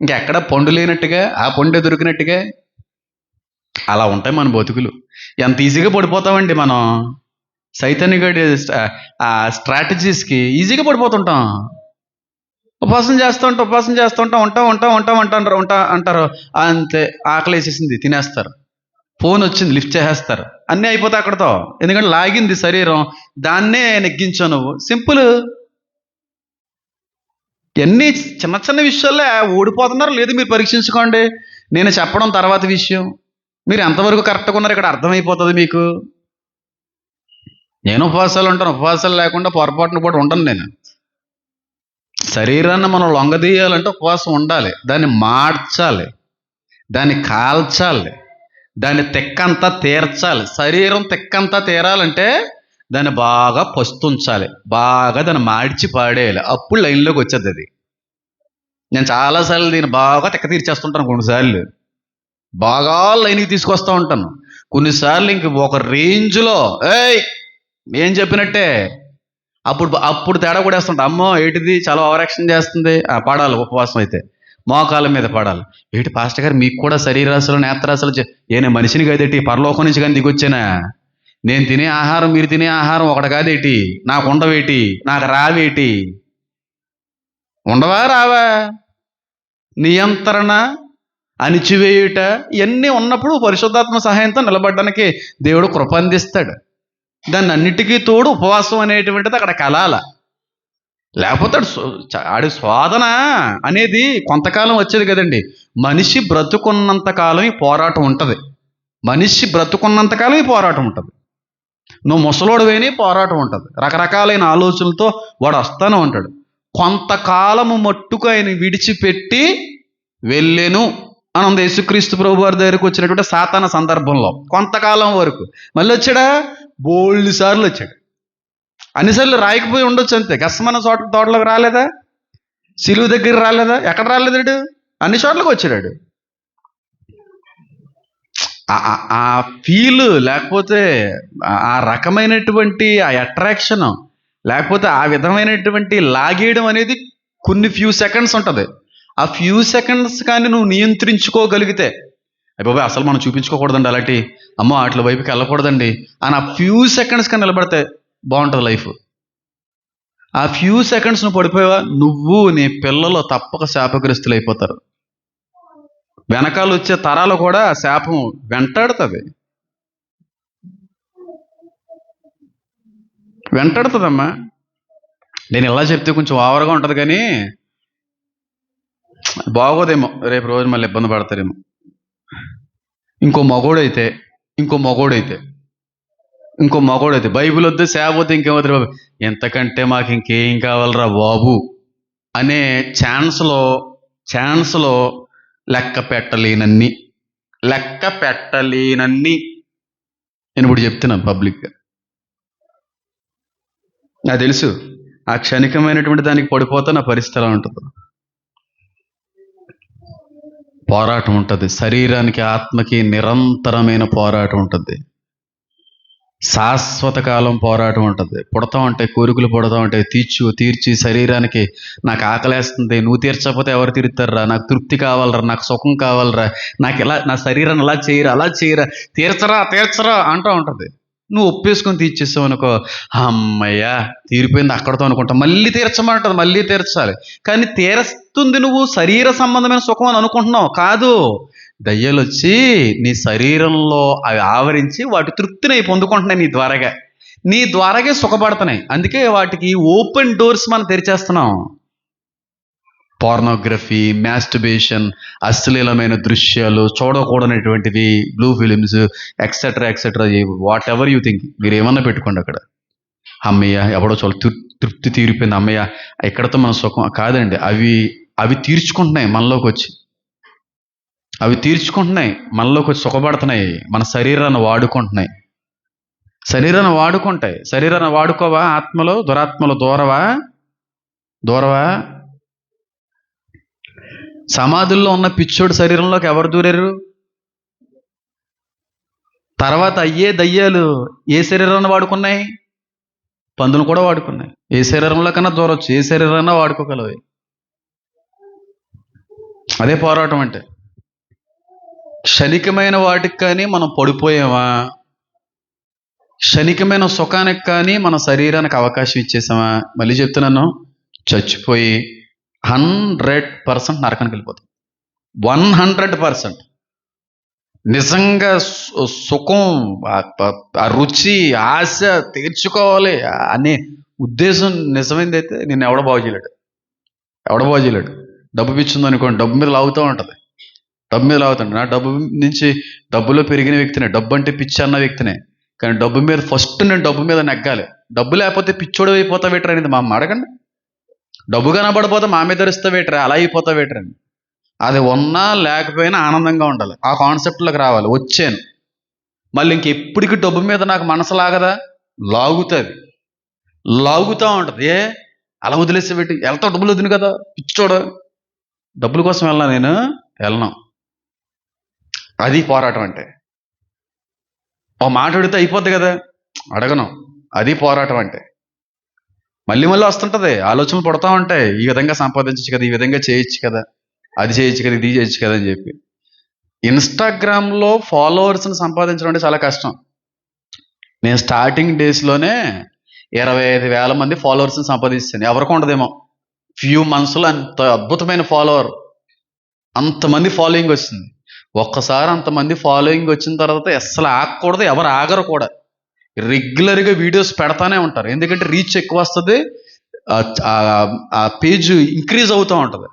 ఇంకెక్కడ పండు లేనట్టుగా ఆ పండే దొరికినట్టుగా అలా ఉంటాయి మన బతుకులు. ఎంత ఈజీగా పడిపోతామండి మనం సైతన్యగడి ఆ స్ట్రాటజీస్కి ఈజీగా పడిపోతుంటాం. ఉపవాసం చేస్తూ ఉంటాం, ఉపవాసం చేస్తూ ఉంటాం, ఉంటాం ఉంటాం ఉంటాం అంటారు. అంతే, ఆకలి వేసేసింది, తినేస్తారు. ఫోన్ వచ్చింది, లిఫ్ట్ చేసేస్తారు. అన్నీ అయిపోతాయి అక్కడతో. ఎందుకంటే లాగింది శరీరం, దాన్నే నెగ్గించావు నువ్వు. సింపుల్. ఎన్ని చిన్న చిన్న విషయాల్లో ఓడిపోతున్నారు లేదు మీరు పరీక్షించుకోండి. నేను చెప్పడం తర్వాత విషయం. మీరు ఎంతవరకు కరెక్ట్గా ఉన్నారు ఇక్కడ అర్థమైపోతుంది మీకు. నేను ఉపవాసాలు ఉంటాను, ఉపవాసాలు లేకుండా పొరపాటును కూడా ఉండను నేను. శరీరాన్ని మనం లొంగదీయాలంటే ఉపవాసం ఉండాలి, దాన్ని మార్చాలి, దాన్ని కాల్చాలి, దాన్ని తెక్కంతా తీర్చాలి. శరీరం తెక్కంతా తీరాలంటే దాన్ని బాగా పస్తుంచాలి, బాగా దాన్ని మాడ్చి పాడేయాలి, అప్పుడు లైన్లోకి వచ్చేది అది. నేను చాలాసార్లు దీన్ని బాగా తెక్క తీర్చేస్తుంటాను, కొన్నిసార్లు బాగా లైన్కి తీసుకొస్తూ ఉంటాను, కొన్నిసార్లు ఇంక ఒక రేంజ్లో ఏయ్ ఏం చెప్పినట్టే. అప్పుడు తేడా కూడా వేస్తుంటా. అమ్మో ఏంటిది చాలా ఓవర్ యాక్షన్ చేస్తుంది, పాడాలి ఉపవాసం అయితే మోకాళ్ళ మీద పడాలి. ఏంటి పాస్టర్ గారు మీకు కూడా శరీరాశలు నేత్రాశలు నేను మనిషిని కాదేటి, పరలోకం నుంచి కానీ దిగొచ్చానా? నేను తినే ఆహారం మీరు తినే ఆహారం ఒకటి కాదేటి? నాకు ఉండవేటి? నాకు రావేటి? ఉండవా రావా? నియంత్రణ, అణిచివేయుట ఇవన్నీ ఉన్నప్పుడు పరిశుద్ధాత్మ సహాయంతో నిలబడడానికి దేవుడు కృప అందిస్తాడు. దాన్ని అన్నిటికీ తోడు ఉపవాసం అనేటువంటిది అక్కడ కలాల. లేకపోతే ఆడి శోధన అనేది కొంతకాలం వచ్చేది కదండి. మనిషి బ్రతుకున్నంత కాలం ఈ పోరాటం ఉంటుంది. మనిషి బ్రతుకున్నంతకాలం ఈ పోరాటం ఉంటుంది. నువ్వు ముసలోడువైనా పోరాటం ఉంటుంది. రకరకాలైన ఆలోచనలతో వాడు వస్తానే ఉంటాడు. కొంతకాలము మట్టుకు ఆయన విడిచిపెట్టి వెళ్ళెను అని ఉంది యేసుక్రీస్తు ప్రభు వారి దగ్గరకు వచ్చినటువంటి సాతాన సందర్భంలో. కొంతకాలం వరకు మళ్ళీ వచ్చాడా? బోల్డ్ సార్లు వచ్చాడు. అన్నిసార్లు రాయకపోయి ఉండొచ్చు అంతే. గస్మన తోటలోకి రాలేదా? సిలువు దగ్గర రాలేదా? ఎక్కడ రాలేదాడు? అన్ని చోట్లకు వచ్చాడు. ఆ ఫీల్ లేకపోతే ఆ రకమైనటువంటి ఆ అట్రాక్షన్ లేకపోతే ఆ విధమైనటువంటి లాగేయడం అనేది కొన్ని ఫ్యూ సెకండ్స్ ఉంటుంది. ఆ ఫ్యూ సెకండ్స్ కానీ నువ్వు నియంత్రించుకోగలిగితే, బాబాయ్ అసలు మనం చూపించుకోకూడదండి అలాంటి, అమ్మో వాటి వైపుకి వెళ్ళకూడదండి అని ఆ ఫ్యూ సెకండ్స్ కానీ నిలబడితే బాగుంటుంది లైఫ్. ఆ ఫ్యూ సెకండ్స్ నువ్వు పడిపోయావా, నువ్వు నీ పిల్లలు తప్పక శాపగ్రస్తులు అయిపోతారు. వెనకాల వచ్చే తరాలు కూడా శాపం వెంటాడుతుందమ్మా. నేను ఇలా చెప్తే కొంచెం ఓవర్గా ఉంటుంది కానీ బాగోదేమో, రేపు రోజు మళ్ళీ ఇబ్బంది పడతారేమో. ఇంకో మగోడైతే బైబిల్ వద్దు సేవ వద్దు ఇంకేమవుతుంది బాబు, ఎంతకంటే మాకు ఇంకేం కావాలరా బాబు అనే ఛాన్స్లో లెక్క పెట్టలేనన్ని నేను ఇప్పుడు చెప్తున్నాను పబ్లిక్గా. నాకు తెలుసు ఆ క్షణికమైనటువంటి దానికి పడిపోతే నా పరిస్థితి ఎలా ఉంటుంది. పోరాటం ఉంటుంది, శరీరానికి ఆత్మకి నిరంతరమైన పోరాటం ఉంటుంది, శాశ్వత కాలం పోరాటం ఉంటుంది. పుడతా ఉంటాయి కోరికలు, పుడతా ఉంటాయి, తీర్చి శరీరానికి నాకు ఆకలేస్తుంది, నువ్వు తీర్చకపోతే ఎవరు తీరుతారా, నాకు తృప్తి కావాలరా, నాకు సుఖం కావాలరా, నాకు ఇలా నా శరీరాన్ని అలా చేయరా తీర్చరా అంటూ ఉంటుంది. నువ్వు ఒప్పేసుకొని తీర్చేసావు అనుకో, అమ్మయ్యా తీరిపోయింది అక్కడతో అనుకుంటా. మళ్ళీ తీర్చమంటుంది, మళ్ళీ తీర్చాలి. కానీ తీరుస్తుంది నువ్వు శరీర సంబంధమైన సుఖం అని అనుకుంటున్నావు. కాదు, దయ్యాలు వచ్చి నీ శరీరంలో అవి ఆవరించి వాటి తృప్తిని పొందుకుంటున్నాయి నీ ద్వారాగే సుఖపడుతున్నాయి. అందుకే వాటికి ఓపెన్ డోర్స్ మనం తెరిచేస్తున్నాం. పోర్నోగ్రఫీ, మాస్టర్బేషన్, అశ్లీలమైన దృశ్యాలు, చూడకూడనటువంటివి, blue films, etcetera whatever you think. మీరు ఏమన్నా పెట్టుకోండి అక్కడ. అమ్మయ్య ఎవడో తృప్తి తీరిపోయింది, అమ్మయ్య ఎక్కడతో మన సుఖం. కాదండి, అవి తీర్చుకుంటున్నాయి మనలోకి వచ్చి, సుఖపడుతున్నాయి, మన శరీరాన్ని వాడుకుంటున్నాయి. శరీరాన్ని వాడుకోవా? ఆత్మలో దురాత్మలో దూరవా? సమాధుల్లో ఉన్న పిచ్చోడు శరీరంలోకి ఎవరు దూరారు? తర్వాత అయ్యే దయ్యాలు ఏ శరీరాన్ని వాడుకున్నాయి? పందులు కూడా వాడుకున్నాయి. ఏ శరీరంలో కన్నా దూరవచ్చు, ఏ శరీరాన్ని వాడుకోగలవు. అదే పోరాటం అంటే. క్షణికమైన వాటికి కానీ మనం పడిపోయామా, క్షణికమైన సుఖానికి కానీ మన శరీరానికి అవకాశం ఇచ్చేసామా, మళ్ళీ చెప్తున్నాను, చచ్చిపోయి 100% నరకానికి వెళ్ళిపోతాం. 100%. నిజంగా సుఖం, ఆ రుచి, ఆశ తీర్చుకోవాలి అనే ఉద్దేశం నిజమైందైతే నిన్ను ఎవడ బాగు చేయలేడు. డబ్బు పిచ్చింది అనుకోండి, డబ్బు మీద లాగుతూ ఉంటుంది. నా డబ్బు నుంచి, డబ్బులో పెరిగిన వ్యక్తినే, డబ్బు అంటే పిచ్చి అన్న వ్యక్తినే. కానీ డబ్బు మీద ఫస్ట్ నేను డబ్బు మీద నెగ్గాలి. డబ్బు లేకపోతే పిచ్చోడు అయిపోతావేట్రా అనేది మా అమ్మ. అడగండి. డబ్బు కనబడిపోతే మా మీద ధరిస్తావేట్రా, అలా అయిపోతావేట్రా అని. అది ఉన్నా లేకపోయినా ఆనందంగా ఉండాలి. ఆ కాన్సెప్ట్లోకి రావాలి. వచ్చాను, మళ్ళీ ఇంకెప్పటికీ డబ్బు మీద నాకు మనసు లాగదా, లాగుతూ ఉంటుంది. అలా వదిలేసేపెట్టి వెళ్తావు, డబ్బులు వద్దును కదా పిచ్చోడు. డబ్బుల కోసం వెళ్ళను. అది పోరాటం అంటే. ఓ మాట అడిగితే అయిపోద్ది కదా, అడగను. అది పోరాటం అంటే. మళ్ళీ వస్తుంటుంది, ఆలోచనలు పడుతూ ఉంటాయి. ఈ విధంగా సంపాదించచ్చు కదా, ఈ విధంగా చేయొచ్చు కదా, అది చేయొచ్చు కదా, ఇది చేయొచ్చు కదా అని చెప్పి. ఇన్స్టాగ్రామ్లో ఫాలోవర్స్ని సంపాదించడం అంటే చాలా కష్టం. నేను స్టార్టింగ్ డేస్లోనే 25,000 మంది ఫాలోవర్స్ని సంపాదిస్తాను. ఎవరికి ఉండదేమో, ఫ్యూ మంత్స్లో అంత అద్భుతమైన ఫాలోవర్, అంతమంది ఫాలోయింగ్ వచ్చింది. ఒక్కసారి అంతమంది ఫాలోయింగ్ వచ్చిన తర్వాత అస్సలు ఆగకూడదు, ఎవరు ఆగరు కూడా. రెగ్యులర్గా వీడియోస్ పెడతానే ఉంటారు. ఎందుకంటే రీచ్ ఎక్కువ వస్తుంది, ఆ పేజ్ ఇంక్రీజ్ అవుతూ ఉంటుంది.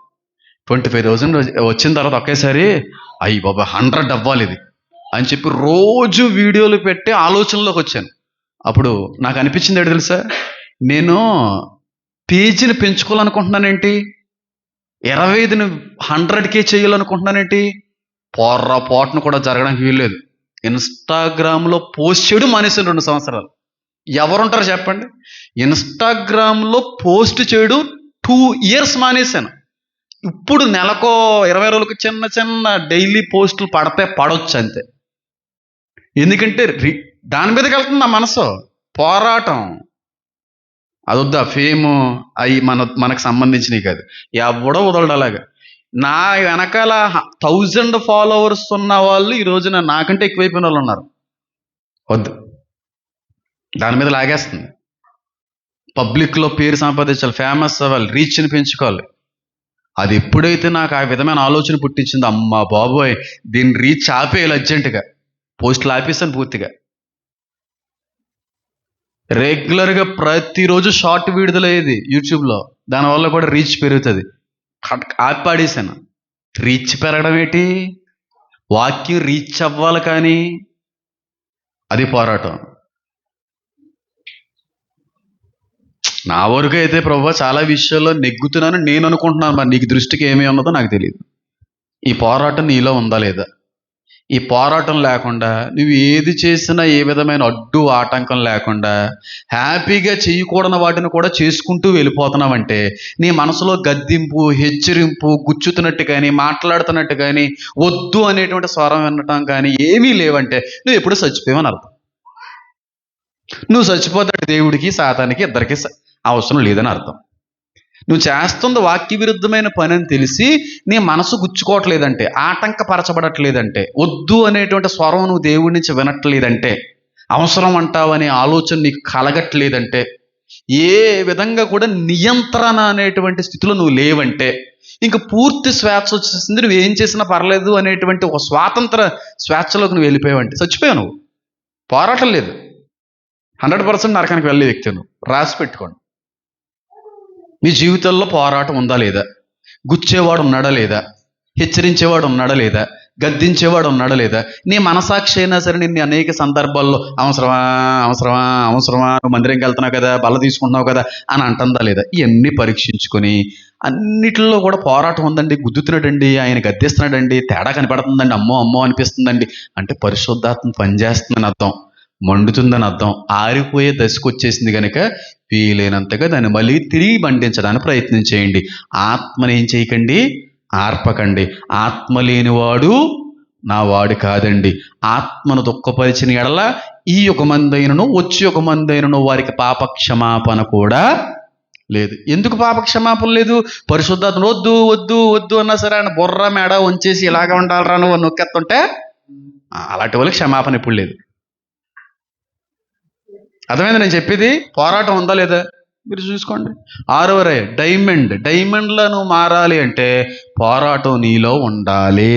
25,000 వచ్చిన తర్వాత ఒకేసారి అయ్యి బాబా 100 అవ్వాలి ఇది అని చెప్పి రోజు వీడియోలు పెట్టి ఆలోచనలోకి వచ్చాను. అప్పుడు నాకు అనిపించింది ఏంటి తెలుసా, నేను పేజీని పెంచుకోవాలనుకుంటున్నానేంటి, 25ని 100K చేయాలనుకుంటున్నానేంటి, పొర్రపాటును కూడా జరగడానికి వీల్లేదు. ఇన్స్టాగ్రామ్లో పోస్ట్ చేయడం మానేసాను 2 సంవత్సరాలు. ఎవరుంటారు చెప్పండి, ఇన్స్టాగ్రామ్లో పోస్ట్ చేయడం 2 years మానేశాను. ఇప్పుడు నెలకో 20 రోజులకు చిన్న చిన్న డైలీ పోస్టులు పడవచ్చు అంతే. ఎందుకంటే దాని మీదకి వెళ్తుంది నా మనసు. పోరాటం అదొద్దా, ఫేము అవి మనకు సంబంధించినవి కాదు. ఎవడో వదలడు అలాగా. నా వెనకాల 1000 ఫాలోవర్స్ ఉన్న వాళ్ళు ఈ రోజున నాకంటే ఎక్కువైపోయిన వాళ్ళు ఉన్నారు. వద్దు, దాని మీద లాగేస్తుంది. పబ్లిక్లో పేరు సంపాదించాలి, ఫేమస్ అవ్వాలి, రీచ్ని పెంచుకోవాలి. అది ఎప్పుడైతే నాకు ఆ విధమైన ఆలోచన పుట్టించింది, అమ్మా బాబోయ్ దీన్ని రీచ్ ఆపేయాలి అర్జెంటుగా, పోస్టులు ఆపేస్తాను పూర్తిగా. రెగ్యులర్గా ప్రతిరోజు షార్ట్ విడుదలయ్యేది యూట్యూబ్లో, దానివల్ల కూడా రీచ్ పెరుగుతుంది. ఆపాడేశాను. రీచ్ పెరగడం ఏంటి, వాక్యం రీచ్ అవ్వాలి, కానీ అది పోరాటం. నా వరకు అయితే ప్రభువా చాలా విషయాల్లో నెగ్గుతున్నాను నేను అనుకుంటున్నాను. మరి నీకు దృష్టికి ఏమీ ఉన్నదో నాకు తెలియదు. ఈ పోరాటం నీలో ఉందా లేదా? ఈ పోరాటం లేకుండా నువ్వు ఏది చేసినా ఏ విధమైన అడ్డు ఆటంకం లేకుండా హ్యాపీగా చేయకూడని వాటిని కూడా చేసుకుంటూ వెళ్ళిపోతున్నావంటే, నీ మనసులో గద్దింపు, హెచ్చరింపు, గుచ్చుతున్నట్టు కానీ, మాట్లాడుతున్నట్టు కానీ, వద్దు అనేటువంటి స్వరం వినటం కానీ ఏమీ లేవంటే నువ్వు ఎప్పుడు చచ్చిపోయావని అర్థం. నువ్వు చచ్చిపోతాడు దేవుడికి సాతానికి ఇద్దరికి అవసరం లేదని అర్థం. నువ్వు చేస్తుంది వాక్య విరుద్ధమైన పని అని తెలిసి నీ మనసు గుచ్చుకోవట్లేదంటే, ఆటంకపరచబడట్లేదంటే, వద్దు అనేటువంటి స్వరం నువ్వు దేవుడి నుంచి వినట్లేదంటే, అవసరం అంటావనే ఆలోచన నీకు కలగట్లేదంటే, ఏ విధంగా కూడా నియంత్రణ అనేటువంటి స్థితిలో నువ్వు లేవంటే, ఇంకా పూర్తి స్వేచ్ఛ వచ్చేసింది, నువ్వు ఏం చేసినా పర్లేదు అనేటువంటి ఒక స్వాతంత్ర స్వేచ్ఛలోకి నువ్వు వెళ్ళిపోయావంటే చచ్చిపోయావు. నువ్వు పోరాటం లేదు. 100% నరకానికి వెళ్ళే వ్యక్తి నువ్వు. రాసి పెట్టుకోండి. మీ జీవితంలో పోరాటం ఉందా లేదా? గుచ్చేవాడు ఉన్నాడా లేదా? హెచ్చరించేవాడు ఉన్నాడా లేదా? గద్దించేవాడు ఉన్నాడా లేదా? నీ మనసాక్షి అయినా సరే నిన్ను అనేక సందర్భాల్లో అవసరమా నువ్వు మందిరంకి వెళ్తున్నావు కదా, బల్ల తీసుకుంటున్నావు కదా అని అంటుందా లేదా? ఇవన్నీ పరీక్షించుకొని అన్నిటిలో కూడా పోరాటం ఉందండి, గుద్దుతున్నాడండి, ఆయన గద్దిస్తున్నాడండి, తేడా కనపడుతుందండి, అమ్మో అనిపిస్తుందండి అంటే పరిశుద్ధాత్మ పనిచేస్తుందని అర్థం, మండుతుందని అర్థం. ఆరిపోయే దశకు వచ్చేసింది కనుక వీలైనంతగా దాన్ని మళ్ళీ తిరిగి మండించడానికి ప్రయత్నం చేయండి. ఆత్మని ఏం చేయకండి, ఆర్పకండి. ఆత్మ లేనివాడు నా వాడు కాదండి. ఆత్మను దుఃఖపరిచిన ఎడల ఈ యుగమందైనను వచ్చి యుగమందైనను వారికి పాపక్షమాపణ కూడా లేదు. ఎందుకు పాప క్షమాపణ లేదు? పరిశుద్ధాత్మ వద్దు వద్దు వద్దు అన్నా సరే ఆయన బుర్ర మేడ వంచేసి ఇలాగ ఉండాలరా నువ్వు నొక్కెత్తుంటే అలాంటి వాళ్ళకి క్షమాపణ ఇప్పుడు లేదు. అర్థమైంది నేను చెప్పేది? పోరాటం ఉందా లేదా మీరు చూసుకోండి. 6వ రాయి డైమండ్లో నువ్వు మారాలి అంటే పోరాటం నీలో ఉండాలి.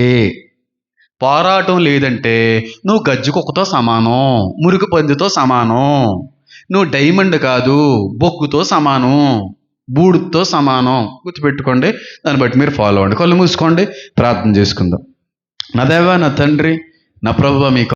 పోరాటం లేదంటే నువ్వు గజ్జి కుక్కతో సమానం, మురికి పందితో సమానం. నువ్వు డైమండ్ కాదు, బొగ్గుతో సమానం, బూడితో సమానం. గుర్తుపెట్టుకోండి. దాన్ని బట్టి మీరు ఫాలో అవ్వండి. కళ్ళు మూసుకోండి, ప్రార్థన చేసుకుందాం. నా దేవా, నా తండ్రి, నా ప్రభువా, మీకు